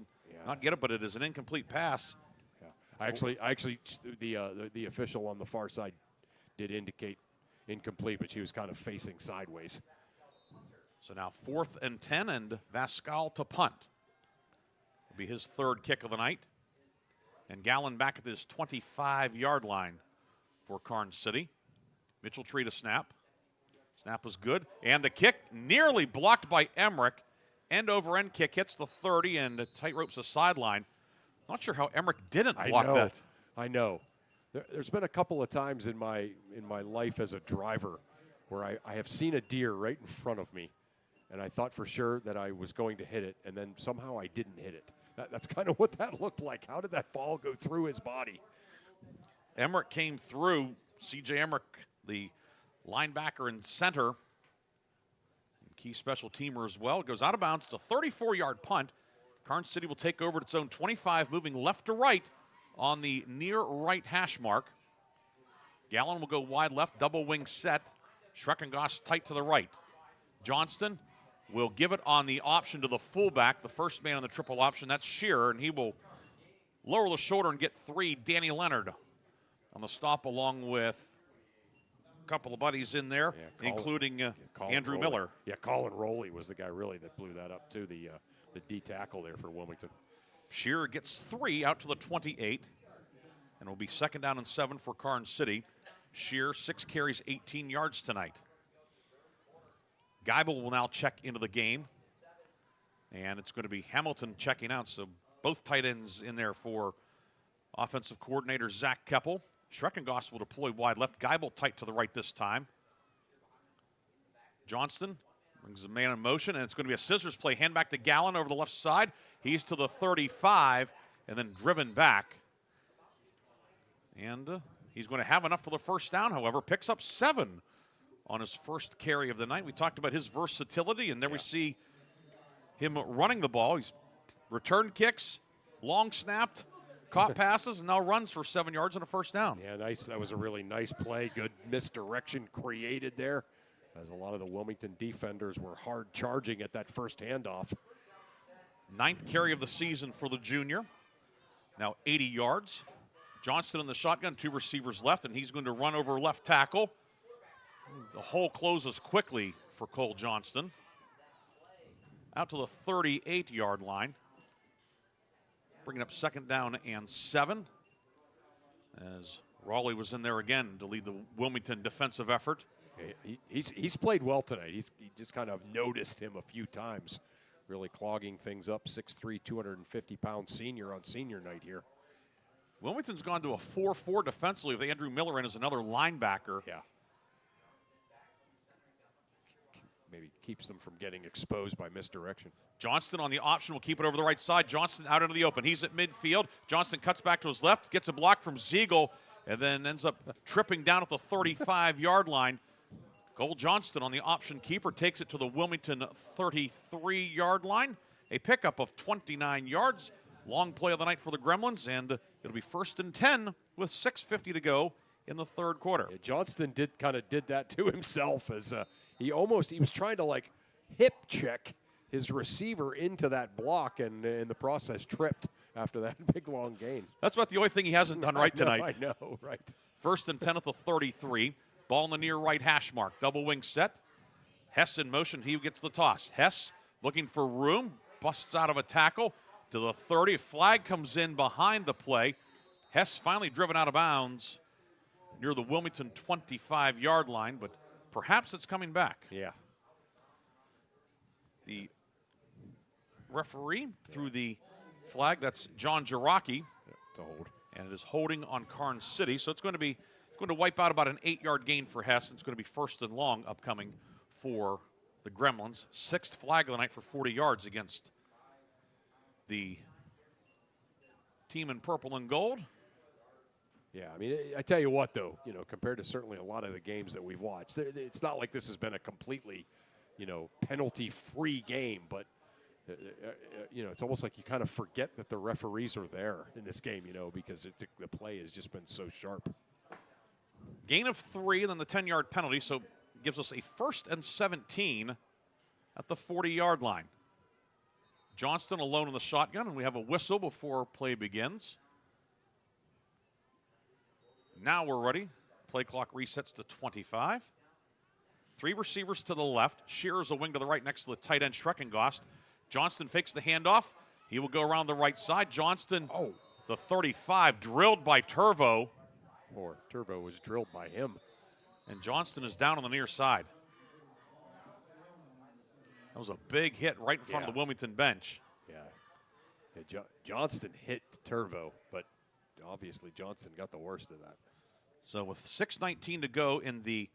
not get it, but it is an incomplete pass. Yeah. I actually, the official on the far side did indicate incomplete, but she was kind of facing sideways. So now 4th and 10, and Vascal to punt. Will be his 3rd kick of the night. And Gallen back at this 25-yard line for Karns City. Mitchell Tree to snap. Snap was good. And the kick nearly blocked by Emmerich. End-over-end kick hits the 30 and tight ropes the sideline. Not sure how Emmerich didn't block that. I know. There's been a couple of times in my life as a driver where I have seen a deer right in front of me, and I thought for sure that I was going to hit it, and then somehow I didn't hit it. That's kind of what that looked like. How did that ball go through his body? Emmerich came through. C.J. Emmerich, the linebacker and center, key special teamer as well, goes out of bounds. It's a 34-yard punt. Karns City will take over at its own 25, moving left to right on the near right hash mark. Gallen will go wide left, double wing set. Schreckengoss tight to the right. Johnston will give it on the option to the fullback, the first man on the triple option. That's Shearer, and he will lower the shoulder and get 3. Danny Leonard on the stop, along with a couple of buddies in there, including Andrew Rowley. Miller. Yeah, Colin Rowley was the guy really that blew that up too, the D tackle there for Wilmington. Shearer gets 3 out to the 28, and it will be 2nd down and 7 for Karns City. Shearer, 6 carries, 18 yards tonight. Geibel will now check into the game, and it's going to be Hamilton checking out, so both tight ends in there for offensive coordinator Zach Keppel. Schreckengoss will deploy wide left. Geibel tight to the right this time. Johnston brings the man in motion, and it's going to be a scissors play. Hand back to Gallen over the left side. He's to the 35 and then driven back. And he's going to have enough for the first down, however. Picks up 7 on his first carry of the night. We talked about his versatility, and there we see him running the ball. He's returned kicks, long snapped, caught passes, and now runs for 7 yards and a first down. Yeah, nice. That was a really nice play. Good misdirection created there, as a lot of the Wilmington defenders were hard charging at that first handoff. 9th carry of the season for the junior. Now 80 yards. Johnston in the shotgun, 2 receivers left, and he's going to run over left tackle. The hole closes quickly for Cole Johnston. Out to the 38-yard line. Bringing up 2nd down and 7. As Raleigh was in there again to lead the Wilmington defensive effort. He's played well tonight. He just kind of noticed him a few times, really clogging things up. 6'3", 250-pound senior on senior night here. Wilmington's gone to a 4-4 defensively with Andrew Miller in as another linebacker. Yeah. Maybe keeps them from getting exposed by misdirection. Johnston on the option will keep it over the right side. Johnston out into the open. He's at midfield. Johnston cuts back to his left, gets a block from Ziegel, and then ends up tripping down at the 35-yard line. Cole Johnston on the option keeper takes it to the Wilmington 33-yard line. A pickup of 29 yards. Long play of the night for the Gremlins, and it'll be 1st and 10 with 6:50 to go in the 3rd quarter. Yeah, Johnston did that to himself as he was trying to like hip check his receiver into that block and in the process tripped after that big long gain. That's about the only thing he hasn't done right tonight. I know, right. 1st and 10 at the 33. Ball in the near right hash mark. Double wing set. Hess in motion. He gets the toss. Hess looking for room. Busts out of a tackle to the 30. A flag comes in behind the play. Hess finally driven out of bounds near the Wilmington 25-yard line, but perhaps it's coming back. Yeah. The referee threw the flag. That's John Jarocki. To hold. And it is holding on Karns City. So it's going to wipe out about an 8-yard gain for Hess. It's going to be 1st and long upcoming for the Gremlins. 6th flag of the night for 40 yards against the team in purple and gold. Yeah, I mean, I tell you what, though, compared to certainly a lot of the games that we've watched, it's not like this has been a completely, penalty-free game, but it's almost like you kind of forget that the referees are there in this game, because the play has just been so sharp. Gain of 3, and then the 10-yard penalty, so gives us a 1st and 17 at the 40-yard line. Johnston alone in the shotgun, and we have a whistle before play begins. Now we're ready. Play clock resets to 25. 3 receivers to the left. Shearer's a wing to the right next to the tight end Schreckengost. Johnston fakes the handoff. He will go around the right side. Johnston, the 35, drilled by Turvo. Or Turvo was drilled by him. And Johnston is down on the near side. That was a big hit right in front of the Wilmington bench. Yeah. Johnston hit Turvo, but obviously Johnston got the worst of that. So with 6:19 to go in the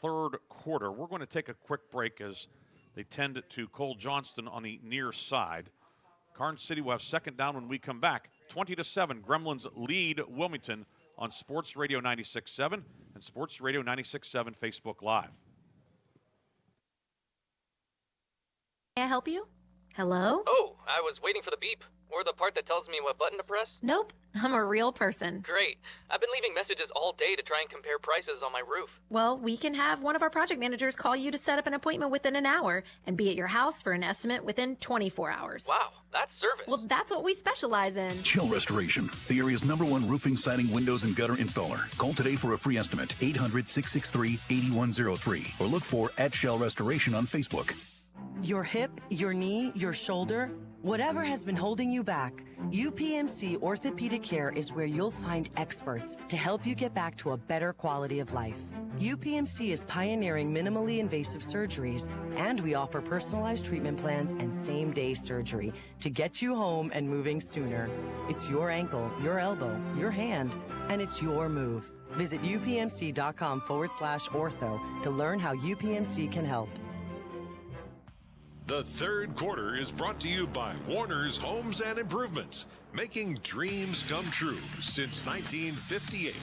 3rd quarter, we're going to take a quick break as they tend to Cole Johnston on the near side. Karns City will have 2nd down when we come back. 20-7, Gremlins lead Wilmington on Sports Radio 96.7 and Sports Radio 96.7 Facebook Live. May I help you? Hello? Oh, I was waiting for the beep. Or the part that tells me what button to press. Nope, I'm a real person. Great. I've been leaving messages all day to try and compare prices on my roof. Well, we can have one of our project managers call you to set up an appointment within an hour and be at your house for an estimate within 24 hours. Wow, that's service. Well, that's what we specialize in. Chill Restoration, the area's #1 roofing, siding, windows, and gutter installer. Call today for a free estimate, 800-663-8103, or look for @Shell Restoration on Facebook. Your hip, your knee, your shoulder, whatever has been holding you back, UPMC Orthopedic Care is where you'll find experts to help you get back to a better quality of life. UPMC is pioneering minimally invasive surgeries, and we offer personalized treatment plans and same-day surgery to get you home and moving sooner. It's your ankle, your elbow, your hand, and it's your move. Visit upmc.com/ortho to learn how UPMC can help. The 3rd quarter is brought to you by Warner's Homes and Improvements, making dreams come true since 1958.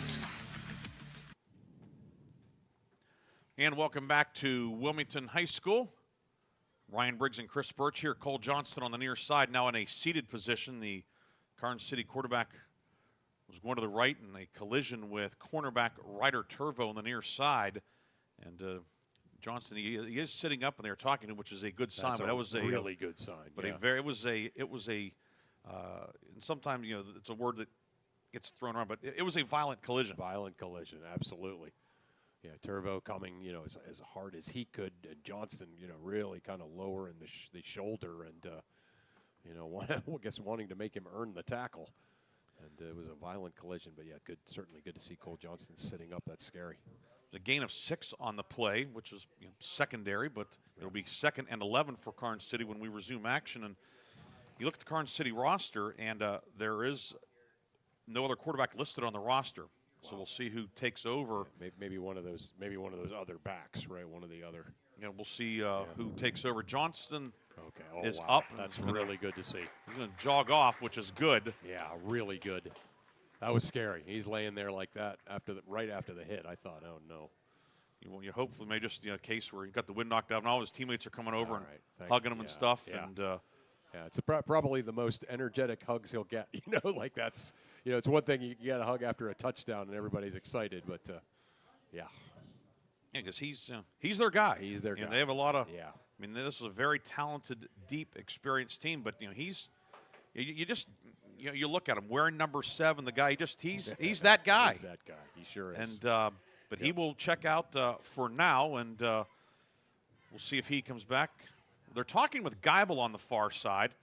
And welcome back to Wilmington High School. Ryan Briggs and Chris Burtch here. Cole Johnston on the near side, now in a seated position. The Karns City quarterback was going to the right in a collision with cornerback Ryder Turvo on the near side. And Johnston, he is sitting up, and they're talking to him, which is a good sign. That's but that was a really good sign. But yeah. it was a. And sometimes it's a word that gets thrown around, but it was a violent collision. Violent collision, absolutely. Yeah, Turvo coming, as hard as he could, and Johnston, really kind of lower in the shoulder, and I guess wanting to make him earn the tackle. And it was a violent collision, but yeah, certainly good to see Cole Johnston sitting up. That's scary. A gain of 6 on the play, which is secondary, but it'll be 2nd and 11 for Karns City when we resume action. And you look at the Karns City roster, and there is no other quarterback listed on the roster. Wow. So we'll see who takes over. Yeah, maybe one of those other backs, right? One of the other. Yeah, we'll see who takes over. Johnston is wow. up. That's really good to see. He's going to jog off, which is good. Yeah, really good. That was scary. He's laying there like that right after the hit. I thought, oh no. You hopefully may just a case where he got the wind knocked out, and all his teammates are coming over and hugging him and stuff. Yeah. And it's probably the most energetic hugs he'll get. Like that's it's one thing you get a hug after a touchdown and everybody's excited, but yeah. Yeah, because he's their guy. He's their guy. They have a lot of I mean, this is a very talented, deep, experienced team, but you look at him wearing number 7. The guy, he's that guy. He's that guy. He sure is. And but he will check out for now, and we'll see if he comes back. They're talking with Geibel on the far side,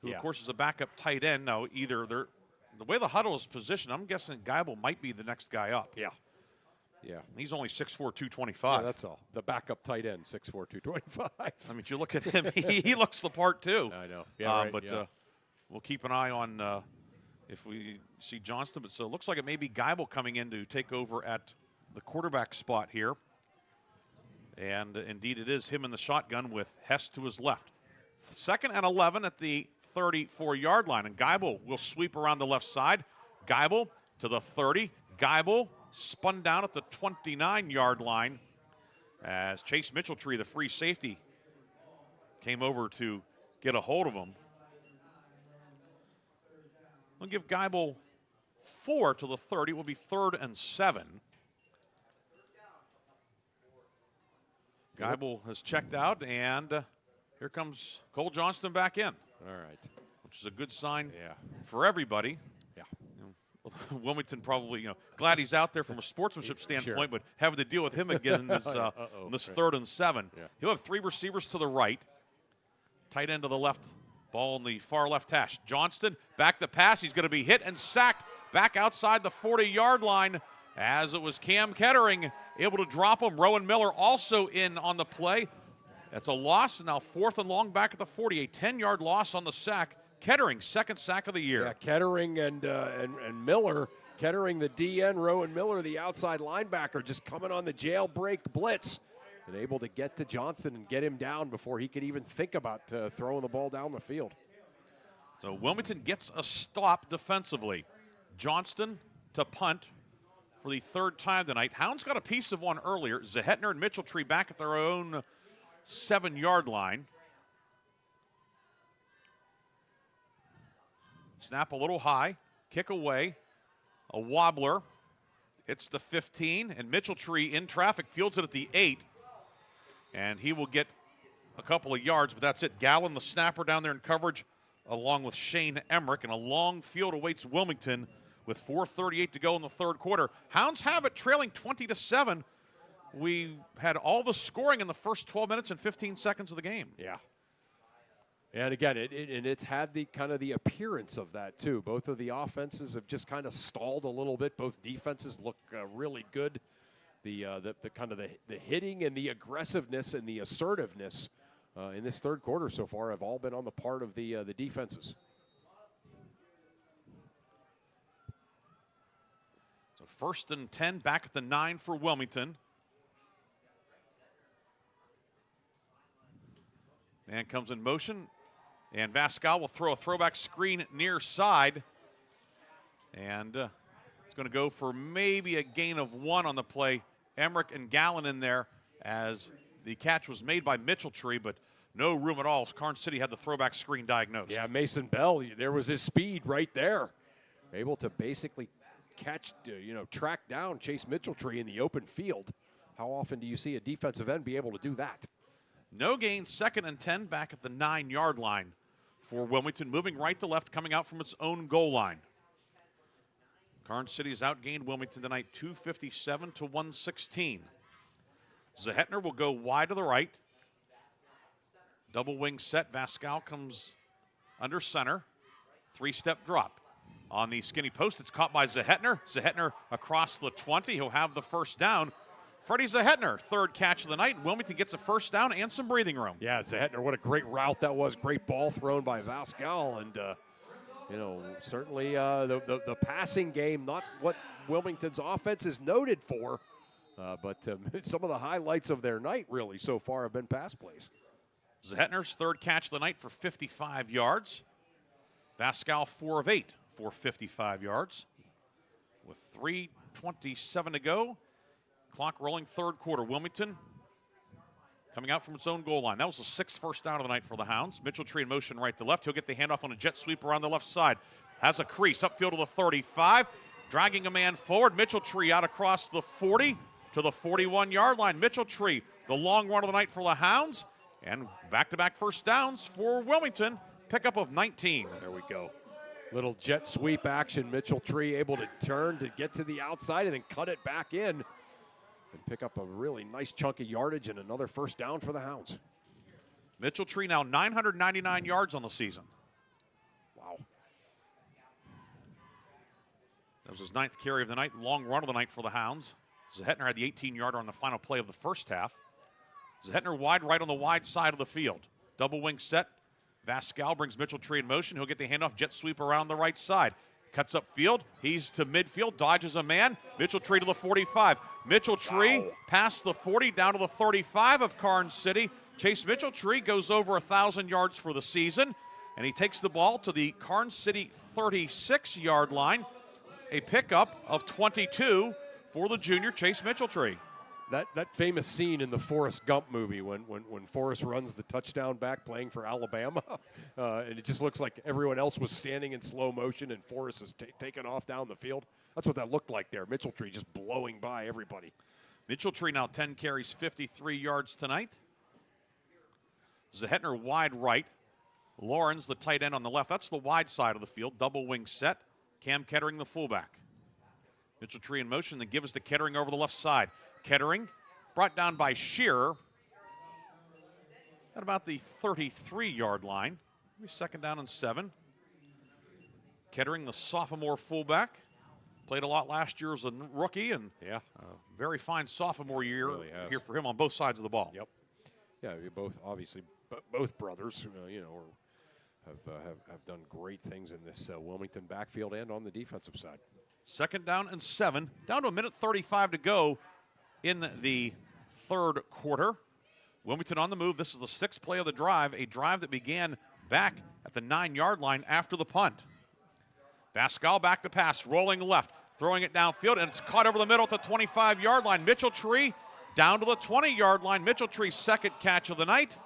who of course is a backup tight end. Now, the way the huddle is positioned, I'm guessing Geibel might be the next guy up. Yeah. He's only 6'4", 225. Yeah, that's all. The backup tight end, 6'4", 225. I mean, you look at him; he looks the part too. I know. Yeah, right, we'll keep an eye on if we see Johnston. But so it looks like it may be Geibel coming in to take over at the quarterback spot here. And indeed, it is him in the shotgun with Hess to his left. 2nd and 11 at the 34-yard line, and Geibel will sweep around the left side. Geibel to the 30. Geibel spun down at the 29-yard line as Chase Mitchelltree, the free safety, came over to get a hold of him. We'll give Geibel 4 to the 30. It will be 3rd and 7. Geibel has checked out, and here comes Cole Johnston back in. All right. Which is a good sign for everybody. Yeah. Wilmington probably, glad he's out there from a sportsmanship standpoint, but having to deal with him again in this, this 3rd and 7. Yeah. He'll have 3 receivers to the right. Tight end to the left. Ball in the far left hash. Johnston, back the pass. He's going to be hit and sacked back outside the 40-yard line as it was Cam Kettering able to drop him. Rowan Miller also in on the play. That's a loss, and now 4th and long back at the 40. A 10-yard loss on the sack. Kettering, 2nd sack of the year. Yeah, Kettering and Miller. Kettering, the DN, Rowan Miller, the outside linebacker, just coming on the jailbreak blitz and able to get to Johnston and get him down before he could even think about throwing the ball down the field. So Wilmington gets a stop defensively. Johnston to punt for the 3rd time tonight. Hounds got a piece of one earlier. Zehetner and Mitchelltree back at their own 7-yard line. Snap a little high, kick away, a wobbler. It's the 15, and Mitchelltree in traffic fields it at the 8. And he will get a couple of yards, but that's it. Gallen, the snapper, down there in coverage, along with Shane Emmerich, and a long field awaits Wilmington with 4:38 to go in the 3rd quarter. Hounds have it trailing 20-7. We had all the scoring in the first 12 minutes and 15 seconds of the game. Yeah. And again, it's had the kind of the appearance of that too. Both of the offenses have just kind of stalled a little bit. Both defenses look really good. The kind of the hitting and the aggressiveness and the assertiveness in this 3rd quarter so far have all been on the part of the defenses. So 1st and 10 back at the 9 for Wilmington. Man comes in motion, and Vascal will throw a throwback screen near side. And it's going to go for maybe a gain of 1 on the play. Emmerich and Gallen in there as the catch was made by Mitchelltree, but no room at all. Karns City had the throwback screen diagnosed. Yeah, Mason Bell, there was his speed right there. Able to basically catch, track down Chase Mitchelltree in the open field. How often do you see a defensive end be able to do that? No gain, 2nd and 10 back at the 9-yard line for Wilmington, moving right to left, coming out from its own goal line. Karns City has outgained Wilmington tonight 257 to 116. Zehetner will go wide to the right. Double wing set. Vascal comes under center. 3-step drop. On the skinny post, it's caught by Zehetner. Zehetner across the 20. He'll have the 1st down. Freddie Zehetner, 3rd catch of the night. Wilmington gets a 1st down and some breathing room. Yeah, Zehetner, what a great route that was. Great ball thrown by Vascal. And, certainly the passing game, not what Wilmington's offense is noted for, but some of the highlights of their night, really, so far have been pass plays. Zehetner's 3rd catch of the night for 55 yards. Vascal 4 of 8 for 55 yards. With 3:27 to go. Clock rolling, 3rd quarter. Wilmington coming out from its own goal line. That was the 6th first down of the night for the Hounds. Mitchelltree in motion right to left. He'll get the handoff on a jet sweep around the left side. Has a crease upfield to the 35. Dragging a man forward. Mitchelltree out across the 40 to the 41-yard line. Mitchelltree, the long run of the night for the Hounds. And back-to-back first downs for Wilmington. Pickup of 19. There we go. Little jet sweep action. Mitchell Tree able to turn to get to the outside and then cut it back in and pick up a really nice chunk of yardage and another first down for the Hounds. Mitchell Tree now 999 yards on the season. Wow. That was his 9th carry of the night, long run of the night for the Hounds. Zehetner had the 18-yarder on the final play of the first half. Zehetner wide right on the wide side of the field. Double wing set. Vascal brings Mitchell Tree in motion. He'll get the handoff, jet sweep around the right side. Cuts up field. He's to midfield, dodges a man. Mitchell Tree to the 45. Mitchell Tree past the 40, down to the 35 of Karns City. Chase Mitchell Tree goes over 1,000 yards for the season, and he takes the ball to the Karns City 36-yard line. A pickup of 22 for the junior Chase Mitchell Tree. That famous scene in the Forrest Gump movie when Forrest runs the touchdown back playing for Alabama, and it just looks like everyone else was standing in slow motion and Forrest is taking off down the field. That's what that looked like there. Mitchell Tree just blowing by everybody. Mitchell Tree now 10 carries, 53 yards tonight. Zehetner wide right. Lawrence, the tight end on the left. That's the wide side of the field. Double wing set. Cam Kettering, the fullback. Mitchell Tree in motion, then gives to Kettering over the left side. Kettering brought down by Shearer at about the 33-yard line. Second down and 7. Kettering, the sophomore fullback, played a lot last year as a rookie, and very fine sophomore year really here for him on both sides of the ball. Yep. Yeah, both obviously both brothers, have done great things in this Wilmington backfield and on the defensive side. Second down and 7. Down to 1:35 to go in the third quarter. Wilmington on the move. This is the 6th play of the drive, a drive that began back at the 9-yard line after the punt. Vascal back to pass, rolling left, throwing it downfield, and it's caught over the middle at the 25-yard line. Mitchell Tree down to the 20-yard line. Mitchell Tree's second catch of the night.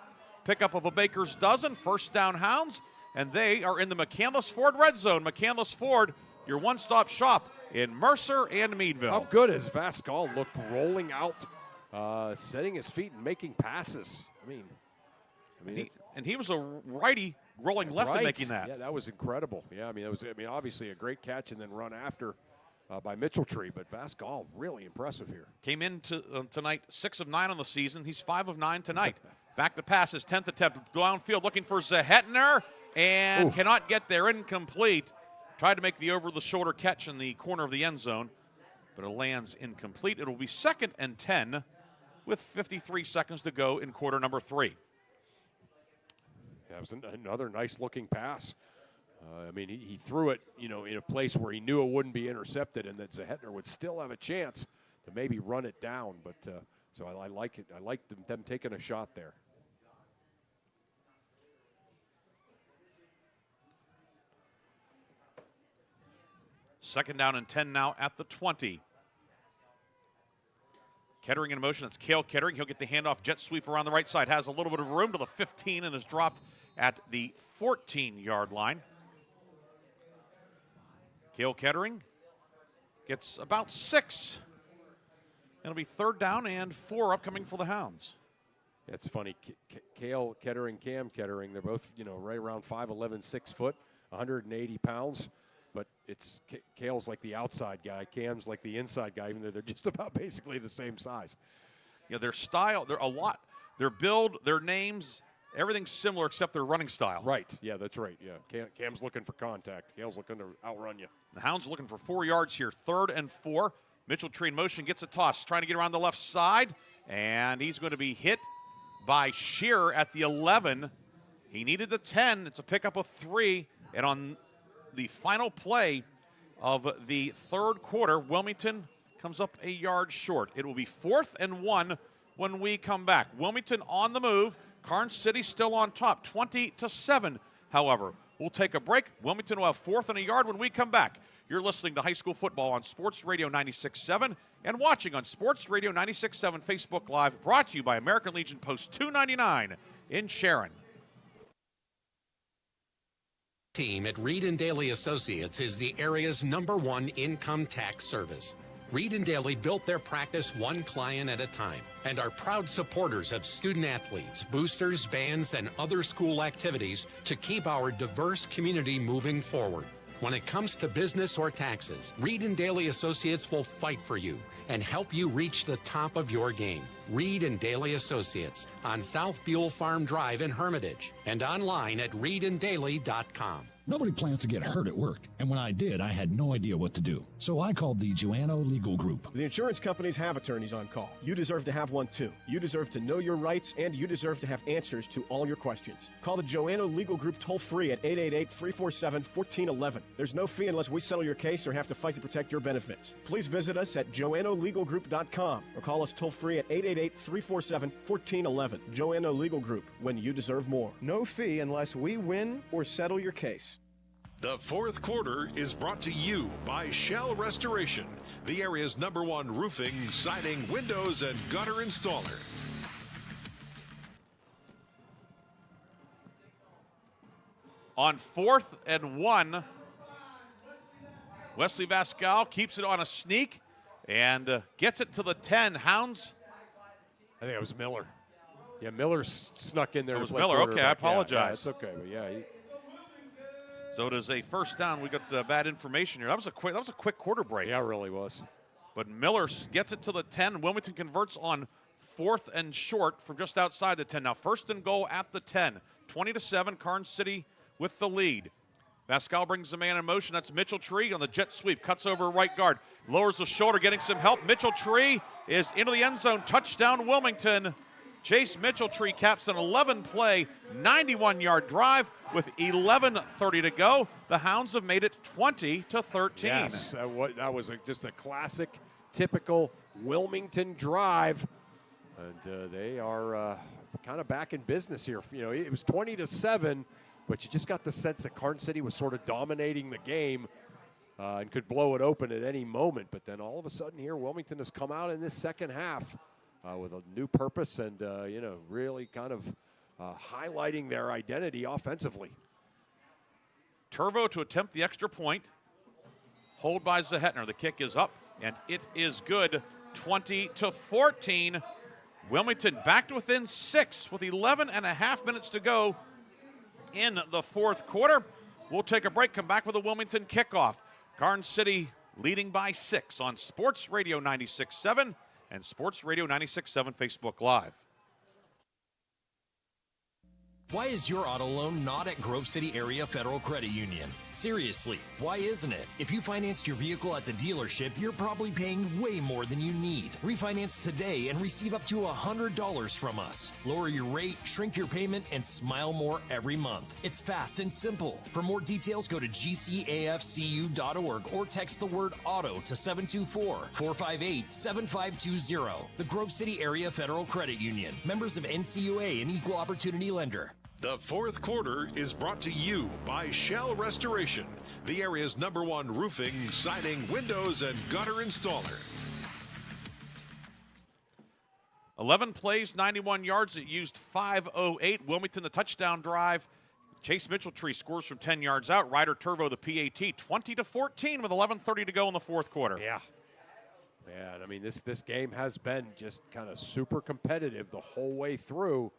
Pickup of a baker's dozen, first down Hounds, and they are in the McCandless Ford red zone. McCandless Ford, your one-stop shop in Mercer and Meadville. How good has Vascal looked rolling out, setting his feet and making passes? He was a righty rolling left and making that. Yeah, that was incredible. Yeah, obviously a great catch and then run after by Mitchell Tree, but Vascal really impressive here. Came into tonight 6 of 9 on the season. He's 5 of 9 tonight. Back to pass, his 10th attempt, downfield looking for Zehetner and cannot get there, incomplete. Tried to make the over-the-shoulder catch in the corner of the end zone, but it lands incomplete. It will be 2nd and 10 with 53 seconds to go in quarter number 3. Yeah, it was another nice-looking pass. He threw it, in a place where he knew it wouldn't be intercepted and that Zehetner would still have a chance to maybe run it down. But so I like it. I like them taking a shot there. Second down and 10 now at the 20. Kettering in motion. It's Cale Kettering. He'll get the handoff, jet sweep around the right side. Has a little bit of room to the 15 and is dropped at the 14-yard line. Cale Kettering gets about 6. It'll be 3rd down and 4 upcoming for the Hounds. It's funny. Cale Kettering, Cam Kettering, they're both, right around 5'11", 6 foot, 180 pounds. But it's Cale's like the outside guy, Cam's like the inside guy, even though they're just about basically the same size. Yeah, their style, their build, their names, everything's similar except their running style. Right, yeah, that's right, yeah. Cam's looking for contact. Cale's looking to outrun you. The Hounds are looking for 4 yards here, 3rd and 4. Mitchell Tree in motion, gets a toss, trying to get around the left side, and he's going to be hit by Shearer at the 11. He needed the 10. It's a pickup of 3, and on the final play of the third quarter, Wilmington comes up a yard short. It will be 4th and 1 when we come back. Wilmington on the move. Karns City still on top, 20-7. However, we'll take a break. Wilmington will have 4th and a yard when we come back. You're listening to high school football on Sports Radio 96.7 and watching on Sports Radio 96.7 Facebook Live, brought to you by American Legion Post 299 in Sharon. Team at Reed & Daly Associates is the area's #1 income tax service. Reed and Daly built their practice one client at a time and are proud supporters of student athletes, boosters, bands, and other school activities to keep our diverse community moving forward. When it comes to business or taxes, Reed and Daly Associates will fight for you and help you reach the top of your game. Reed and Daly Associates on South Buell Farm Drive in Hermitage and online at reedanddaly.com. Nobody plans to get hurt at work, and when I did, I had no idea what to do. So I called the Joanno Legal Group. The insurance companies have attorneys on call. You deserve to have one too. You deserve to know your rights, and you deserve to have answers to all your questions. Call the Joanno Legal Group toll-free at 888-347-1411. There's no fee unless we settle your case or have to fight to protect your benefits. Please visit us at joannolegalgroup.com or call us toll-free at 888-347-1411. Joanno Legal Group, when you deserve more. No fee unless we win or settle your case. The fourth quarter is brought to you by Shell Restoration, the area's #1 roofing, siding, windows, and gutter installer. On 4th and 1, Wesley Vascal keeps it on a sneak and gets it to the 10. Hounds. I think it was Miller. Yeah, Miller snuck in there. It was Miller. Okay, I apologize. Yeah, it's okay, but yeah. So it is a first down. We got bad information here. That was a quick quarter break. Yeah, it really was. But Miller gets it to the 10. Wilmington converts on 4th and short from just outside the 10. Now 1st and goal at the 10. 20-7, Karns City with the lead. Vascal brings the man in motion. That's Mitchell Tree on the jet sweep. Cuts over right guard. Lowers the shoulder, getting some help. Mitchell Tree is into the end zone. Touchdown Wilmington. Chase Mitchell-Tree caps an 11-play, 91-yard drive with 11:30 to go. The Hounds have made it 20-13. Yes, that was just a classic, typical Wilmington drive, and they are kind of back in business here. You know, it was 20-7, but you just got the sense that Karns City was sort of dominating the game and could blow it open at any moment. But then all of a sudden here, Wilmington has come out in this second half with a new purpose and, really kind of highlighting their identity offensively. Turvo to attempt the extra point. Hold by Zahetner. The kick is up, and it is good. 20-14. Wilmington back to within 6 with 11.5 minutes to go in the fourth quarter. We'll take a break, come back with a Wilmington kickoff. Karns City leading by 6 on Sports Radio 96.7 and Sports Radio 96.7 Facebook Live. Why is your auto loan not at Grove City Area Federal Credit Union? Seriously, why isn't it? If you financed your vehicle at the dealership, you're probably paying way more than you need. Refinance today and receive up to $100 from us. Lower your rate, shrink your payment, and smile more every month. It's fast and simple. For more details, go to gcafcu.org or text the word auto to 724-458-7520. The Grove City Area Federal Credit Union. Members of NCUA and Equal Opportunity Lender. The fourth quarter is brought to you by Shell Restoration, the area's #1 roofing, siding, windows, and gutter installer. 11 plays, 91 yards. It used 5:08. Wilmington, the touchdown drive. Chase Mitchell-Tree scores from 10 yards out. Ryder Turvo, the PAT, 20-14 with 11:30 to go in the fourth quarter. Yeah. Yeah, I mean, this game has been just kind of super competitive the whole way through.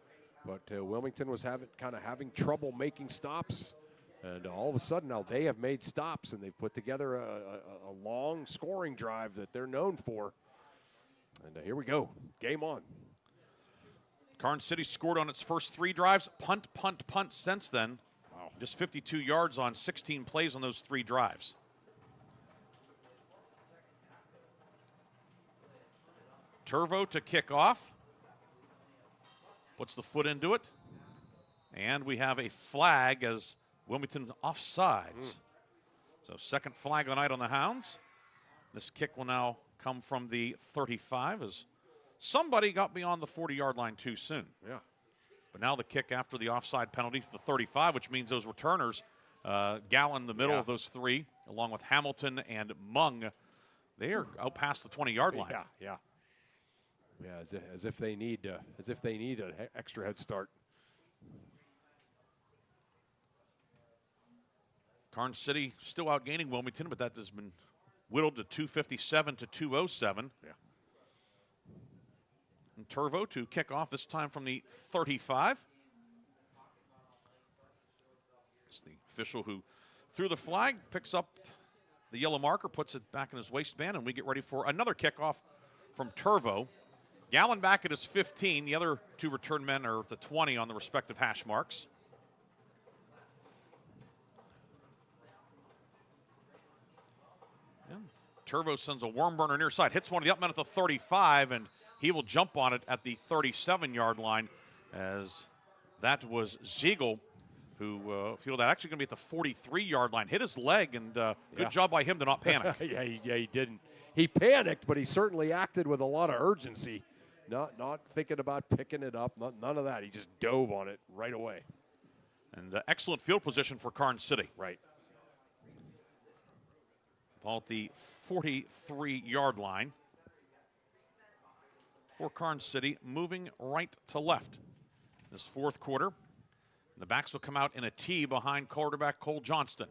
But Wilmington was having trouble making stops. And all of a sudden now they have made stops, and they've put together a long scoring drive that they're known for. And here we go. Game on. Karns City scored on its first 3 drives. Punt since then. Wow. Just 52 yards on 16 plays on those 3 drives. Turvo to kick off. Puts the foot into it. And we have a flag as Wilmington offsides. So second flag of the night on the Hounds. This kick will now come from the 35 as somebody got beyond the 40-yard line too soon. Yeah. But now the kick after the offside penalty for the 35, which means those returners, Gallon in the middle of those 3, along with Hamilton and Mung, they are out past the 20-yard line. Yeah. Yeah, as if they need an extra head start. Karns City still outgaining Wilmington, but that has been whittled to 257 to 207. Yeah. And Turvo to kick off, this time from the 35. It's the official who threw the flag, picks up the yellow marker, puts it back in his waistband, and we get ready for another kickoff from Turvo. Gallen back at his 15. The other two return men are at the 20 on the respective hash marks. And Turvo sends a worm burner near side, hits one of the up men at the 35, and he will jump on it at the 37-yard line, as that was Ziegel, who fielded that, actually going to be at the 43-yard line. Hit his leg, and good job by him to not panic. He didn't. He panicked, but he certainly acted with a lot of urgency. Not thinking about picking it up, none of that. He just dove on it right away. And excellent field position for Karns City. Right. Ball at the 43-yard line for Karns City, moving right to left. This fourth quarter, the backs will come out in a T behind quarterback Cole Johnston.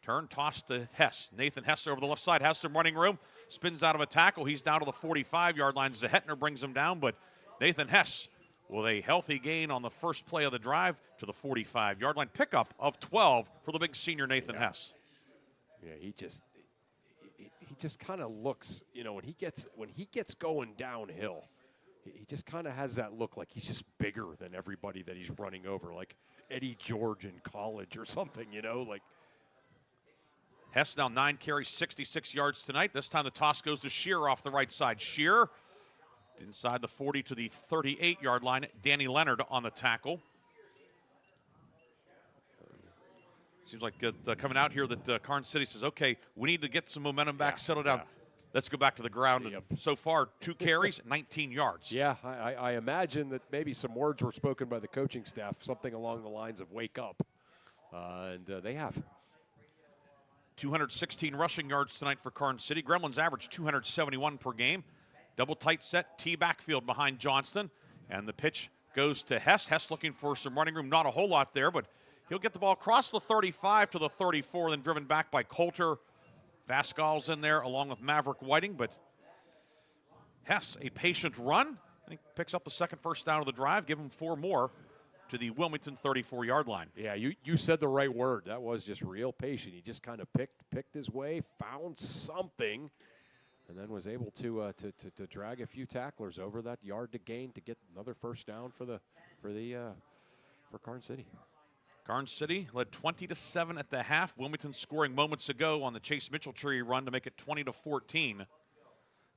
Turn, toss to Hess. Nathan Hess over the left side has some running room. Spins out of a tackle. He's down to the 45-yard line. Zehetner brings him down, but Nathan Hess with a healthy gain on the first play of the drive to the 45-yard line. Pickup of 12 for the big senior Nathan Hess. Yeah, he just kind of looks, when he gets going downhill, he just kind of has that look like he's just bigger than everybody that he's running over, like Eddie George in college or something, like. Hess now 9 carries, 66 yards tonight. This time the toss goes to Shearer off the right side. Shearer inside the 40 to the 38-yard line. Danny Leonard on the tackle. Seems like coming out here that Karns City says, okay, we need to get some momentum back, settle down. Let's go back to the ground. Yep. And so far, 2 carries, 19 yards. Yeah, I imagine that maybe some words were spoken by the coaching staff, something along the lines of wake up. And they have. 216 rushing yards tonight for Karns City. Gremlins average 271 per game. Double tight set, T backfield behind Johnston. And the pitch goes to Hess. Hess looking for some running room. Not a whole lot there, but he'll get the ball across the 35 to the 34, then driven back by Coulter. Vascal's in there along with Maverick Whiting, but Hess, a patient run. He picks up the second first down of the drive, give him 4 more to the Wilmington 34-yard line. Yeah, you said the right word. That was just real patient. He just kind of picked his way, found something, and then was able to drag a few tacklers over that yard to gain to get another first down for Karns City. Karns City led 20-7 at the half. Wilmington scoring moments ago on the Chase Mitchell tree run to make it 20-14.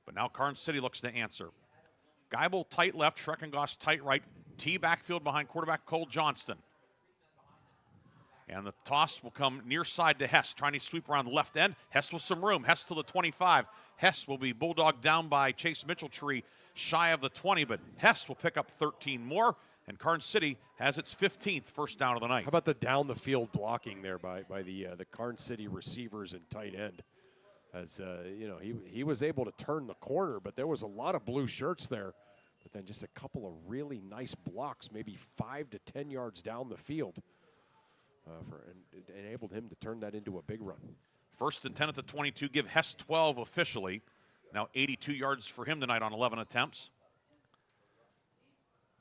But now Karns City looks to answer. Geibel tight left, Schreckengoss tight right. T backfield behind quarterback Cole Johnston. And the toss will come near side to Hess, trying to sweep around the left end. Hess with some room. Hess to the 25. Hess will be bulldogged down by Chase Mitchell tree, shy of the 20, but Hess will pick up 13 more. And Karns City has its 15th first down of the night. How about the down the field blocking there by the Karns City receivers and tight end? As he was able to turn the corner, but there was a lot of blue shirts there. But then just a couple of really nice blocks, maybe 5 to 10 yards down the field, and it enabled him to turn that into a big run. First and 10 at the 22. Give Hess 12 officially. Now 82 yards for him tonight on 11 attempts.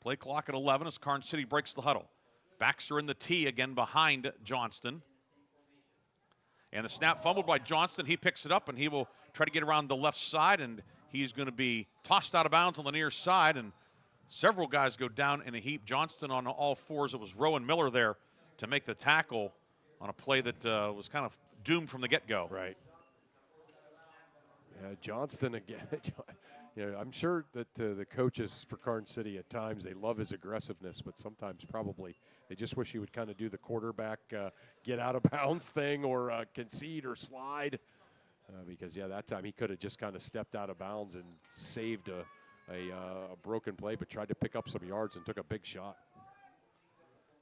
Play clock at 11 as Karns City breaks the huddle. Backs are in the T again behind Johnston. And the snap fumbled by Johnston. He picks it up, and he will try to get around the left side, and he's going to be tossed out of bounds on the near side, and several guys go down in a heap. Johnston on all fours. It was Rowan Miller there to make the tackle on a play that was kind of doomed from the get-go. Right. Yeah, Johnston again. I'm sure that the coaches for Karns City at times, they love his aggressiveness, but sometimes probably they just wish he would kind of do the quarterback get out of bounds thing or concede or slide. Because, that time he could have just kind of stepped out of bounds and saved a broken play, but tried to pick up some yards and took a big shot.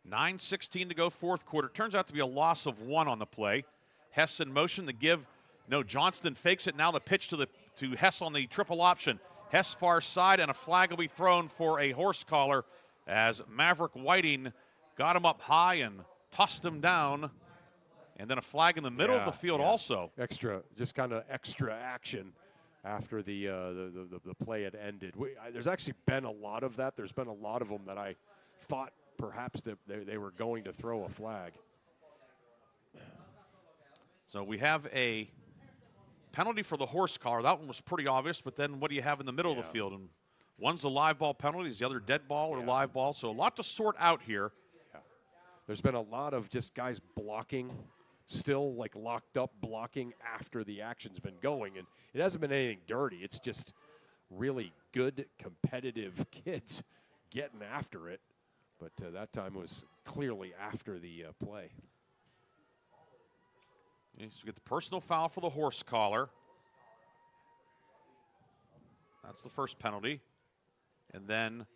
9:16 to go, fourth quarter. Turns out to be a loss of 1 on the play. Hess in motion. The give. No, Johnston fakes it. Now the pitch to Hess on the triple option. Hess far side, and a flag will be thrown for a horse collar as Maverick Whiting got him up high and tossed him down And then a flag in the middle of the field also. Just kind of extra action after the play had ended. There's actually been a lot of that. There's been a lot of them that I thought perhaps that they were going to throw a flag. So we have a penalty for the horse collar. That one was pretty obvious, but then what do you have in the middle of the field? And one's a live ball penalty, is the other dead ball or live ball. So a lot to sort out here. Yeah. There's been a lot of just guys blocking, still like locked up blocking after the action's been going. And it hasn't been anything dirty. It's just really good, competitive kids getting after it. But that time was clearly after the play. So we get the personal foul for the horse collar. That's the first penalty. And then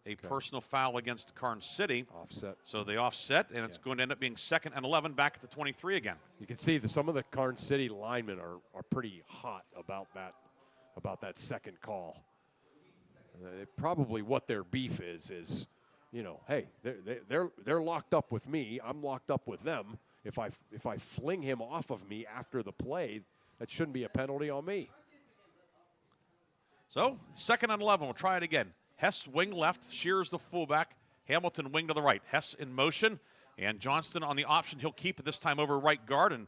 a personal foul against Karns City. Offset. So they offset, and it's going to end up being 2nd and 11 back at the 23 again. You can see some of the Karns City linemen are pretty hot about that second call. Probably what their beef is, hey, they're locked up with me. I'm locked up with them. If I fling him off of me after the play, that shouldn't be a penalty on me. So 2nd and 11. We'll try it again. Hess wing left, Shears the fullback, Hamilton wing to the right. Hess in motion, and Johnston on the option. He'll keep it this time over right guard, and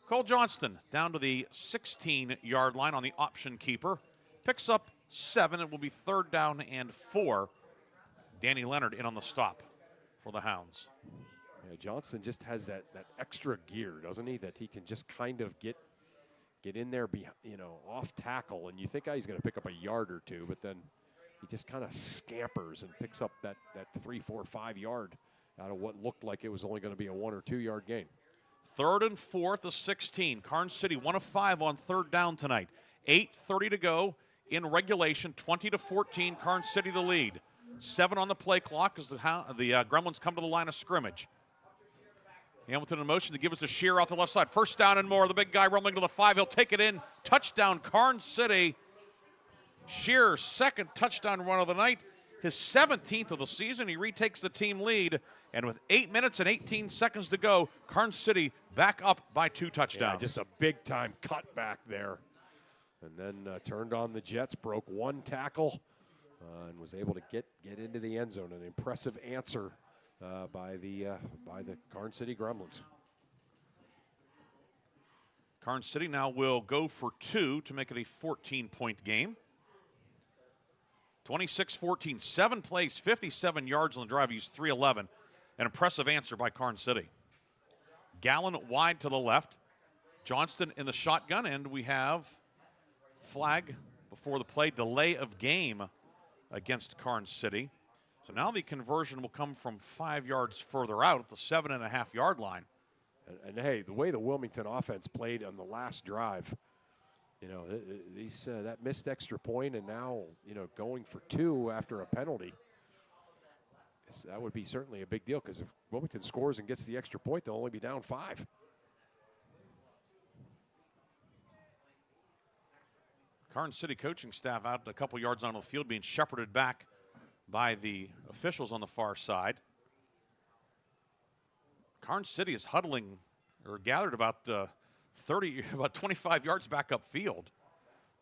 Cole Johnston down to the 16-yard line on the option keeper. Picks up 7. It will be 3rd down and 4. Danny Leonard in on the stop for the Hounds. Yeah, Johnston just has that extra gear, doesn't he? That he can just kind of get in there, off tackle, and you think he's going to pick up a yard or two, but then he just kind of scampers and picks up that 3, 4, 5 yard out of what looked like it was only going to be a 1 or 2 yard gain. 3rd and 4 to 16. Karns City 1 of 5 on 3rd down tonight. 8:30 to go in regulation. 20-14. Karns City the lead. 7 on the play clock as the Gremlins come to the line of scrimmage. Hamilton in motion to give us a shear off the left side. 1st down and more. The big guy rumbling to the 5. He'll take it in. Touchdown, Karns City. Shear's 2nd touchdown run of the night. His 17th of the season. He retakes the team lead. And with 8 minutes and 18 seconds to go, Karns City back up by 2 touchdowns. Yeah, just a big-time cutback there. And then turned on the Jets, broke 1 tackle, and was able to get into the end zone. An impressive answer by the Karns City Gremlins. Karns City now will go for 2 to make it a 14-point game. 26-14, 7 plays, 57 yards on the drive. He's 3-11. An impressive answer by Karns City. Gallen wide to the left. Johnston in the shotgun, and we have flag before the play, delay of game against Karns City. So now the conversion will come from 5 yards further out at the 7.5-yard line. And hey, the way the Wilmington offense played on the last drive, that missed extra point, and now going for 2 after a penalty, that would be certainly a big deal, because if Wilmington scores and gets the extra point, they'll only be down 5. Karns City coaching staff out a couple yards on the field, being shepherded back by the officials on the far side. Karns City is huddling, or gathered about 25 yards back upfield.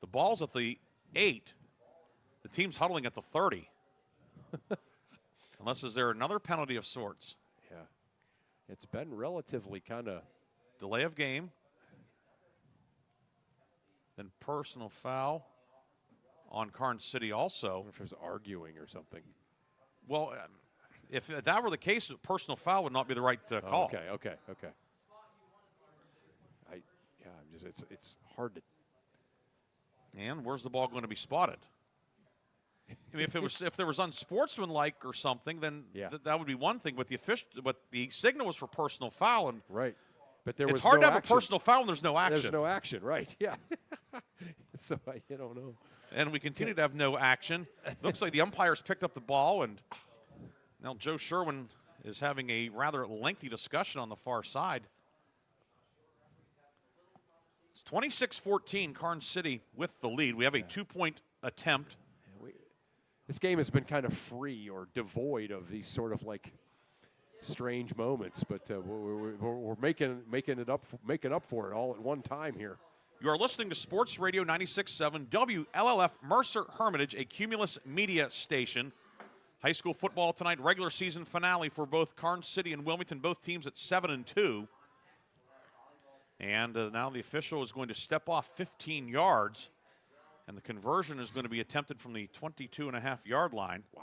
The ball's at the 8. The team's huddling at the 30. Unless is there another penalty of sorts? Yeah. It's been relatively kind of delay of game. Then personal foul on Karns City also. I wonder if it was arguing or something. Well, if that were the case, a personal foul would not be the right call. Okay. It's hard to. And where's the ball going to be spotted? I mean, if there was unsportsmanlike or something, then that would be one thing. But the signal was for personal foul, and right. But there it's was hard no to have action. a personal foul when there's no action. There's no action, right? Yeah. So you don't know. And we continue to have no action. Looks like the umpires picked up the ball, and now Joe Sherwin is having a rather lengthy discussion on the far side. It's 26-14, Karns City with the lead. We have a 2-point attempt. This game has been kind of free or devoid of these sort of like strange moments, but we're making it up for it all at one time here. You are listening to Sports Radio 96.7 WLLF Mercer Hermitage, a Cumulus media station. High school football tonight, regular season finale for both Karns City and Wilmington, both teams at 7-2. And now the official is going to step off 15 yards, and the conversion is going to be attempted from the 22.5-yard line. Wow.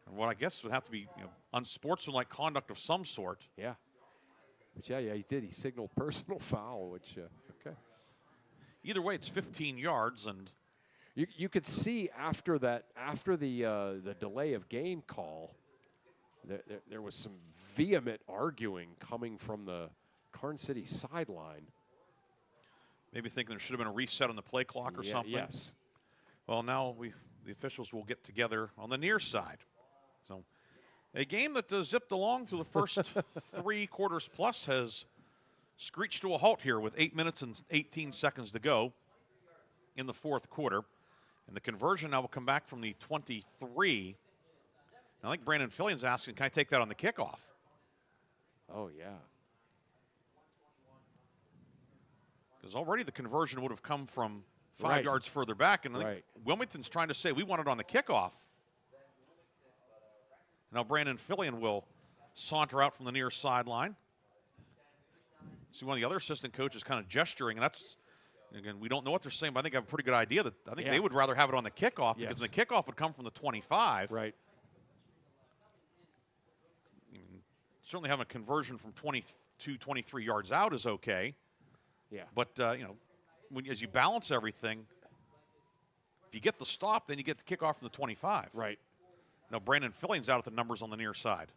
And what I guess would have to be unsportsmanlike conduct of some sort. Yeah. But yeah, he did. He signaled personal foul, which, okay. Either way, it's 15 yards, and you could see after the delay of game call, there was some vehement arguing coming from the Karns City sideline. Maybe thinking there should have been a reset on the play clock or something. Yes. Well, now the officials will get together on the near side. So a game that zipped along through the first 3 quarters plus has screeched to a halt here with 8 minutes and 18 seconds to go in the fourth quarter. And the conversion now will come back from the 23. I think Brandon Fillion's asking, can I take that on the kickoff? Oh, yeah. Because already the conversion would have come from 5 yards further back. And I think Wilmington's trying to say, we want it on the kickoff. Now Brandon Fillion will saunter out from the near sideline. See one of the other assistant coaches kind of gesturing, and that's, again, we don't know what they're saying, but I think I have a pretty good idea that I think they would rather have it on the kickoff because the kickoff would come from the 25. Right. Certainly having a conversion from 22, 23 yards out is okay. Yeah. But, as you balance everything, if you get the stop, then you get the kickoff from the 25. Right. Now Brandon Fillion's out at the numbers on the near side.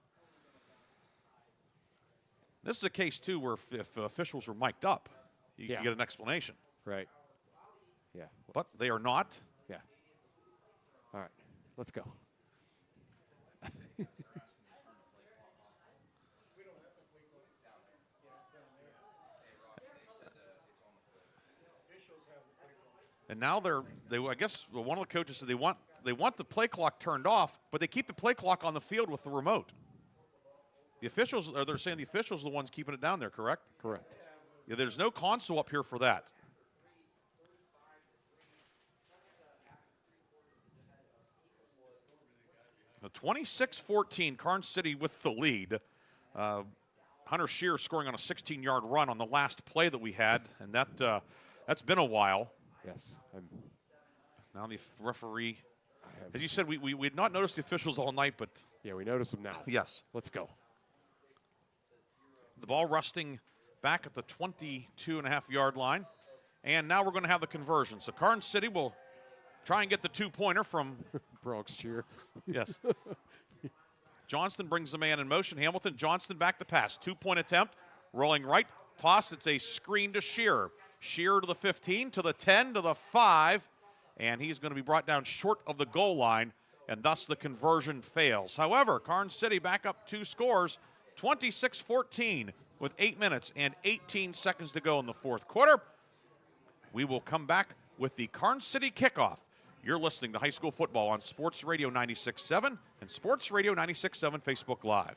This is a case, too, where if officials were mic'd up, you can get an explanation. Right. Yeah. But they are not. Yeah. All right. Let's go. And now I guess one of the coaches said they want the play clock turned off, but they keep the play clock on the field with the remote. The officials, they're saying the officials are the ones keeping it down there, correct? Correct. Yeah, there's no console up here for that. The 26-14, Karns City with the lead. Hunter Shear scoring on a 16-yard run on the last play that we had, and that's been a while. Yes. Now the referee, as you said, we had not noticed the officials all night, but yeah, we notice them now. Yes. Let's go. The ball resting back at the 22.5-yard line, and now we're going to have the conversion. So Karns City will try and get the 2-pointer from Bronx cheer. Yes. Johnston brings the man in motion. Hamilton, Johnston back to pass. 2-point attempt, rolling right, toss. It's a screen to Shearer. Shearer to the 15, to the 10, to the 5, and he's going to be brought down short of the goal line, and thus the conversion fails. However, Karns City back up 2 scores, 26-14 with 8 minutes and 18 seconds to go in the fourth quarter. We will come back with the Karns City kickoff. You're listening to high school football on Sports Radio 96.7 and Sports Radio 96.7 Facebook Live.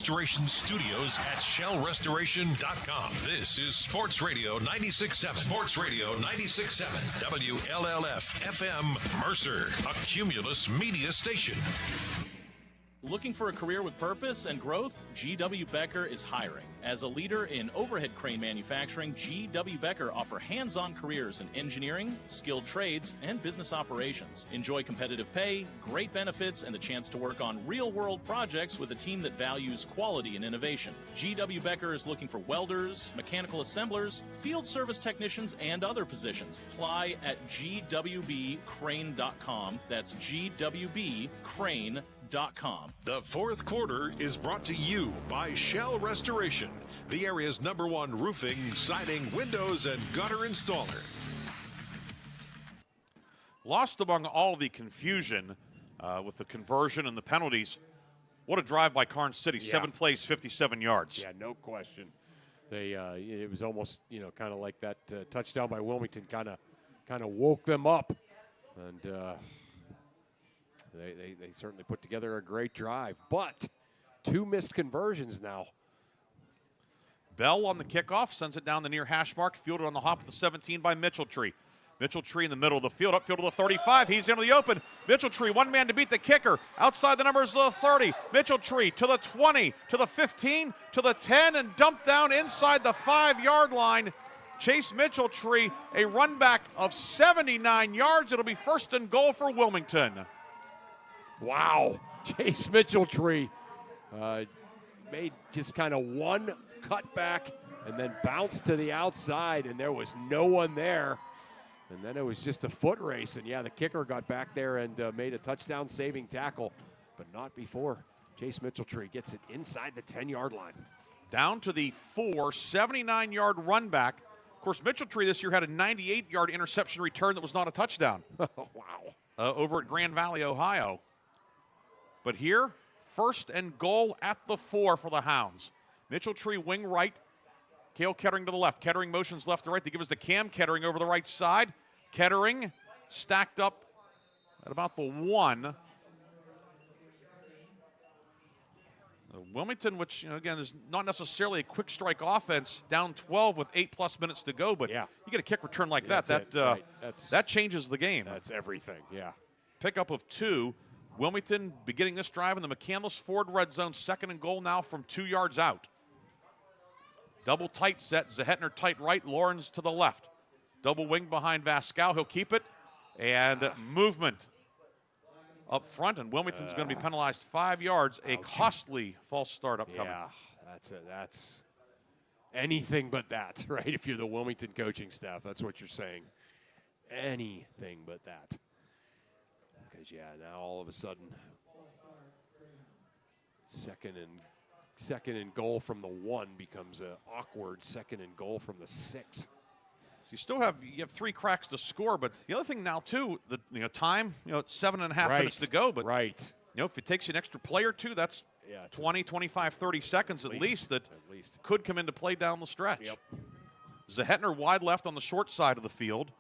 Restoration Studios at shellrestoration.com. This is Sports Radio 96.7. Sports Radio 96.7. WLLF FM Mercer, a Cumulus media station. Looking for a career with purpose and growth? G.W. Becker is hiring. As a leader in overhead crane manufacturing, G.W. Becker offer hands-on careers in engineering, skilled trades, and business operations. Enjoy competitive pay, great benefits, and the chance to work on real-world projects with a team that values quality and innovation. G.W. Becker is looking for welders, mechanical assemblers, field service technicians, and other positions. Apply at gwbcrane.com. That's gwbcrane.com. The fourth quarter is brought to you by Shell Restoration, the area's #1 roofing, siding, windows, and gutter installer. Lost among all the confusion with the conversion and the penalties. What a drive by Karns City. Yeah. 7 plays, 57 yards. Yeah, no question. It was almost, kind of like that touchdown by Wilmington kind of woke them up. And They certainly put together a great drive, but 2 missed conversions now. Bell on the kickoff, sends it down the near hash mark, fielded on the hop of the 17 by Mitchell-Tree. Mitchell-Tree in the middle of the field, upfield to the 35. He's into the open. Mitchell-Tree, one man to beat the kicker. Outside the numbers of the 30. Mitchell-Tree to the 20, to the 15, to the 10, and dumped down inside the 5-yard line. Chase Mitchell-Tree, a run back of 79 yards. It'll be 1st and goal for Wilmington. Wow. Chase Mitchell-Tree made just kind of one cutback and then bounced to the outside, and there was no one there. And then it was just a foot race. And, yeah, the kicker got back there and made a touchdown-saving tackle, but not before Chase Mitchell-Tree gets it inside the 10-yard line. Down to the 4, 79-yard run back. Of course, Mitchell-Tree this year had a 98-yard interception return that was not a touchdown. Wow. Over at Grand Valley, Ohio. But here, 1st and goal at the 4 for the Hounds. Mitchell-Tree wing right. Cale Kettering to the left. Kettering motions left to right. They give us to Cam Kettering over the right side. Kettering stacked up at about the 1. Wilmington, which, again, is not necessarily a quick strike offense, down 12 with 8+ minutes to go, but yeah, you get a kick return like that changes the game. That's everything, yeah. Pickup of 2. Wilmington beginning this drive in the McCandless Ford red zone, 2nd and goal now from 2 yards out. Double tight set, Zahetner tight right, Lawrence to the left. Double wing behind Vascal, he'll keep it, and movement up front, and Wilmington's going to be penalized 5 yards, a costly false start upcoming. Yeah, that's anything but that, right? If you're the Wilmington coaching staff, that's what you're saying. Anything but that. Because, yeah, now all of a sudden, second and goal from the 1 becomes an awkward 2nd and goal from the 6. So you have 3 cracks to score, but the other thing now too, the time, it's 7.5 minutes to go, but if it takes you an extra play or 2, that's 20, 25, 30 seconds at least that could come into play down the stretch. Yep. Zahetner wide left on the short side of the field.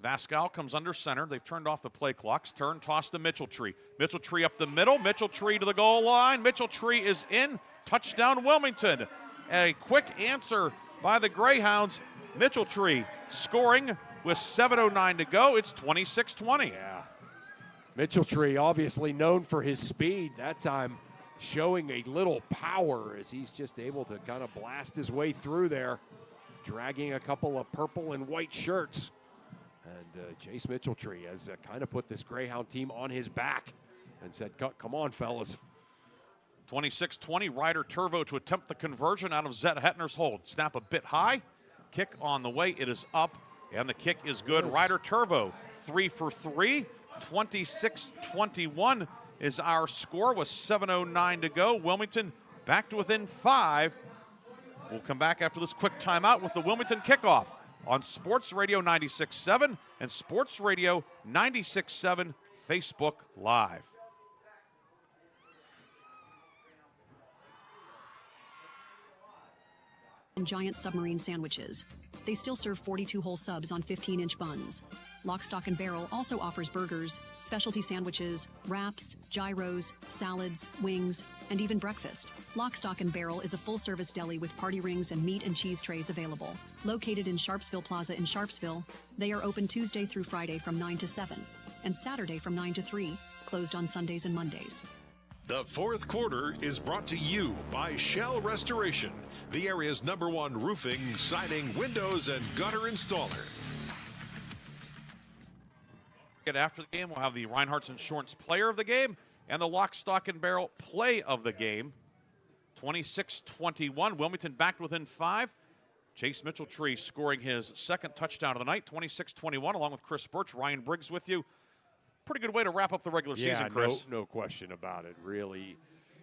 Vascal comes under center. They've turned off the play clocks. Turn, toss to Mitchell-Tree. Mitchell-Tree up the middle. Mitchell-Tree to the goal line. Mitchell-Tree is in. Touchdown Wilmington. A quick answer by the Greyhounds. Mitchell-Tree scoring with 7:09 to go. It's 26-20. Yeah. Mitchell-Tree obviously known for his speed. That time showing a little power as he's just able to kind of blast his way through there, dragging a couple of purple and white shirts. And Chase Mitchell-Tree has kind of put this Greyhound team on his back and said, come on, fellas. 26-20, Ryder Turvo to attempt the conversion out of Zet Hetner's hold. Snap a bit high, kick on the way, it is up, and the kick is good. Ryder Turvo, 3 for 3, 26-21 is our score with 7:09 to go. Wilmington back to within 5. We'll come back after this quick timeout with the Wilmington kickoff on Sports Radio 96.7 and Sports Radio 96.7 Facebook Live. And giant submarine sandwiches. They still serve 42 whole subs on 15-inch buns. Lock, Stock, and Barrel also offers burgers, specialty sandwiches, wraps, gyros, salads, wings, and even breakfast. Lock, Stock, and Barrel is a full-service deli with party rings and meat and cheese trays available. Located in Sharpsville Plaza in Sharpsville, they are open Tuesday through Friday from 9 to 7 and Saturday from 9 to 3, closed on Sundays and Mondays. The fourth quarter is brought to you by Shell Restoration, the area's #1 roofing, siding, windows, and gutter installer. After the game, we'll have the Reinhardt's Insurance Player of the Game and the Lock, Stock, and Barrel Play of the Game. 26-21, Wilmington back within 5. Chase Mitchell-Tree scoring his 2nd touchdown of the night, 26-21, along with Chris Burtch. Ryan Briggs with you. Pretty good way to wrap up the regular season, Chris. No question about it. Really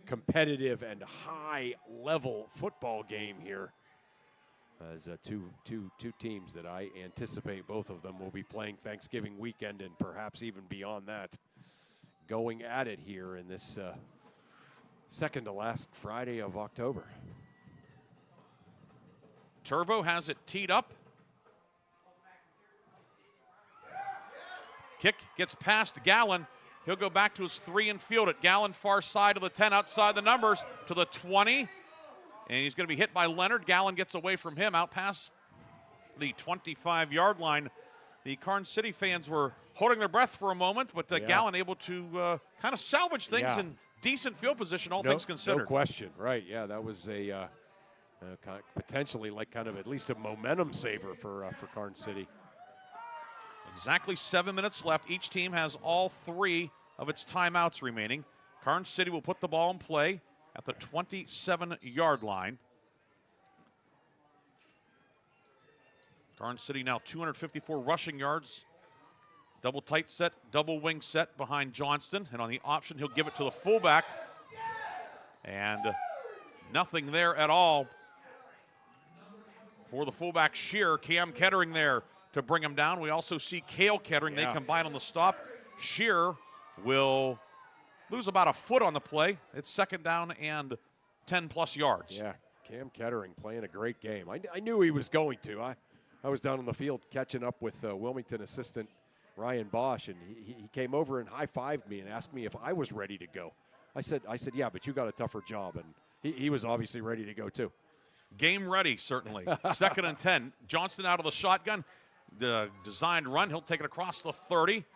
competitive and high-level football game here. As two teams that I anticipate both of them will be playing Thanksgiving weekend and perhaps even beyond that, going at it here in this second to last Friday of October. Turvo has it teed up. Kick gets past Gallen. He'll go back to his 3 and field it. Gallen far side of the 10, outside the numbers to the 20. And he's going to be hit by Leonard. Gallen gets away from him out past the 25-yard line. The Karns City fans were holding their breath for a moment, but Gallen able to kind of salvage things in decent field position, all things considered. No question, right. Yeah, that was a potentially like kind of at least a momentum saver for Karns City. Exactly 7 minutes left. Each team has all 3 of its timeouts remaining. Karns City will put the ball in play at the 27-yard line. Karns City now 254 rushing yards. Double tight set, double wing set behind Johnston. And on the option, he'll give it to the fullback. And nothing there at all for the fullback, Shear. Cam Kettering there to bring him down. We also see Cale Kettering. They combine on the stop. Shear will lose about a foot on the play. It's second down and 10-plus yards. Yeah, Cam Kettering playing a great game. I knew he was going to. I was down on the field catching up with Wilmington assistant Ryan Bosch, and he came over and high-fived me and asked me if I was ready to go. I said, yeah, but you got a tougher job, and he was obviously ready to go too. Game ready, certainly. Second and 10. Johnston out of the shotgun. The designed run. He'll take it across the 30.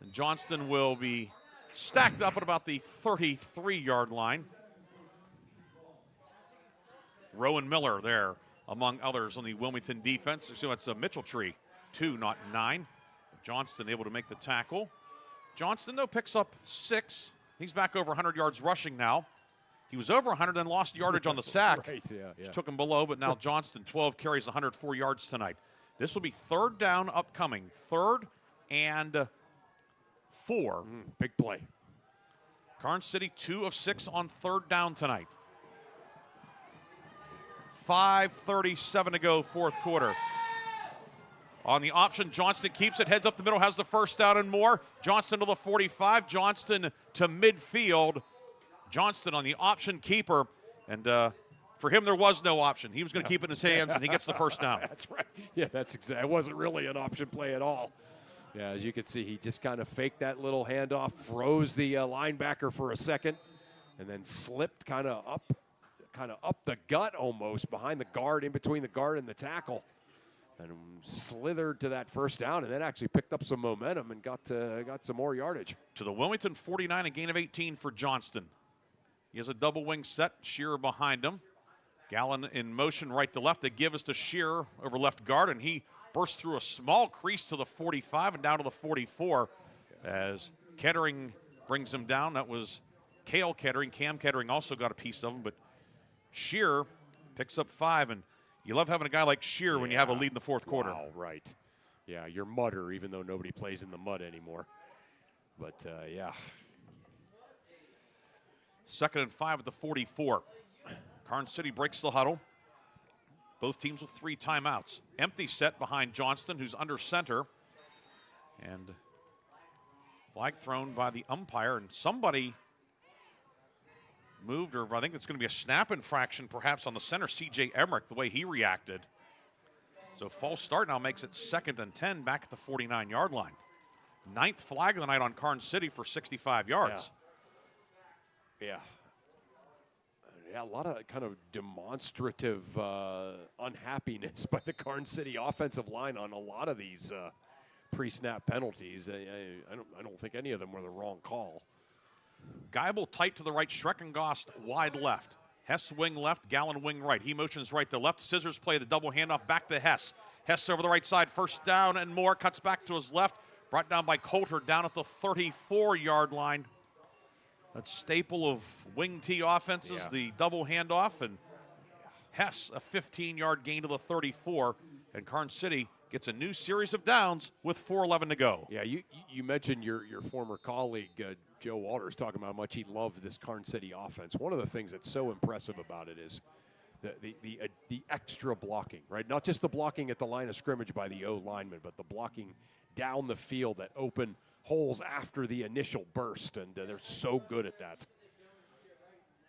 And Johnston will be stacked up at about the 33-yard line. Rowan Miller there, among others, on the Wilmington defense. So it's a Mitchell Tree, 2, not 9. Johnston able to make the tackle. Johnston, though, picks up 6. He's back over 100 yards rushing now. He was over 100 and lost yardage on the sack. Right, yeah. Which took him below, but now Johnston, 12 carries, 104 yards tonight. This will be third down upcoming. 3rd and 4. Big play. Karns City 2 of 6 on 3rd down tonight. 5:37 to go, 4th quarter. On the option, Johnston keeps it, heads up the middle, has the first down and more. Johnston to the 45, Johnston to midfield. Johnston on the option keeper, and for him there was no option. He was going to keep it in his hands, and he gets the first down. That's right. Yeah, that's exactly. It wasn't really an option play at all. Yeah, as you can see, he just kind of faked that little handoff, froze the linebacker for a second, and then slipped kind of up the gut almost behind the guard, in between the guard and the tackle, and slithered to that first down, and then actually picked up some momentum and got some more yardage. To the Wilmington 49, a gain of 18 for Johnston. He has a double wing set, Shearer behind him. Gallen in motion right to left. They give us to Shearer over left guard, and he bursts through a small crease to the 45 and down to the 44 as Kettering brings him down. That was Cale Kettering. Cam Kettering also got a piece of him, but Shearer picks up 5, and you love having a guy like Shearer when you have a lead in the 4th quarter. Wow, right. Yeah, you're mudder, even though nobody plays in the mud anymore. But, yeah. 2nd and 5 at the 44. Karns City breaks the huddle. Both teams with 3 timeouts. Empty set behind Johnston, who's under center. And flag thrown by the umpire, and somebody moved, or I think it's going to be a snap infraction perhaps on the center, C.J. Emmerich, the way he reacted. So false start now makes it 2nd and 10 back at the 49-yard line. 9th flag of the night on Karns City for 65 yards. Yeah. Yeah, a lot of kind of demonstrative unhappiness by the Karns City offensive line on a lot of these pre-snap penalties. I don't think any of them were the wrong call. Geibel tight to the right, Schreckengost wide left. Hess wing left, Gallen wing right. He motions right to left. Scissors play the double handoff back to Hess. Hess over the right side, first down and more. Cuts back to his left. Brought down by Coulter down at the 34-yard line. That staple of wing T offenses, the double handoff, and Hess a 15-yard gain to the 34, and Karns City gets a new series of downs with 4:11 to go. Yeah, you mentioned your former colleague Joe Walters talking about how much he loved this Karns City offense. One of the things that's so impressive about it is the extra blocking, right? Not just the blocking at the line of scrimmage by the O lineman, but the blocking down the field that open holes after the initial burst, and they're so good at that.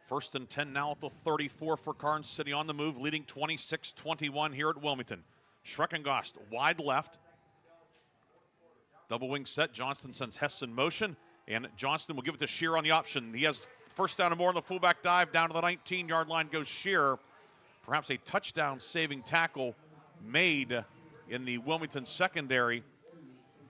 1st and 10 now at the 34 for Karns City on the move, leading 26-21 here at Wilmington. Schreckengost wide left. Double wing set. Johnston sends Hess in motion, and Johnston will give it to Shear on the option. He has first down and more on the fullback dive. Down to the 19-yard line goes Shear. Perhaps a touchdown-saving tackle made in the Wilmington secondary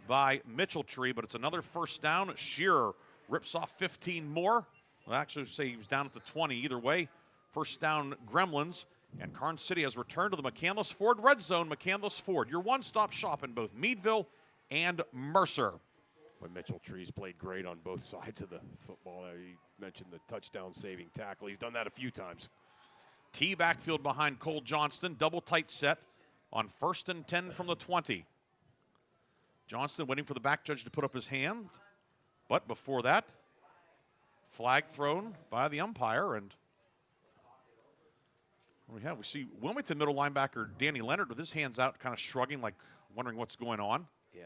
by Mitchell-Tree, but it's another first down. Shearer rips off 15 more. Well, actually, say he was down at the 20. Either way, first down Gremlins. And Karns City has returned to the McCandless Ford red zone. McCandless Ford, your one-stop shop in both Meadville and Mercer. When Mitchell-Tree's played great on both sides of the football. You mentioned the touchdown-saving tackle. He's done that a few times. T backfield behind Cole Johnston. Double tight set on 1st and 10 from the 20. Johnston waiting for the back judge to put up his hand. But before that, flag thrown by the umpire. And we see Wilmington middle linebacker Danny Leonard with his hands out, kind of shrugging, like wondering what's going on. Yeah.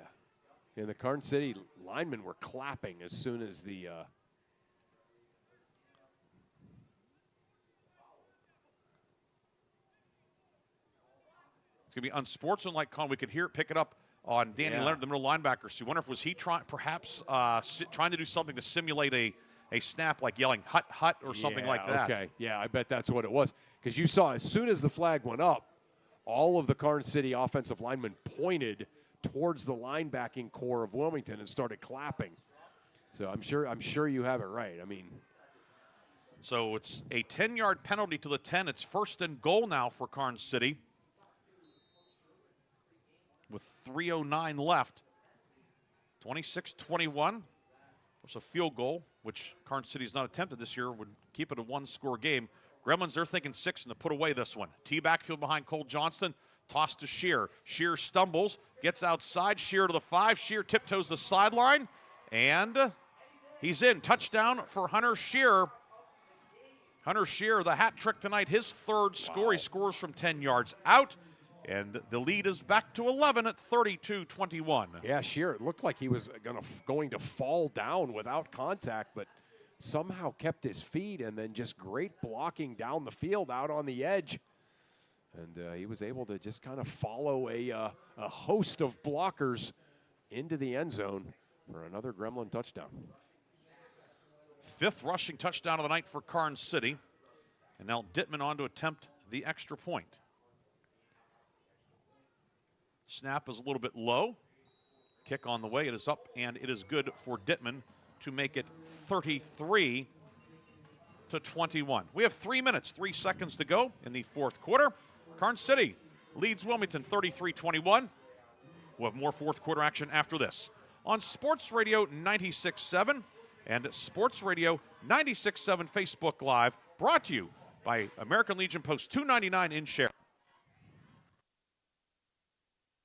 And the Karns City linemen were clapping as soon as the it's going to be unsportsmanlike call. We could pick it up on Danny Leonard, the middle linebacker. So you wonder if was he trying to do something to simulate a snap, like yelling hut, hut, or something like that. Okay, yeah, I bet that's what it was. Because you saw as soon as the flag went up, all of the Karns City offensive linemen pointed towards the linebacking core of Wilmington and started clapping. So I'm sure you have it right. I mean, so it's a 10-yard penalty to the 10. It's 1st and goal now for Karns City, with 3:09 left. 26-21. It's a field goal, which Karns City's not attempted this year, would keep it a one-score game. Gremlins, they're thinking 6 and to put away this one. T backfield behind Cole Johnston. Toss to Shear. Shear stumbles, gets outside. Shear to the 5. Shear tiptoes the sideline, and he's in. Touchdown for Hunter Shear. Hunter Shear, the hat trick tonight, his 3rd score. Wow. He scores from 10 yards out. And the lead is back to 11 at 32-21. Yeah, Shear, it looked like he was going to fall down without contact, but somehow kept his feet, and then just great blocking down the field out on the edge. And he was able to just kind of follow a host of blockers into the end zone for another Gremlin touchdown. 5th rushing touchdown of the night for Karns City. And now Dittman on to attempt the extra point. Snap is a little bit low. Kick on the way. It is up, and it is good for Dittman to make it 33-21. We have 3 minutes, 3 seconds to go in the 4th quarter. Karns City leads Wilmington 33-21. We'll have more 4th quarter action after this on Sports Radio 96.7 and Sports Radio 96.7 Facebook Live, brought to you by American Legion Post 299 in Share.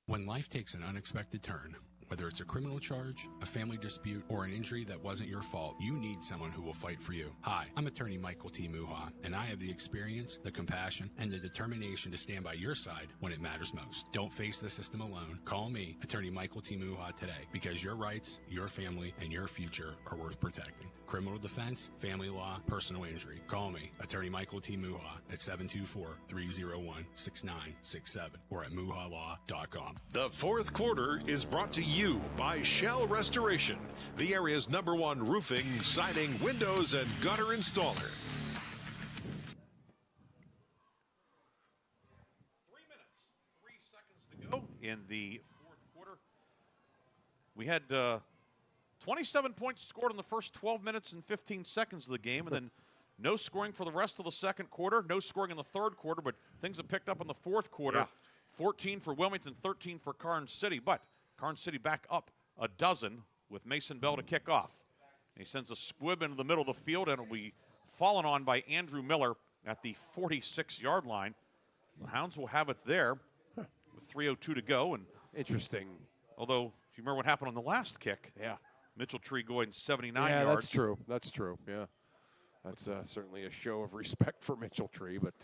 When life takes an unexpected turn, whether it's a criminal charge, a family dispute, or an injury that wasn't your fault, you need someone who will fight for you. Hi, I'm attorney Michael T. Muha, and I have the experience, the compassion, and the determination to stand by your side when it matters most. Don't face the system alone. Call me, attorney Michael T. Muha, today, because your rights, your family, and your future are worth protecting. Criminal defense, family law, personal injury. Call me, attorney Michael T. Muha, at 724-301-6967 or at muhalaw.com. The 4th quarter is brought to you by Shell Restoration, the area's #1 roofing, siding, windows, and gutter installer. 3 minutes, 3 seconds to go in the 4th quarter. We had 27 points scored in the first 12 minutes and 15 seconds of the game, and then no scoring for the rest of the 2nd quarter, no scoring in the 3rd quarter, but things have picked up in the 4th quarter. Yeah. 14 for Wilmington, 13 for Karns City, but Karns City back up a dozen with Mason Bell to kick off. He sends a squib into the middle of the field, and it will be fallen on by Andrew Miller at the 46-yard line. The Hounds will have it there with 3:02 to go. And interesting. Although, if you remember what happened on the last kick, yeah, Mitchell-Tree going 79 yeah, yards. that's true. That's true. Yeah, that's certainly a show of respect for Mitchell-Tree. But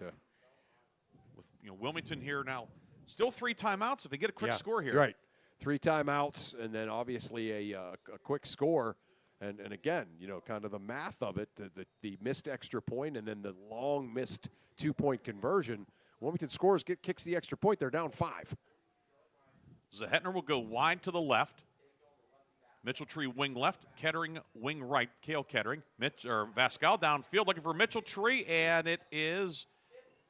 with Wilmington here now, still 3 timeouts. If they get a quick score here, right? 3 timeouts, and then obviously a quick score. And again, kind of the math of it, the missed extra point and then the long missed 2-point conversion. Wilmington scores, kicks the extra point. They're down 5. Zahetner will go wide to the left. Mitchell Tree wing left, Kettering wing right, Cale Kettering. Vascal downfield looking for Mitchell Tree, and it is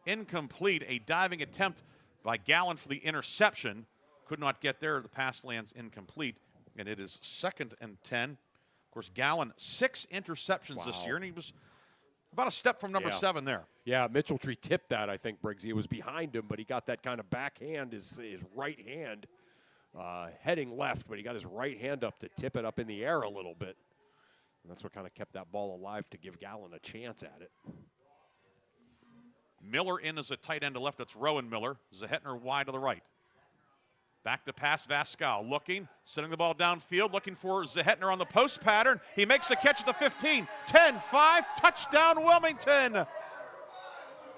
incomplete. A diving attempt by Gallen for the interception. Could not get there. The pass lands incomplete, and it is 2nd and 10. Of course, Gallen, 6 interceptions this year, and he was about a step from number 7 there. Yeah, Mitchell Tree tipped that, I think, Briggs. He was behind him, but he got that kind of backhand, his right hand, heading left, but he got his right hand up to tip it up in the air a little bit. And that's what kind of kept that ball alive to give Gallen a chance at it. Miller in as a tight end to left. That's Rowan Miller. Zahetner wide to the right. Back to pass, Vascal looking, sending the ball downfield, looking for Zahetner on the post pattern. He makes the catch at the 15, 10, 5, touchdown Wilmington.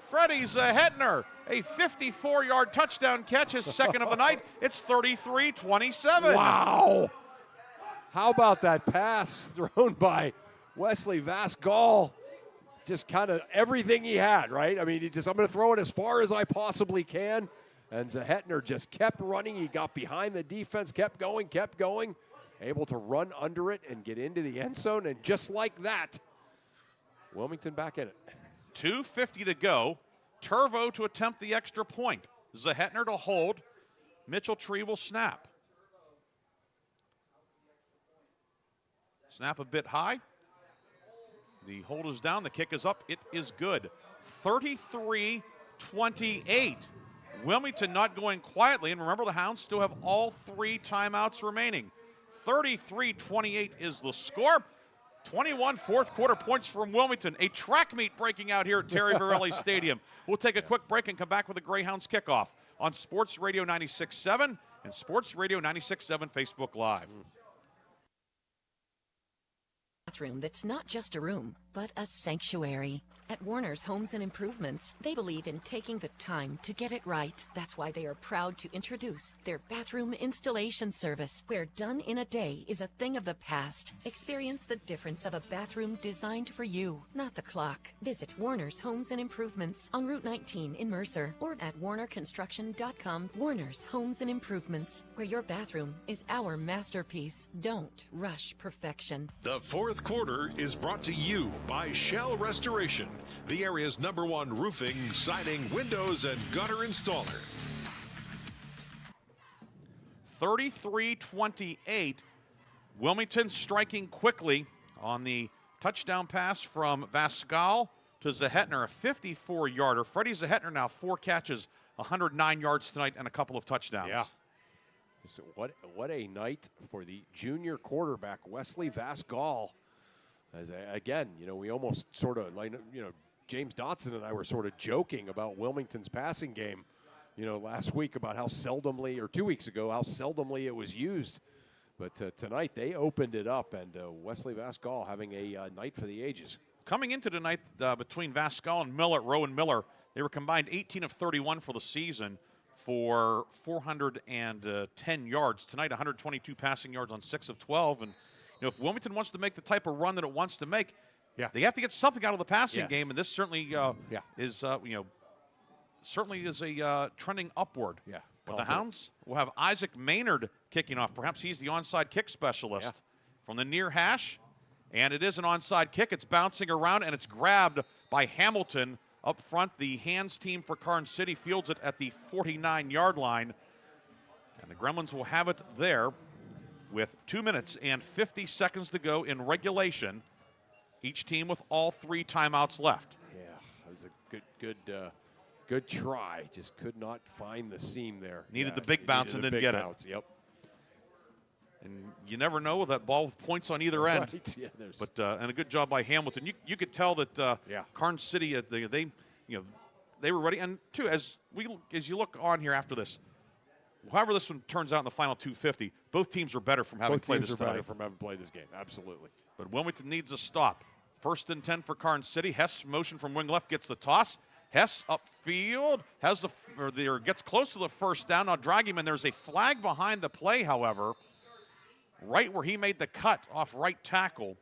Freddie Zahetner, a 54-yard touchdown catch, his second of the night. It's 33-27. Wow. How about that pass thrown by Wesley Vascal? Just kind of everything he had, right? I mean, I'm going to throw it as far as I possibly can. And Zahetner just kept running. He got behind the defense, kept going, able to run under it and get into the end zone. And just like that, Wilmington back in it. 2:50 to go. Turvo to attempt the extra point. Zahetner to hold. Mitchell Tree will snap. Snap a bit high. The hold is down. The kick is up. It is good. 33-28. Wilmington not going quietly, and remember the Hounds still have all 3 timeouts remaining. 33-28 is the score. 21 fourth quarter points from Wilmington. A track meet breaking out here at Terry Verrilli Stadium. We'll take a quick break and come back with the Greyhounds kickoff on Sports Radio 96.7 and Sports Radio 96.7 Facebook Live. Bathroom that's not just a room, but a sanctuary. At Warner's Homes and Improvements, they believe in taking the time to get it right. That's why they are proud to introduce their bathroom installation service, where done in a day is a thing of the past. Experience the difference of a bathroom designed for you, not the clock. Visit Warner's Homes and Improvements on Route 19 in Mercer or at warnerconstruction.com. Warner's Homes and Improvements, where your bathroom is our masterpiece. Don't rush perfection. The fourth quarter is brought to you by Shell Restoration, the area's #1 roofing, siding, windows, and gutter installer. 33-28. Wilmington striking quickly on the touchdown pass from Vascal to Zahetner, a 54-yarder. Freddie Zahetner now 4 catches, 109 yards tonight, and a couple of touchdowns. Yeah. So what a night for the junior quarterback, Wesley Vascal. As again, we almost sort of, James Dotson and I were sort of joking about Wilmington's passing game, last week about how seldomly, or 2 weeks ago, how seldomly it was used. But tonight they opened it up, and Wesley Vascal having a night for the ages. Coming into tonight between Vascal and Rowan Miller, they were combined 18 of 31 for the season for 410 yards. Tonight, 122 passing yards on 6 of 12, and if Wilmington wants to make the type of run that it wants to make, they have to get something out of the passing game, and this certainly is, certainly is a trending upward. Yeah, but the Hounds will have Isaac Maynard kicking off. Perhaps he's the onside kick specialist from the near hash, and it is an onside kick. It's bouncing around, and it's grabbed by Hamilton up front. The hands team for Karns City fields it at the 49-yard line, and the Gremlins will have it there with 2 minutes and 50 seconds to go in regulation. Each team with all 3 timeouts left. Yeah, that was a good try. Just could not find the seam there. Needed the big bounce and didn't get it. Yep. And you never know with that ball with points on either end. Right. Yeah, but and a good job by Hamilton. You could tell that Karns City they were ready. And too, as you look on here after this, however this one turns out in the final 250, both teams are better from having played this tonight. Game. Absolutely. But Wilmington needs a stop. 1st and 10 for Karns City. Hess motion from wing left gets the toss. Hess upfield gets close to the first down. Now drag him in. There's a flag behind the play, however, right where he made the cut off right tackle.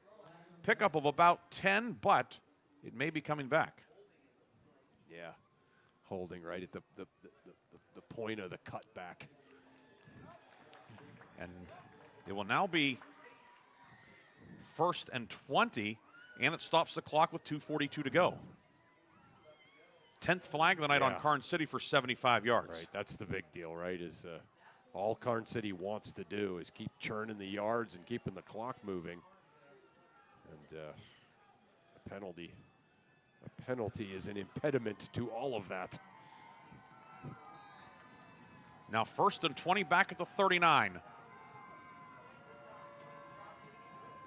Pickup of about 10, but it may be coming back. Yeah, holding right at the point of the cutback. And it will now be 1st and 20, and it stops the clock with 2:42 to go. 10th flag of the night on Karns City for 75 yards. Right, that's the big deal, right, is all Karns City wants to do is keep churning the yards and keeping the clock moving. And a penalty is an impediment to all of that. Now 1st and 20 back at the 39.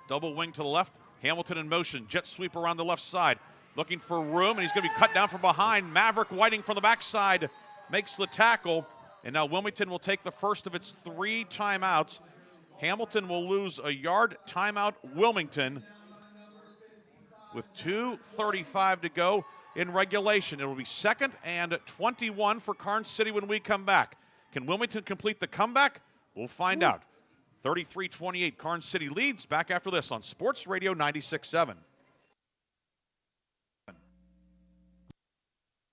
Double wing to the left. Hamilton in motion. Jet sweep around the left side. Looking for room, and he's going to be cut down from behind. Maverick Whiting from the backside makes the tackle. And now Wilmington will take the first of its 3 timeouts. Hamilton will lose a yard. Timeout Wilmington with 2:35 to go in regulation. It will be 2nd and 21 for Karns City when we come back. Can Wilmington complete the comeback? We'll find out. 33-28, Karns City leads. Back after this on Sports Radio 96.7.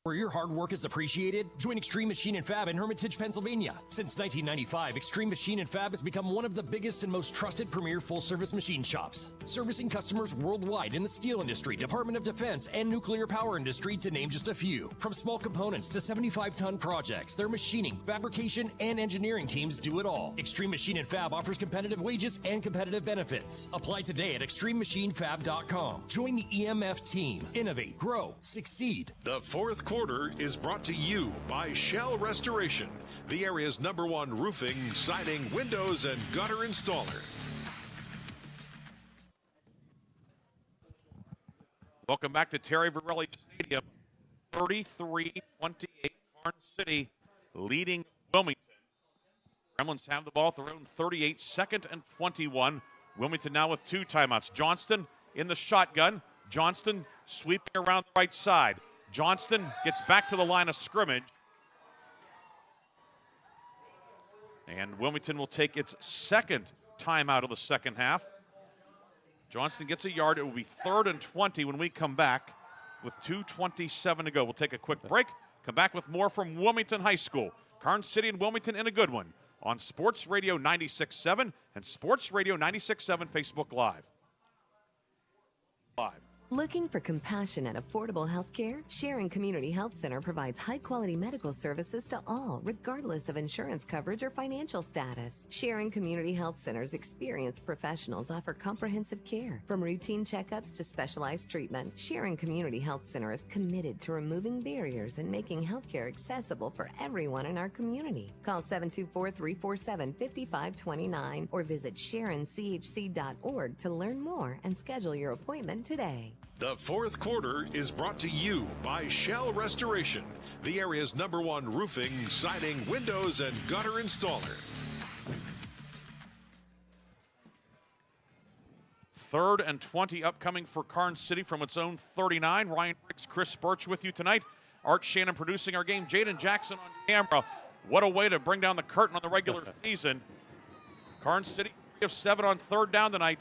Where your hard work is appreciated, join Extreme Machine and Fab in Hermitage, Pennsylvania. Since 1995, Extreme Machine and Fab has become one of the biggest and most trusted premier full-service machine shops, servicing customers worldwide in the steel industry, Department of Defense, and nuclear power industry, to name just a few. From small components to 75-ton projects, their machining, fabrication, and engineering teams do it all. Extreme Machine and Fab offers competitive wages and competitive benefits. Apply today at extrememachinefab.com. Join the EMF team. Innovate, grow, succeed. The fourth quarter is brought to you by Shell Restoration, the area's #1 roofing, siding, windows, and gutter installer. Welcome back to Terry Verrelli Stadium. 33-28, Karns City leading Wilmington. Gremlins have the ball at their own 38, 2nd and 21. Wilmington now with 2 timeouts. Johnston in the shotgun. Johnston sweeping around the right side. Johnston gets back to the line of scrimmage. And Wilmington will take its 2nd timeout of the second half. Johnston gets a yard. It will be 3rd and 20 when we come back with 2:27 to go. We'll take a quick break. Come back with more from Wilmington High School. Karns City and Wilmington in a good one on Sports Radio 96.7 and Sports Radio 96.7 Facebook Live. Looking for compassionate, affordable health care? Sharon Community Health Center provides high-quality medical services to all, regardless of insurance coverage or financial status. Sharon Community Health Center's experienced professionals offer comprehensive care. From routine checkups to specialized treatment, Sharon Community Health Center is committed to removing barriers and making healthcare accessible for everyone in our community. Call 724-347-5529 or visit SharonCHC.org to learn more and schedule your appointment today. The fourth quarter is brought to you by Shell Restoration, the area's #1 roofing, siding, windows, and gutter installer. 3rd and 20 upcoming for Karns City from its own 39. Ryan Briggs, Chris Burtch with you tonight. Art Shannon producing our game. Jaden Jackson on camera. What a way to bring down the curtain on the regular season. Karns City 3 of 7 on 3rd down tonight.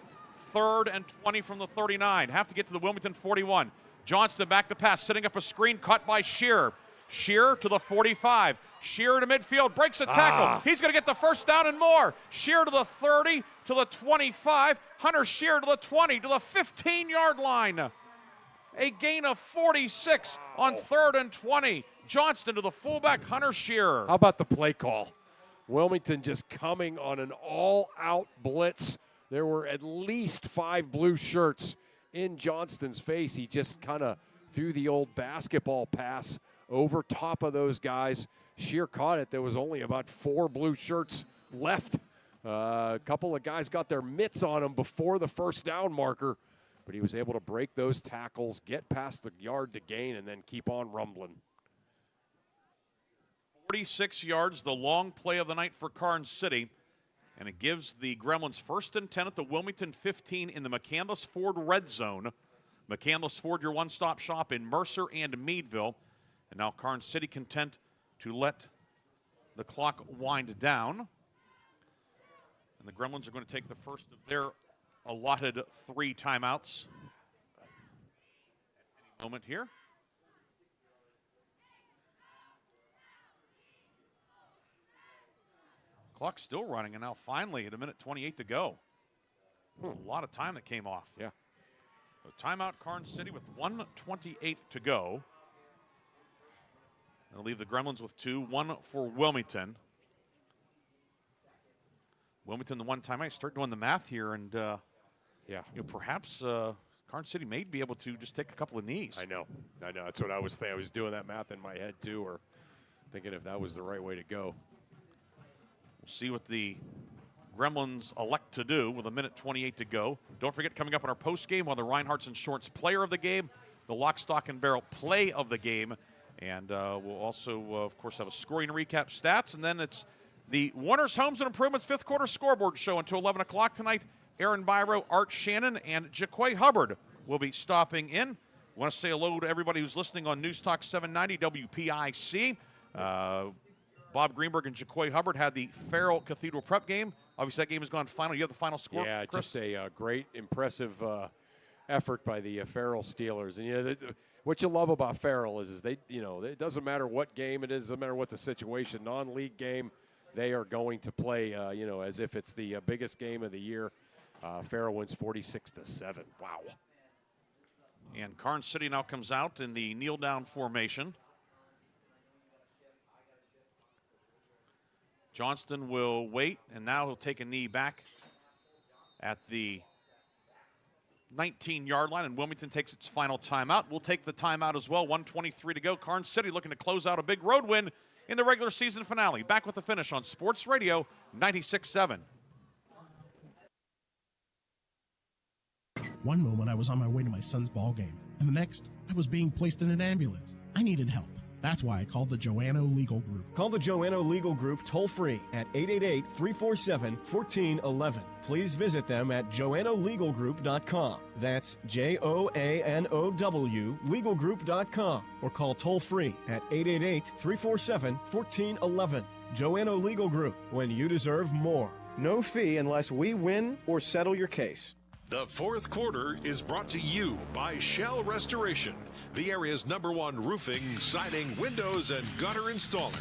3rd and 20 from the 39. Have to get to the Wilmington 41. Johnston back to pass, setting up a screen, caught by Shearer. Shearer to the 45. Shearer to midfield, breaks a tackle. He's going to get the first down and more. Shearer to the 30, to the 25. Hunter Shearer to the 20, to the 15-yard line. A gain of 46 on 3rd and 20. Johnston to the fullback, Hunter Shearer. How about the play call? Wilmington just coming on an all-out blitz. There were at least 5 blue shirts in Johnston's face. He just kind of threw the old basketball pass over top of those guys. Shear caught it. There was only about 4 blue shirts left. A couple of guys got their mitts on him before the first down marker, but he was able to break those tackles, get past the yard to gain, and then keep on rumbling. 46 yards, the long play of the night for Karns City. And it gives the Gremlins 1st and 10 at the Wilmington 15 in the McCandless Ford red zone. McCandless Ford, your one-stop shop in Mercer and Meadville. And now Karns City content to let the clock wind down. And the Gremlins are going to take the first of their allotted 3 timeouts. At any moment here. Clock still running, and now finally at 1:28 to go. A lot of time that came off. Yeah. So timeout, Karns City with 1:28 to go. They'll leave the Gremlins with 2, 1 for Wilmington. Wilmington, the one time I start doing the math here, and perhaps Karns City may be able to just take a couple of knees. I know. That's what I was thinking. I was doing that math in my head too, or thinking if that was the right way to go. We'll see what the Gremlins elect to do with 1:28 to go. Don't forget, coming up on our post game, one of the Reinhardt's and Shorts player of the game, the Lock, Stock, and Barrel play of the game, and we'll also, of course, have a scoring recap, stats, and then it's the Warner's Homes and Improvements 5th quarter scoreboard show until 11 o'clock tonight. Aaron Biro, Art Shannon, and Jaquay Hubbard will be stopping in. Want to say hello to everybody who's listening on News Talk 790 WPIC. Bob Greenberg and Jaquay Hubbard had the Farrell Cathedral Prep game. Obviously, that game has gone final. You have the final score, Yeah, Chris? just a great, impressive effort by the Farrell Steelers. And what you love about Farrell is they, it doesn't matter what game it is, doesn't matter what the situation, non-league game, they are going to play, as if it's the biggest game of the year. Farrell wins 46-7. Wow. And Karns City now comes out in the kneel-down formation. Johnston will wait, and now he'll take a knee back at the 19-yard line, and Wilmington takes its final timeout. We'll take the timeout as well. 1:23 to go. Karns City looking to close out a big road win in the regular season finale. Back with the finish on Sports Radio 96.7. One moment I was on my way to my son's ball game, and the next I was being placed in an ambulance. I needed help. That's why I called the Joanno Legal Group. Call the Joanno Legal Group toll-free at 888-347-1411. Please visit them at joannolegalgroup.com. That's Joanow legalgroup.com. Or call toll-free at 888-347-1411. Joanno Legal Group, when you deserve more. No fee unless we win or settle your case. The 4th quarter is brought to you by Shell Restoration, the area's #1 roofing, siding, windows, and gutter installer.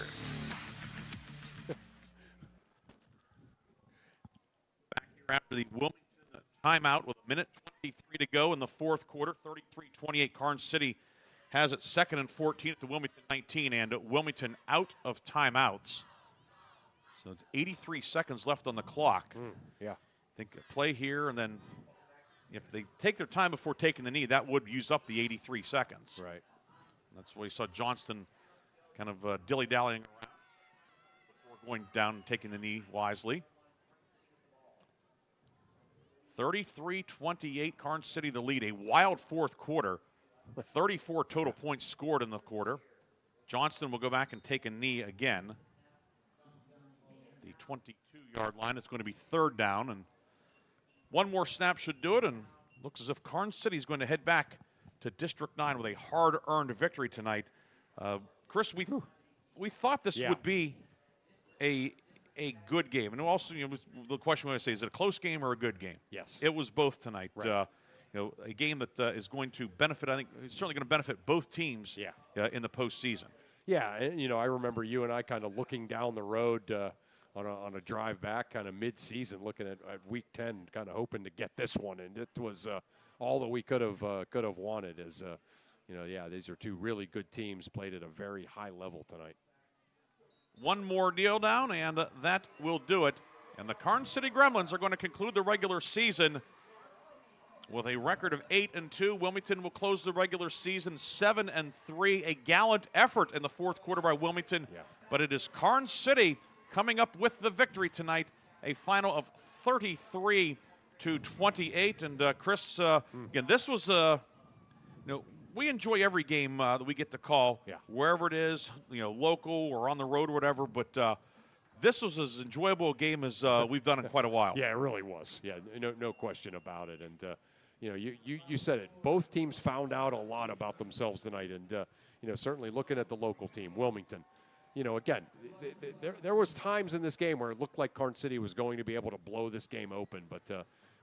Back here after the Wilmington timeout with 1:23 to go in the 4th quarter. 33-28. Karns City has it 2nd and 14 at the Wilmington 19, and Wilmington out of timeouts. So it's 83 seconds left on the clock. Yeah. I think a play here, and then if they take their time before taking the knee, that would use up the 83 seconds. Right. That's why you saw Johnston kind of dilly-dallying around before going down and taking the knee wisely. 33-28, Karns City the lead. A wild 4th quarter with 34 total points scored in the quarter. Johnston will go back and take a knee again. The 22-yard line. It's going to be 3rd down, and one more snap should do it, and looks as if Karns City is going to head back to District 9 with a hard-earned victory tonight. Chris, we thought this would be a good game. And also, the question we want to say, is it a close game or a good game? Yes. It was both tonight. Right. A game that is going to benefit, I think, it's certainly going to benefit both teams in the postseason. Yeah, and, I remember you and I kind of looking down the road on a drive back kind of mid-season, looking at week 10, kind of hoping to get this one, and it was all that we could have wanted. As these are two really good teams, played at a very high level tonight. One more deal down, and that will do it. And the Karns City Gremlins are going to conclude the regular season with a record of 8-2. Wilmington will close the regular season 7-3. A gallant effort in the 4th quarter by Wilmington, but it is Karns City coming up with the victory tonight, a final of 33-28. And Chris, again, this was we enjoy every game that we get to call, wherever it is, local or on the road or whatever. But this was as enjoyable a game as we've done in quite a while. Yeah, it really was. Yeah, no question about it. And you said it. Both teams found out a lot about themselves tonight, and certainly looking at the local team, Wilmington. Again, there was times in this game where it looked like Karns City was going to be able to blow this game open, but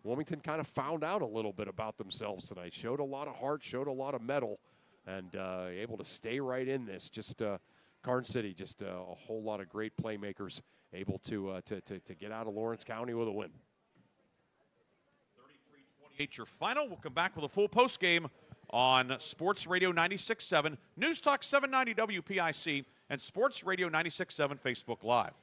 Wilmington kind of found out a little bit about themselves tonight. Showed a lot of heart, showed a lot of mettle, and able to stay right in this. Just Karns City, just a whole lot of great playmakers able to get out of Lawrence County with a win. your final. We'll come back with a full post game on Sports Radio 96.7, News Talk 790 WPIC, and Sports Radio 96.7 Facebook Live.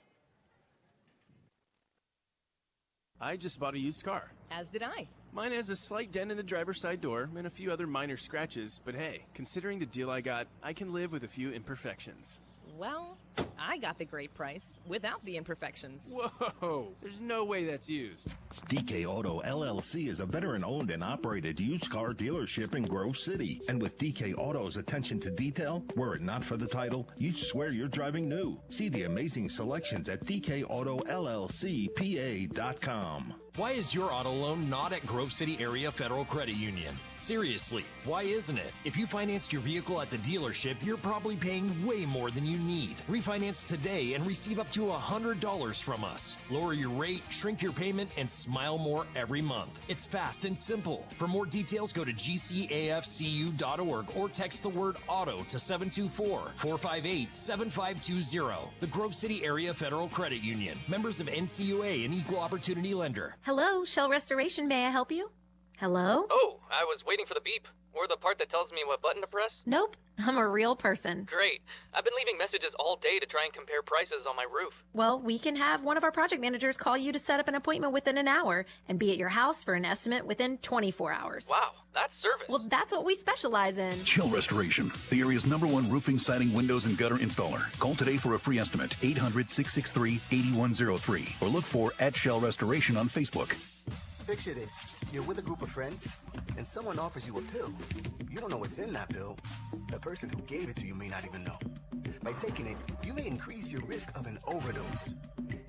I just bought a used car. As did I. Mine has a slight dent in the driver's side door and a few other minor scratches, but hey, considering the deal I got, I can live with a few imperfections. Well, I got the great price without the imperfections. Whoa, there's no way that's used. DK Auto LLC is a veteran-owned and operated used car dealership in Grove City. And with DK Auto's attention to detail, were it not for the title, you'd swear you're driving new. See the amazing selections at DKAutoLLCPA.com. Why is your auto loan not at Grove City Area Federal Credit Union? Seriously, why isn't it? If you financed your vehicle at the dealership, you're probably paying way more than you need. Refinance today and receive up to $100 from us. Lower your rate, shrink your payment, and smile more every month. It's fast and simple. For more details, go to gcafcu.org or text the word auto to 724-458-7520. The Grove City Area Federal Credit Union. Members of NCUA, an equal opportunity lender. Hello, Shell Restoration. May I help you? Hello? Oh, I was waiting for the beep. Or the part that tells me what button to press. Nope, I'm a real person. Great. I've been leaving messages all day to try and compare prices on my roof. Well, we can have one of our project managers call you to set up an appointment within an hour and be at your house for an estimate within 24 hours. Wow, that's service. Well, that's what we specialize in. Shell Restoration, the area's #1 roofing, siding, windows, and gutter installer. Call today for a free estimate, 800-663-8103, or look for @Shell Restoration on Facebook. Picture this. You're with a group of friends, and someone offers you a pill. You don't know what's in that pill. The person who gave it to you may not even know. By taking it, you may increase your risk of an overdose.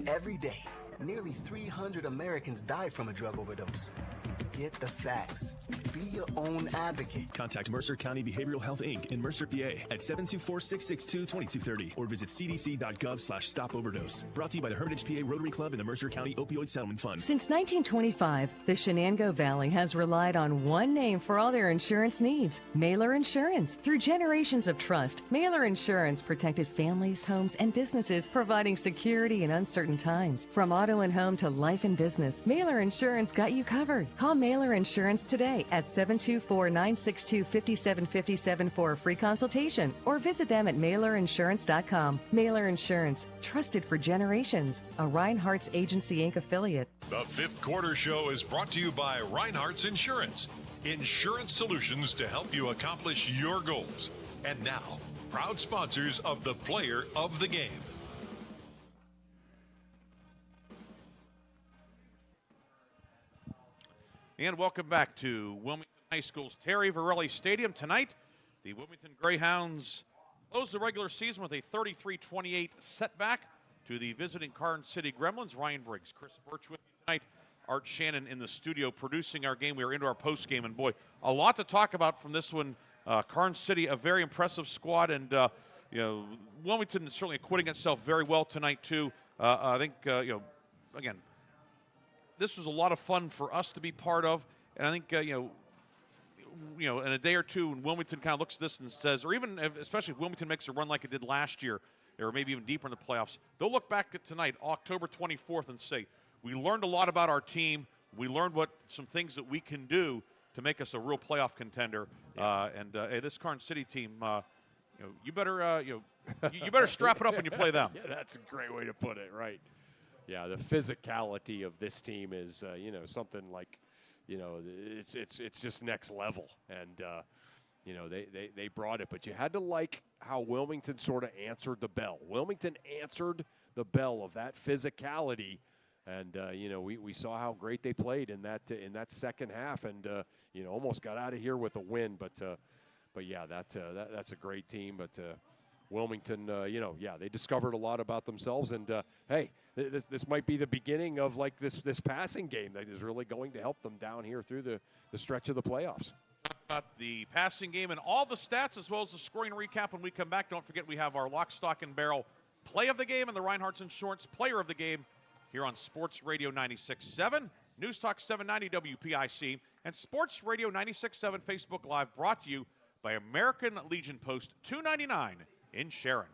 Every day, nearly 300 Americans died from a drug overdose. Get the facts. Be your own advocate. Contact Mercer County Behavioral Health, Inc. in Mercer, PA at 724-662-2230 or visit cdc.gov/stop-overdose. Brought to you by the Hermitage PA Rotary Club and the Mercer County Opioid Settlement Fund. Since 1925, the Shenango Valley has relied on one name for all their insurance needs, Mailer Insurance. Through generations of trust, Mailer Insurance protected families, homes, and businesses, providing security in uncertain times. From auto and home to life and business, Mailer Insurance got you covered. Call Mailer Insurance today at 724-962-5757 for a free consultation or visit them at mailerinsurance.com. Mailer Insurance, trusted for generations. A Reinhardt's Agency Inc. affiliate. The Fifth Quarter Show is brought to you by Reinhardt's Insurance. Insurance solutions to help you accomplish your goals. And now, proud sponsors of the Player of the Game. And welcome back to Wilmington High School's Terry Verrilli Stadium. Tonight, the Wilmington Greyhounds close the regular season with a 33-28 setback to the visiting Karns City Gremlins. Ryan Briggs, Chris Burtch with you tonight. Art Shannon in the studio producing our game. We are into our post game, and boy, a lot to talk about from this one. Karns City, a very impressive squad, and Wilmington is certainly acquitting itself very well tonight too. I think again, this was a lot of fun for us to be part of, and I think in a day or two, when Wilmington kind of looks at this and says, or even especially if Wilmington makes a run like it did last year, or maybe even deeper in the playoffs, they'll look back at tonight, October 24th, and say, we learned a lot about our team. We learned some things that we can do to make us a real playoff contender. Yeah. Hey, this Karns City team, you better you better strap it up when you play them. Yeah, that's a great way to put it, right? Yeah, the physicality of this team is, something like, it's just next level, and they brought it. But you had to like how Wilmington sort of answered the bell. Wilmington answered the bell of that physicality, and we saw how great they played in that second half, and almost got out of here with a win. But yeah, that's a great team. But Wilmington, they discovered a lot about themselves, and hey, this might be the beginning of like this passing game that is really going to help them down here through the stretch of the playoffs. About the passing game and all the stats, as well as the scoring recap when we come back. Don't forget, we have our lock, stock, and barrel play of the game and the Reinhardt's Insurance player of the game here on Sports Radio 96.7, News Talk 790 WPIC, and Sports Radio 96.7 Facebook Live, brought to you by American Legion Post 299 in Sharon.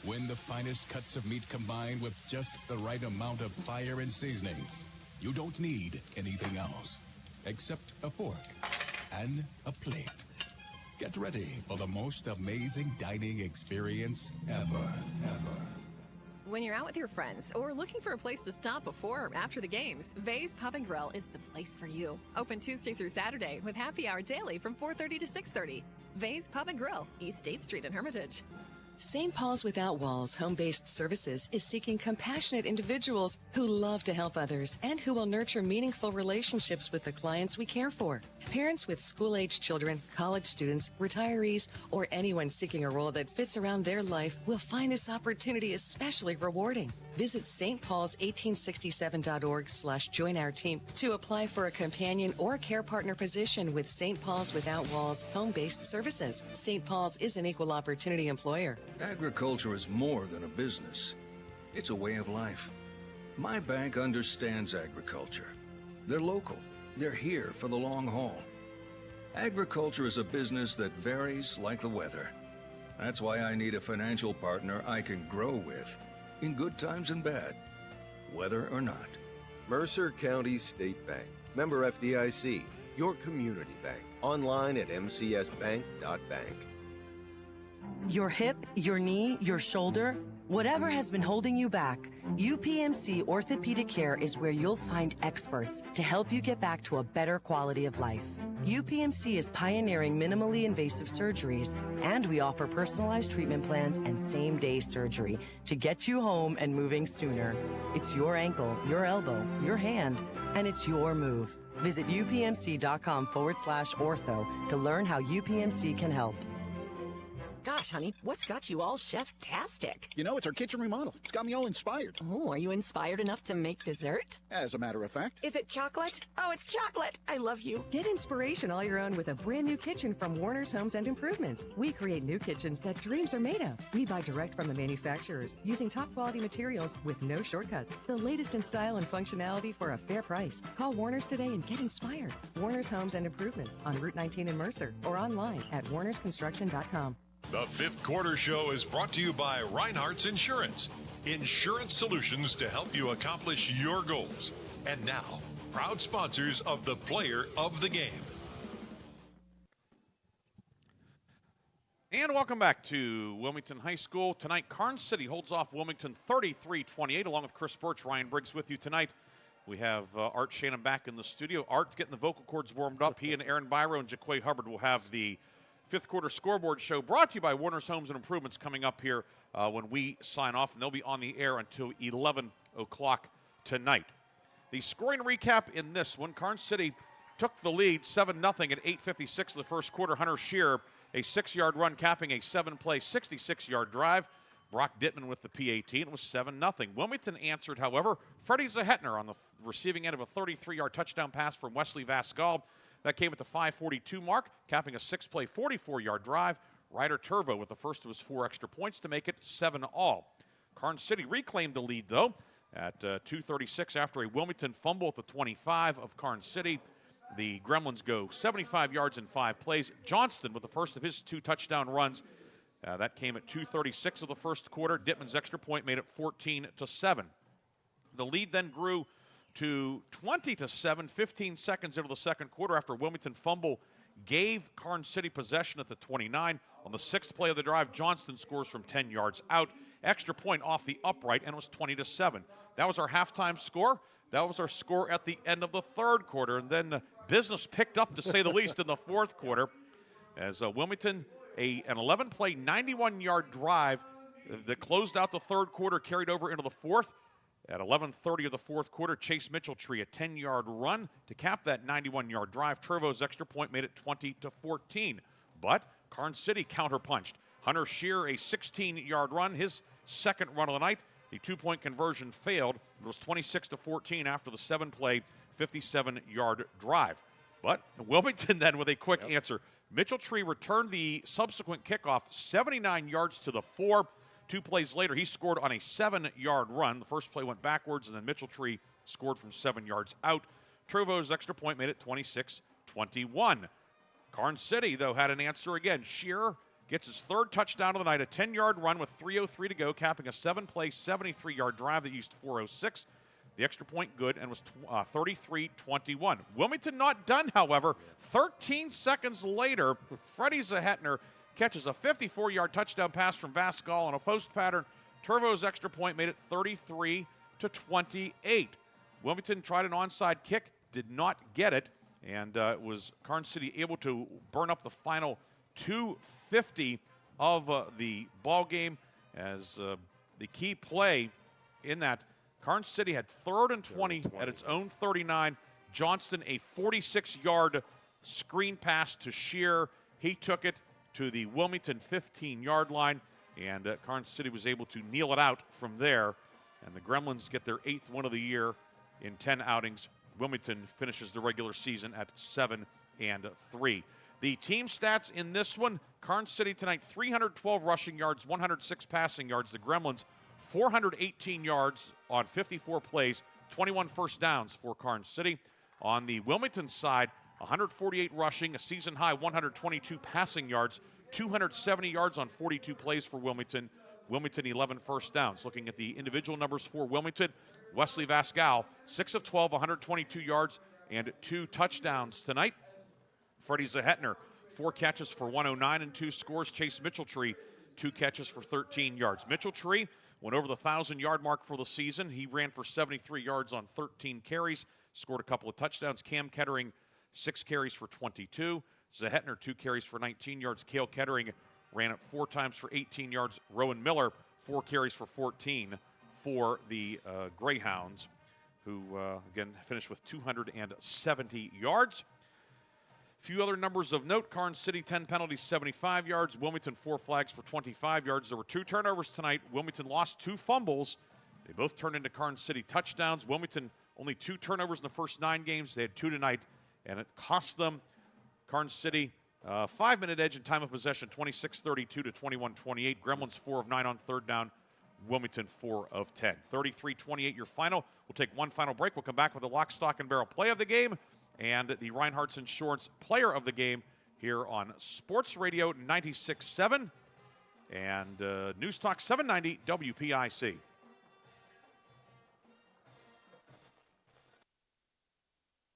When the finest cuts of meat combine with just the right amount of fire and seasonings, You don't need anything else except a fork and a plate. Get ready for the most amazing dining experience ever. When you're out with your friends or looking for a place to stop before or after the games, Vay's Pub and Grill is the place for you. Open Tuesday through Saturday with happy hour daily from 4:30 to 6:30. Vay's Pub and Grill, East State Street in Hermitage. St. Paul's Without Walls Home-Based Services is seeking compassionate individuals who love to help others and who will nurture meaningful relationships with the clients we care for. Parents with school-age children, college students, retirees, or anyone seeking a role that fits around their life will find this opportunity especially rewarding. Visit stpaul's1867.org/join our team to apply for a companion or care partner position with St. Paul's Without Walls Home-Based Services. St. Paul's is an equal opportunity employer. Agriculture is more than a business. It's a way of life. My bank understands agriculture. They're local. They're here for the long haul. Agriculture is a business that varies like the weather. That's why I need a financial partner I can grow with, in good times and bad, weather or not. Mercer County State Bank. Member FDIC. Your community bank. Online at mcsbank.bank. Your hip, your knee, your shoulder, whatever has been holding you back, UPMC Orthopedic Care is where you'll find experts to help you get back to a better quality of life. UPMC is pioneering minimally invasive surgeries, and we offer personalized treatment plans and same-day surgery to get you home and moving sooner. It's your ankle, your elbow, your hand, and it's your move. Visit upmc.com/ortho to learn how UPMC can help. Gosh, honey, what's got you all chef-tastic? You know, it's our kitchen remodel. It's got me all inspired. Oh, are you inspired enough to make dessert? As a matter of fact. Is it chocolate? Oh, it's chocolate. I love you. Get inspiration all your own with a brand new kitchen from Warner's Homes and Improvements. We create new kitchens that dreams are made of. We buy direct from the manufacturers using top quality materials with no shortcuts. The latest in style and functionality for a fair price. Call Warner's today and get inspired. Warner's Homes and Improvements on Route 19 in Mercer or online at warnersconstruction.com. The Fifth Quarter Show is brought to you by Reinhardt's Insurance. Insurance solutions to help you accomplish your goals. And now, proud sponsors of the Player of the Game. And welcome back to Wilmington High School. Tonight, Karns City holds off Wilmington 33-28, along with Chris Burtch, Ryan Briggs with you tonight. We have Art Shannon back in the studio. Art's getting the vocal cords warmed up. He and Aaron Byro and Jaquay Hubbard will have the Fifth Quarter Scoreboard Show brought to you by Warner's Homes and Improvements coming up here when we sign off, and they'll be on the air until 11 o'clock tonight. The scoring recap in this one, Karns City took the lead 7-0 at 8:56 of the first quarter. Hunter Shearer, a 6-yard run, capping a 7-play, 66-yard drive. Brock Dittman with the P18. It was 7-0. Wilmington answered, however. Freddie Zahetner on the receiving end of a 33-yard touchdown pass from Wesley Vascal. That came at the 5:42 mark, capping a 6-play, 44-yard drive. Ryder Turvo with the first of his 4 extra points to make it 7-all. Karns City reclaimed the lead, though, at 2:36 after a Wilmington fumble at the 25 of Karns City. The Gremlins go 75 yards in 5 plays. Johnston with the first of his 2 touchdown runs. That came at 2:36 of the first quarter. Dittman's extra point made it 14-7. The lead then grew to 20-7, 15 seconds into the second quarter after Wilmington fumble gave Karns City possession at the 29. On the 6th play of the drive, Johnston scores from 10 yards out. Extra point off the upright, and it was 20-7. That was our halftime score. That was our score at the end of the third quarter, and then business picked up, to say the least, in the fourth quarter as Wilmington, an 11-play, 91-yard drive that closed out the third quarter, carried over into the fourth. At 11:30 of the fourth quarter, Chase Mitchelltree, a 10-yard run to cap that 91-yard drive. Turvo's extra point made it 20-14. But Karns City counterpunched. Hunter Shearer, a 16-yard run, his second run of the night. The 2-point conversion failed. It was 26-14 after the 7-play, 57-yard drive. But Wilmington then with a quick answer. Mitchelltree returned the subsequent kickoff 79 yards to the 4. 2 plays later, he scored on a 7-yard run. The first play went backwards, and then Mitchelltree scored from 7 yards out. Turvo's extra point made it 26-21. Karns City, though, had an answer again. Shearer gets his 3rd touchdown of the night, a 10-yard run with 3:03 to go, capping a 7-play, 73-yard drive that used 4:06. The extra point good and was 33-21. Wilmington not done, however. 13 seconds later, Freddie Zahetner catches a 54-yard touchdown pass from Vascal on a post pattern. Turvo's extra point made it 33-28. Wilmington tried an onside kick, did not get it, and it was Karns City able to burn up the final 2:50 of the ball game as the key play in that Karns City had 3rd and 20 at its own 39. Johnston, a 46-yard screen pass to Shear. He took it to the Wilmington 15-yard line, and Karns City was able to kneel it out from there. And the Gremlins get their 8th win of the year in 10 outings. Wilmington finishes the regular season at 7-3. The team stats in this one, Karns City tonight, 312 rushing yards, 106 passing yards. The Gremlins, 418 yards on 54 plays, 21 first downs for Karns City. On the Wilmington side, 148 rushing, a season-high 122 passing yards, 270 yards on 42 plays for Wilmington. Wilmington, 11 first downs. Looking at the individual numbers for Wilmington, Wesley Vascal, 6 of 12, 122 yards and 2 touchdowns tonight. Freddie Zahetner, 4 catches for 109 and 2 scores. Chase Mitchelltree, 2 catches for 13 yards. Mitchelltree went over the 1,000-yard mark for the season. He ran for 73 yards on 13 carries, scored a couple of touchdowns. Cam Kettering, 6 carries for 22. Zahetner, 2 carries for 19 yards. Cale Kettering ran it 4 times for 18 yards. Rowan Miller, 4 carries for 14 for the Greyhounds, who, again, finished with 270 yards. A few other numbers of note. Karns City, 10 penalties, 75 yards. Wilmington, 4 flags for 25 yards. There were 2 turnovers tonight. Wilmington lost 2 fumbles. They both turned into Karns City touchdowns. Wilmington, only 2 turnovers in the first 9 games. They had 2 tonight, and it cost them. Karns City, 5-minute edge in time of possession, 26-32 to 21-28. Gremlins, 4 of 9 on 3rd down. Wilmington, 4 of 10. 33-28 your final. We'll take one final break. We'll come back with the lock, stock, and barrel play of the game and the Reinhardt's Insurance player of the game here on Sports Radio 96.7 and News Talk 790 WPIC.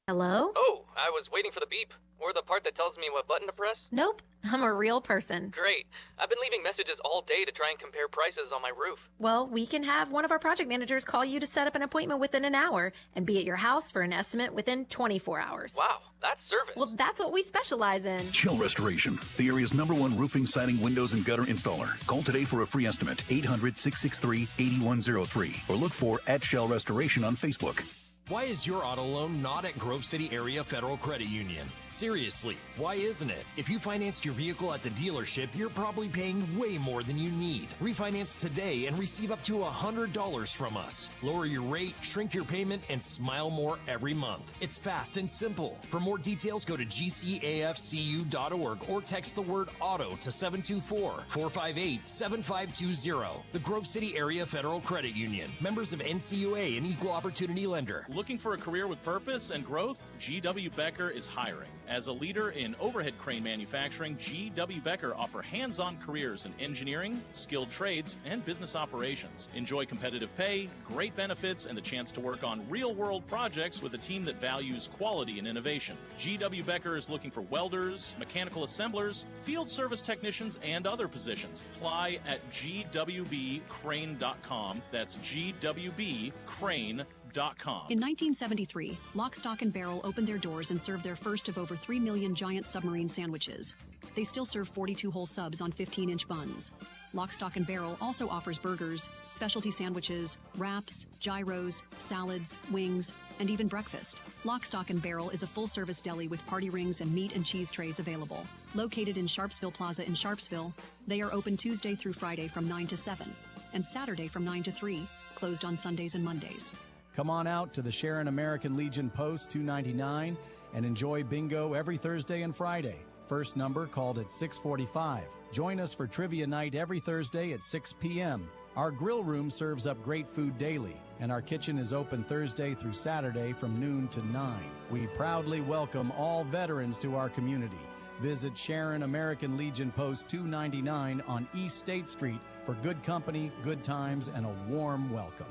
Hello? Oh, I was waiting for the beep. Or the part that tells me what button to press. Nope, I'm a real person. Great. I've been leaving messages all day to try and compare prices on my roof. Well, we can have one of our project managers call you to set up an appointment within an hour and be at your house for an estimate within 24 hours. Wow, that's service. Well, that's what we specialize in. Shell Restoration, the area's #1 roofing, siding, windows, and gutter installer. Call today for a free estimate, 800-663-8103, or look for @Shell Restoration on Facebook. Why is your auto loan not at Grove City Area Federal Credit Union? Seriously, why isn't it? If you financed your vehicle at the dealership, you're probably paying way more than you need. Refinance today and receive up to $100 from us. Lower your rate, shrink your payment, and smile more every month. It's fast and simple. For more details, go to gcafcu.org or text the word auto to 724-458-7520. The Grove City Area Federal Credit Union. Members of NCUA, an equal opportunity lender. Looking for a career with purpose and growth? G.W. Becker is hiring. As a leader in overhead crane manufacturing, G.W. Becker offer hands-on careers in engineering, skilled trades, and business operations. Enjoy competitive pay, great benefits, and the chance to work on real-world projects with a team that values quality and innovation. G.W. Becker is looking for welders, mechanical assemblers, field service technicians, and other positions. Apply at gwbcrane.com. That's gwbcrane.com. In 1973, Lock, Stock, and Barrel opened their doors and served their first of over 3 million giant submarine sandwiches. They still serve 42-hole subs on 15-inch buns. Lock, Stock, and Barrel also offers burgers, specialty sandwiches, wraps, gyros, salads, wings, and even breakfast. Lock, Stock, and Barrel is a full-service deli with party rings and meat and cheese trays available. Located in Sharpsville Plaza in Sharpsville, they are open Tuesday through Friday from 9 to 7 and Saturday from 9 to 3, closed on Sundays and Mondays. Come on out to the Sharon American Legion Post 299 and enjoy bingo every Thursday and Friday. First number called at 6:45. Join us for trivia night every Thursday at 6 p.m. Our grill room serves up great food daily, and our kitchen is open Thursday through Saturday from noon to 9. We proudly welcome all veterans to our community. Visit Sharon American Legion Post 299 on East State Street for good company, good times, and a warm welcome.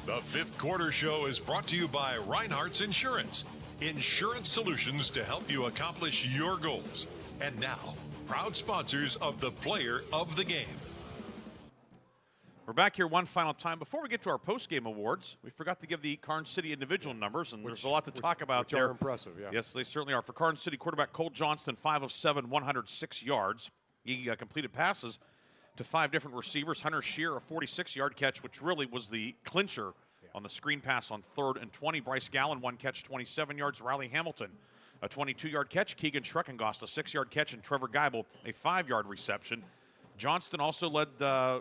The fifth quarter show is brought to you by Reinhardt's Insurance. Insurance solutions to help you accomplish your goals. And now, proud sponsors of the Player of the Game. We're back here one final time. Before we get to our post-game awards, we forgot to give the Karns City individual numbers, and there's a lot to talk about there. They're impressive, yeah. Yes, they certainly are. For Karns City quarterback Cole Johnston, 5 of 7, 106 yards. He completed passes to 5 different receivers. Hunter Shear, a 46-yard catch, which really was the clincher on the screen pass on 3rd and 20. Bryce Gallen, 1 catch, 27 yards. Riley Hamilton, a 22-yard catch. Keegan Schreckengost, a 6-yard catch. And Trevor Geibel, a 5-yard reception. Johnston also led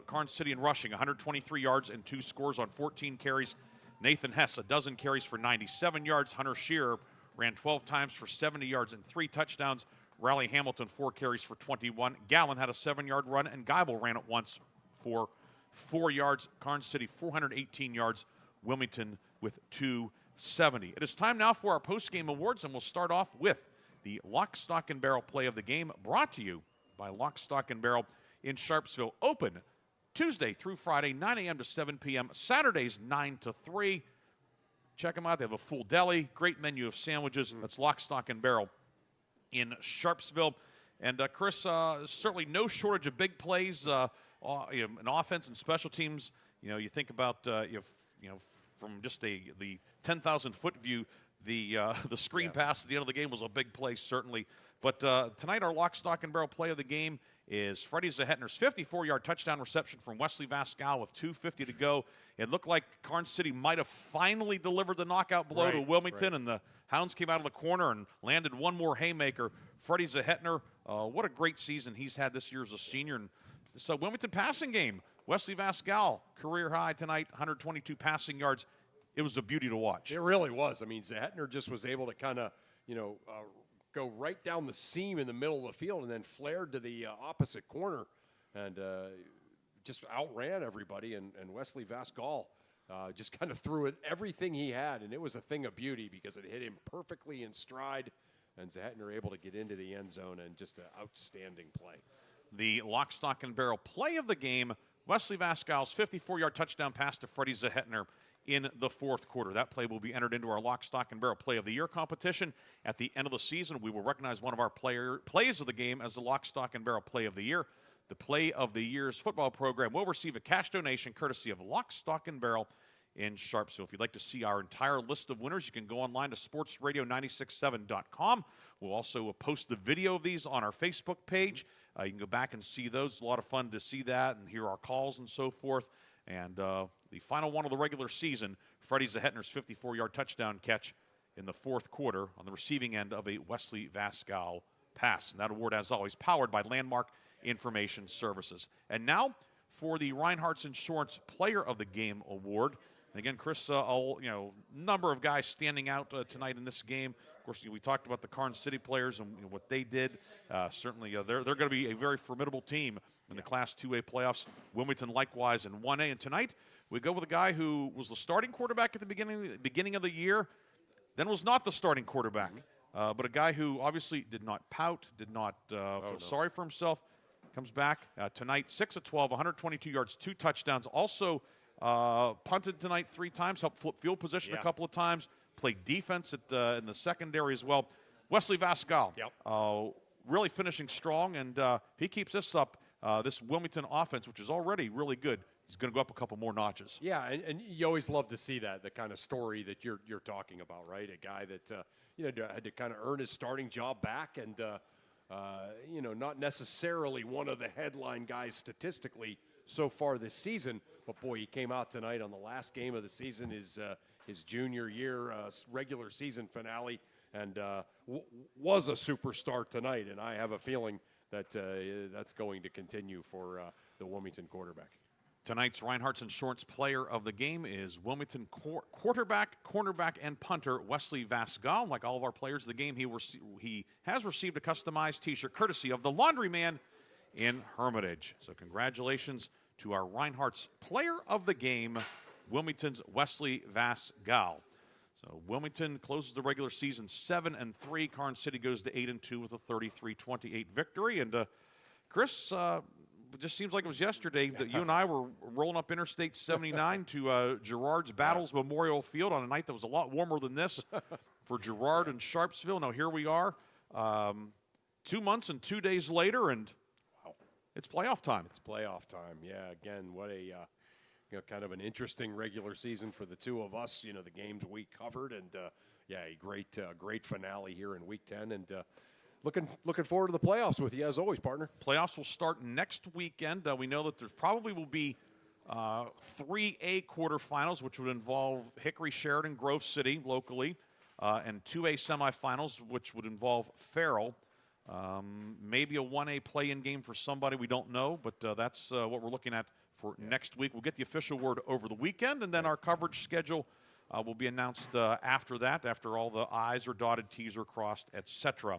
Karns City in rushing, 123 yards and 2 scores on 14 carries. Nathan Hess, a dozen carries for 97 yards. Hunter Shearer ran 12 times for 70 yards and 3 touchdowns. Riley Hamilton, 4 carries for 21. Gallen had a 7-yard run, and Geibel ran it once for 4 yards. Karns City, 418 yards. Wilmington with 270. It is time now for our post-game awards, and we'll start off with the Lock, Stock, and Barrel play of the game, brought to you by Lock, Stock, and Barrel in Sharpsville. Open Tuesday through Friday, 9 a.m. to 7 p.m., Saturdays 9 to 3. Check them out. They have a full deli, great menu of sandwiches. That's Lock, Stock, and Barrel in Sharpsville. And, Chris, certainly no shortage of big plays in offense and special teams. You know, you think about, from just the 10,000-foot view, the screen pass at the end of the game was a big play, certainly. But tonight, our Lock, Stock, and Barrel play of the game is Freddie Zahetner's 54-yard touchdown reception from Wesley Vascal with 2:50 to go. It looked like Karns City might have finally delivered the knockout blow to Wilmington, and the Hounds came out of the corner and landed one more haymaker. Freddie Zahetner, what a great season he's had this year as a senior. And this Wilmington passing game, Wesley Vascal, career high tonight, 122 passing yards. It was a beauty to watch. It really was. I mean, Zahetner just was able to kind of, go right down the seam in the middle of the field and then flared to the opposite corner and just outran everybody. And Wesley Vascal just kind of threw it everything he had, and it was a thing of beauty because it hit him perfectly in stride, and Zahetner able to get into the end zone, and just an outstanding play. The Lock, Stock, and Barrel play of the game, Wesley Vascal's 54-yard touchdown pass to Freddie Zahetner in the 4th quarter. That play will be entered into our Lock, Stock, and Barrel Play of the Year competition. At the end of the season, we will recognize one of our plays of the game as the Lock, Stock, and Barrel Play of the Year. The Play of the Year's football program will receive a cash donation courtesy of Lock, Stock, and Barrel in Sharpsville. If you'd like to see our entire list of winners, you can go online to sportsradio967.com. We'll also post the video of these on our Facebook page. You can go back and see those. It's a lot of fun to see that and hear our calls and so forth. And the final one of the regular season, Freddie Zahetner's 54-yard touchdown catch in the 4th quarter on the receiving end of a Wesley Vascal pass. And that award, as always, powered by Landmark Information Services. And now for the Reinhardt's Insurance Player of the Game Award. And again, Chris, number of guys standing out tonight in this game. Of course, we talked about the Karns City players and what they did. Certainly, they're going to be a very formidable team in the Class 2A playoffs. Wilmington likewise in 1A. And tonight, we go with a guy who was the starting quarterback at the beginning of the year, then was not the starting quarterback, but a guy who obviously did not pout, did not feel sorry for himself. Comes back tonight, 6 of 12, 122 yards, 2 touchdowns. Also punted tonight 3 times, helped flip field position a couple of times, played defense in the secondary as well. Wesley Vascal, really finishing strong, and if he keeps this up, this Wilmington offense, which is already really good, is going to go up a couple more notches. Yeah, and you always love to see that, the kind of story that you're talking about, right? A guy that had to kind of earn his starting job back, and not necessarily one of the headline guys statistically so far this season, but boy, he came out tonight on the last game of the season, his junior year regular season finale, and was a superstar tonight, and I have a feeling that that's going to continue for the Wilmington quarterback. Tonight's Reinhardt's Insurance Player of the Game is Wilmington quarterback, cornerback, and punter Wesley Vascal. Like all of our players of the game, he has received a customized T-shirt courtesy of the Laundryman in Hermitage. So congratulations to our Reinhardt's Player of the Game, Wilmington's Wesley Vascal. So Wilmington closes the regular season 7-3. Karns City goes to 8-2 with a 33-28 victory. And Chris, just seems like it was yesterday that you and I were rolling up Interstate 79 to Girard's Battles Memorial Field on a night that was a lot warmer than this for Girard and Sharpsville. Now here we are 2 months and 2 days later, and it's playoff time. It's playoff time. Yeah, again, what a kind of an interesting regular season for the two of us. The games we covered, and a great finale here in Week 10, and looking forward to the playoffs with you as always, partner. Playoffs will start next weekend. We know that there probably will be 3A quarterfinals, which would involve Hickory, Sheridan, Grove City locally, and 2A semifinals, which would involve Farrell. Maybe a 1A play-in game for somebody, we don't know, but that's what we're looking at for next week. We'll get the official word over the weekend, and then our coverage schedule will be announced after that, after all the I's are dotted, T's are crossed, etc.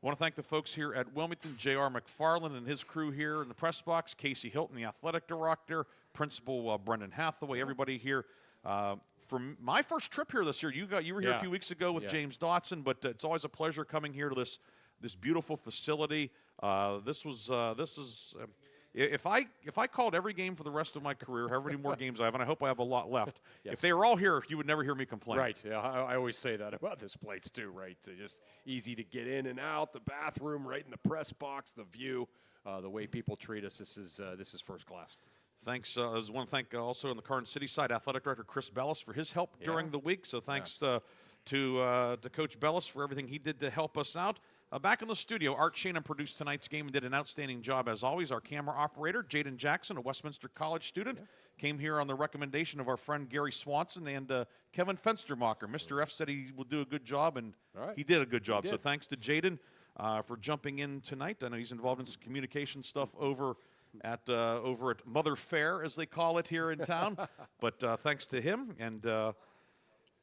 I want to thank the folks here at Wilmington, J.R. McFarland and his crew here in the press box, Casey Hilton, the athletic director, Principal Brendan Hathaway, everybody here. For my first trip here this year, you were here a few weeks ago with James Dotson, but it's always a pleasure coming here to this beautiful facility. If I called every game for the rest of my career, however many more games I have, and I hope I have a lot left, if they were all here, you would never hear me complain. Right, yeah, I always say that about this place too, right? Just easy to get in and out, the bathroom right in the press box, the view, the way people treat us, this is first class. Thanks. I want to thank also on the Karns City side, Athletic Director Chris Bellis for his help during the week, so thanks to Coach Bellis for everything he did to help us out. Back in the studio, Art Shannon produced tonight's game and did an outstanding job as always. Our camera operator, Jaden Jackson, a Westminster College student, came here on the recommendation of our friend Gary Swanson and Kevin Fenstermacher. Mr. F said he will do a good job, and he did a good job. So thanks to Jaden for jumping in tonight. I know he's involved in some communication stuff over at Mother Fair, as they call it here in town. But thanks to him, and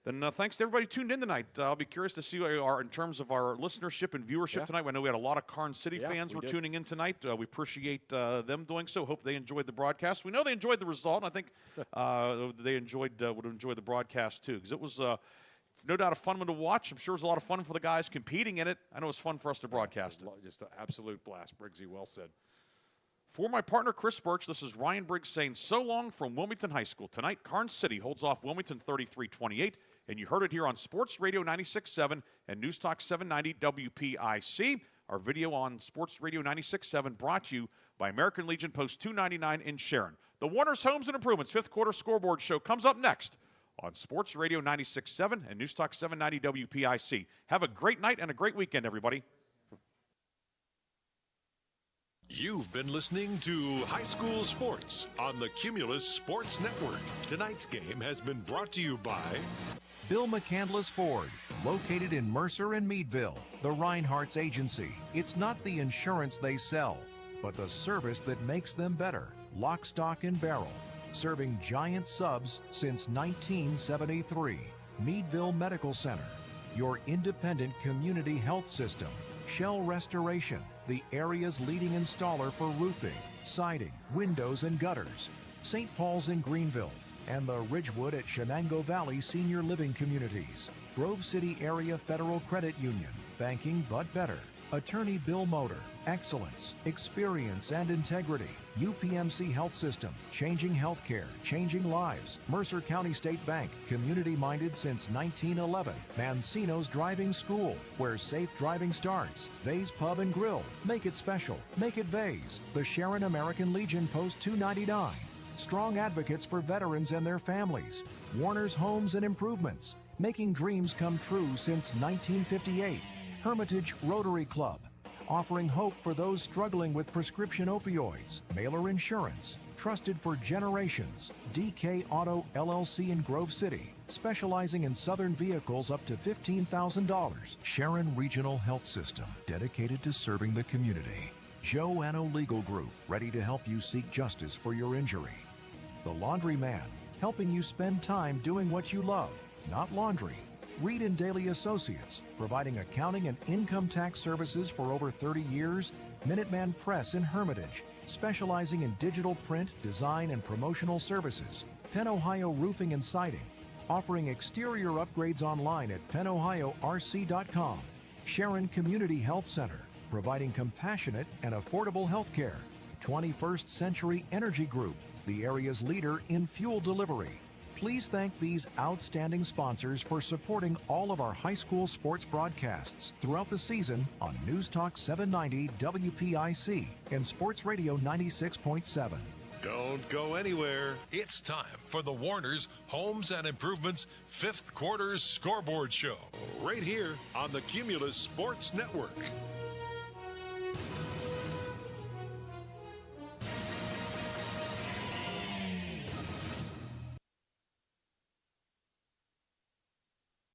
then thanks to everybody tuned in tonight. I'll be curious to see where we are in terms of our listenership and viewership tonight. I know we had a lot of Karns City fans were tuning in tonight. We appreciate them doing so. Hope they enjoyed the broadcast. We know they enjoyed the result, and I think they would enjoy the broadcast too, because it was no doubt a fun one to watch. I'm sure it was a lot of fun for the guys competing in it. I know it was fun for us to broadcast it. Just an absolute blast, Briggsy. Well said. For my partner, Chris Burtch, this is Ryan Briggs saying so long from Wilmington High School. Tonight, Karns City holds off Wilmington 33-28, and you heard it here on Sports Radio 96.7 and News Talk 790 WPIC. Our video on Sports Radio 96.7 brought to you by American Legion Post 299 in Sharon. The Warner's Homes and Improvements fifth quarter scoreboard show comes up next on Sports Radio 96.7 and News Talk 790 WPIC. Have a great night and a great weekend, everybody. You've been listening to High School Sports on the Cumulus Sports Network. Tonight's game has been brought to you by Bill McCandless Ford, located in Mercer and Meadville, the Reinhardt's agency. It's not the insurance they sell, but the service that makes them better. Lock, Stock, and Barrel, serving giant subs since 1973. Meadville Medical Center, your independent community health system. Shell Restoration, the area's leading installer for roofing, siding, windows, and gutters. St. Paul's in Greenville, and the Ridgewood at Shenango Valley Senior Living Communities. Grove City Area Federal Credit Union, banking but better. Attorney Bill Motor, excellence, experience, and integrity. UPMC Health System, changing healthcare, changing lives. Mercer County State Bank, community-minded since 1911. Mancino's Driving School, where safe driving starts. Vay's Pub and Grill, make it special, make it Vay's. The Sharon American Legion Post 299. Strong advocates for veterans and their families. Warner's Homes and Improvements, making dreams come true since 1958. Hermitage Rotary Club, offering hope for those struggling with prescription opioids. Mailer Insurance, trusted for generations. DK Auto LLC in Grove City, specializing in Southern vehicles up to $15,000. Sharon Regional Health System, dedicated to serving the community. Joanno Legal Group, ready to help you seek justice for your injury. The Laundry Man, helping you spend time doing what you love, not laundry. Reed and Daly Associates, providing accounting and income tax services for over 30 years. Minuteman Press in Hermitage, specializing in digital print, design, and promotional services. Penn Ohio Roofing and Siding, offering exterior upgrades online at pennohiorc.com. Sharon Community Health Center, providing compassionate and affordable health care. 21st Century Energy Group, the area's leader in fuel delivery. Please thank these outstanding sponsors for supporting all of our high school sports broadcasts throughout the season on News Talk 790 WPIC and Sports Radio 96.7. Don't go anywhere. It's time for the Warner's Homes and Improvements 5th Quarter Scoreboard Show, right here on the Cumulus Sports Network.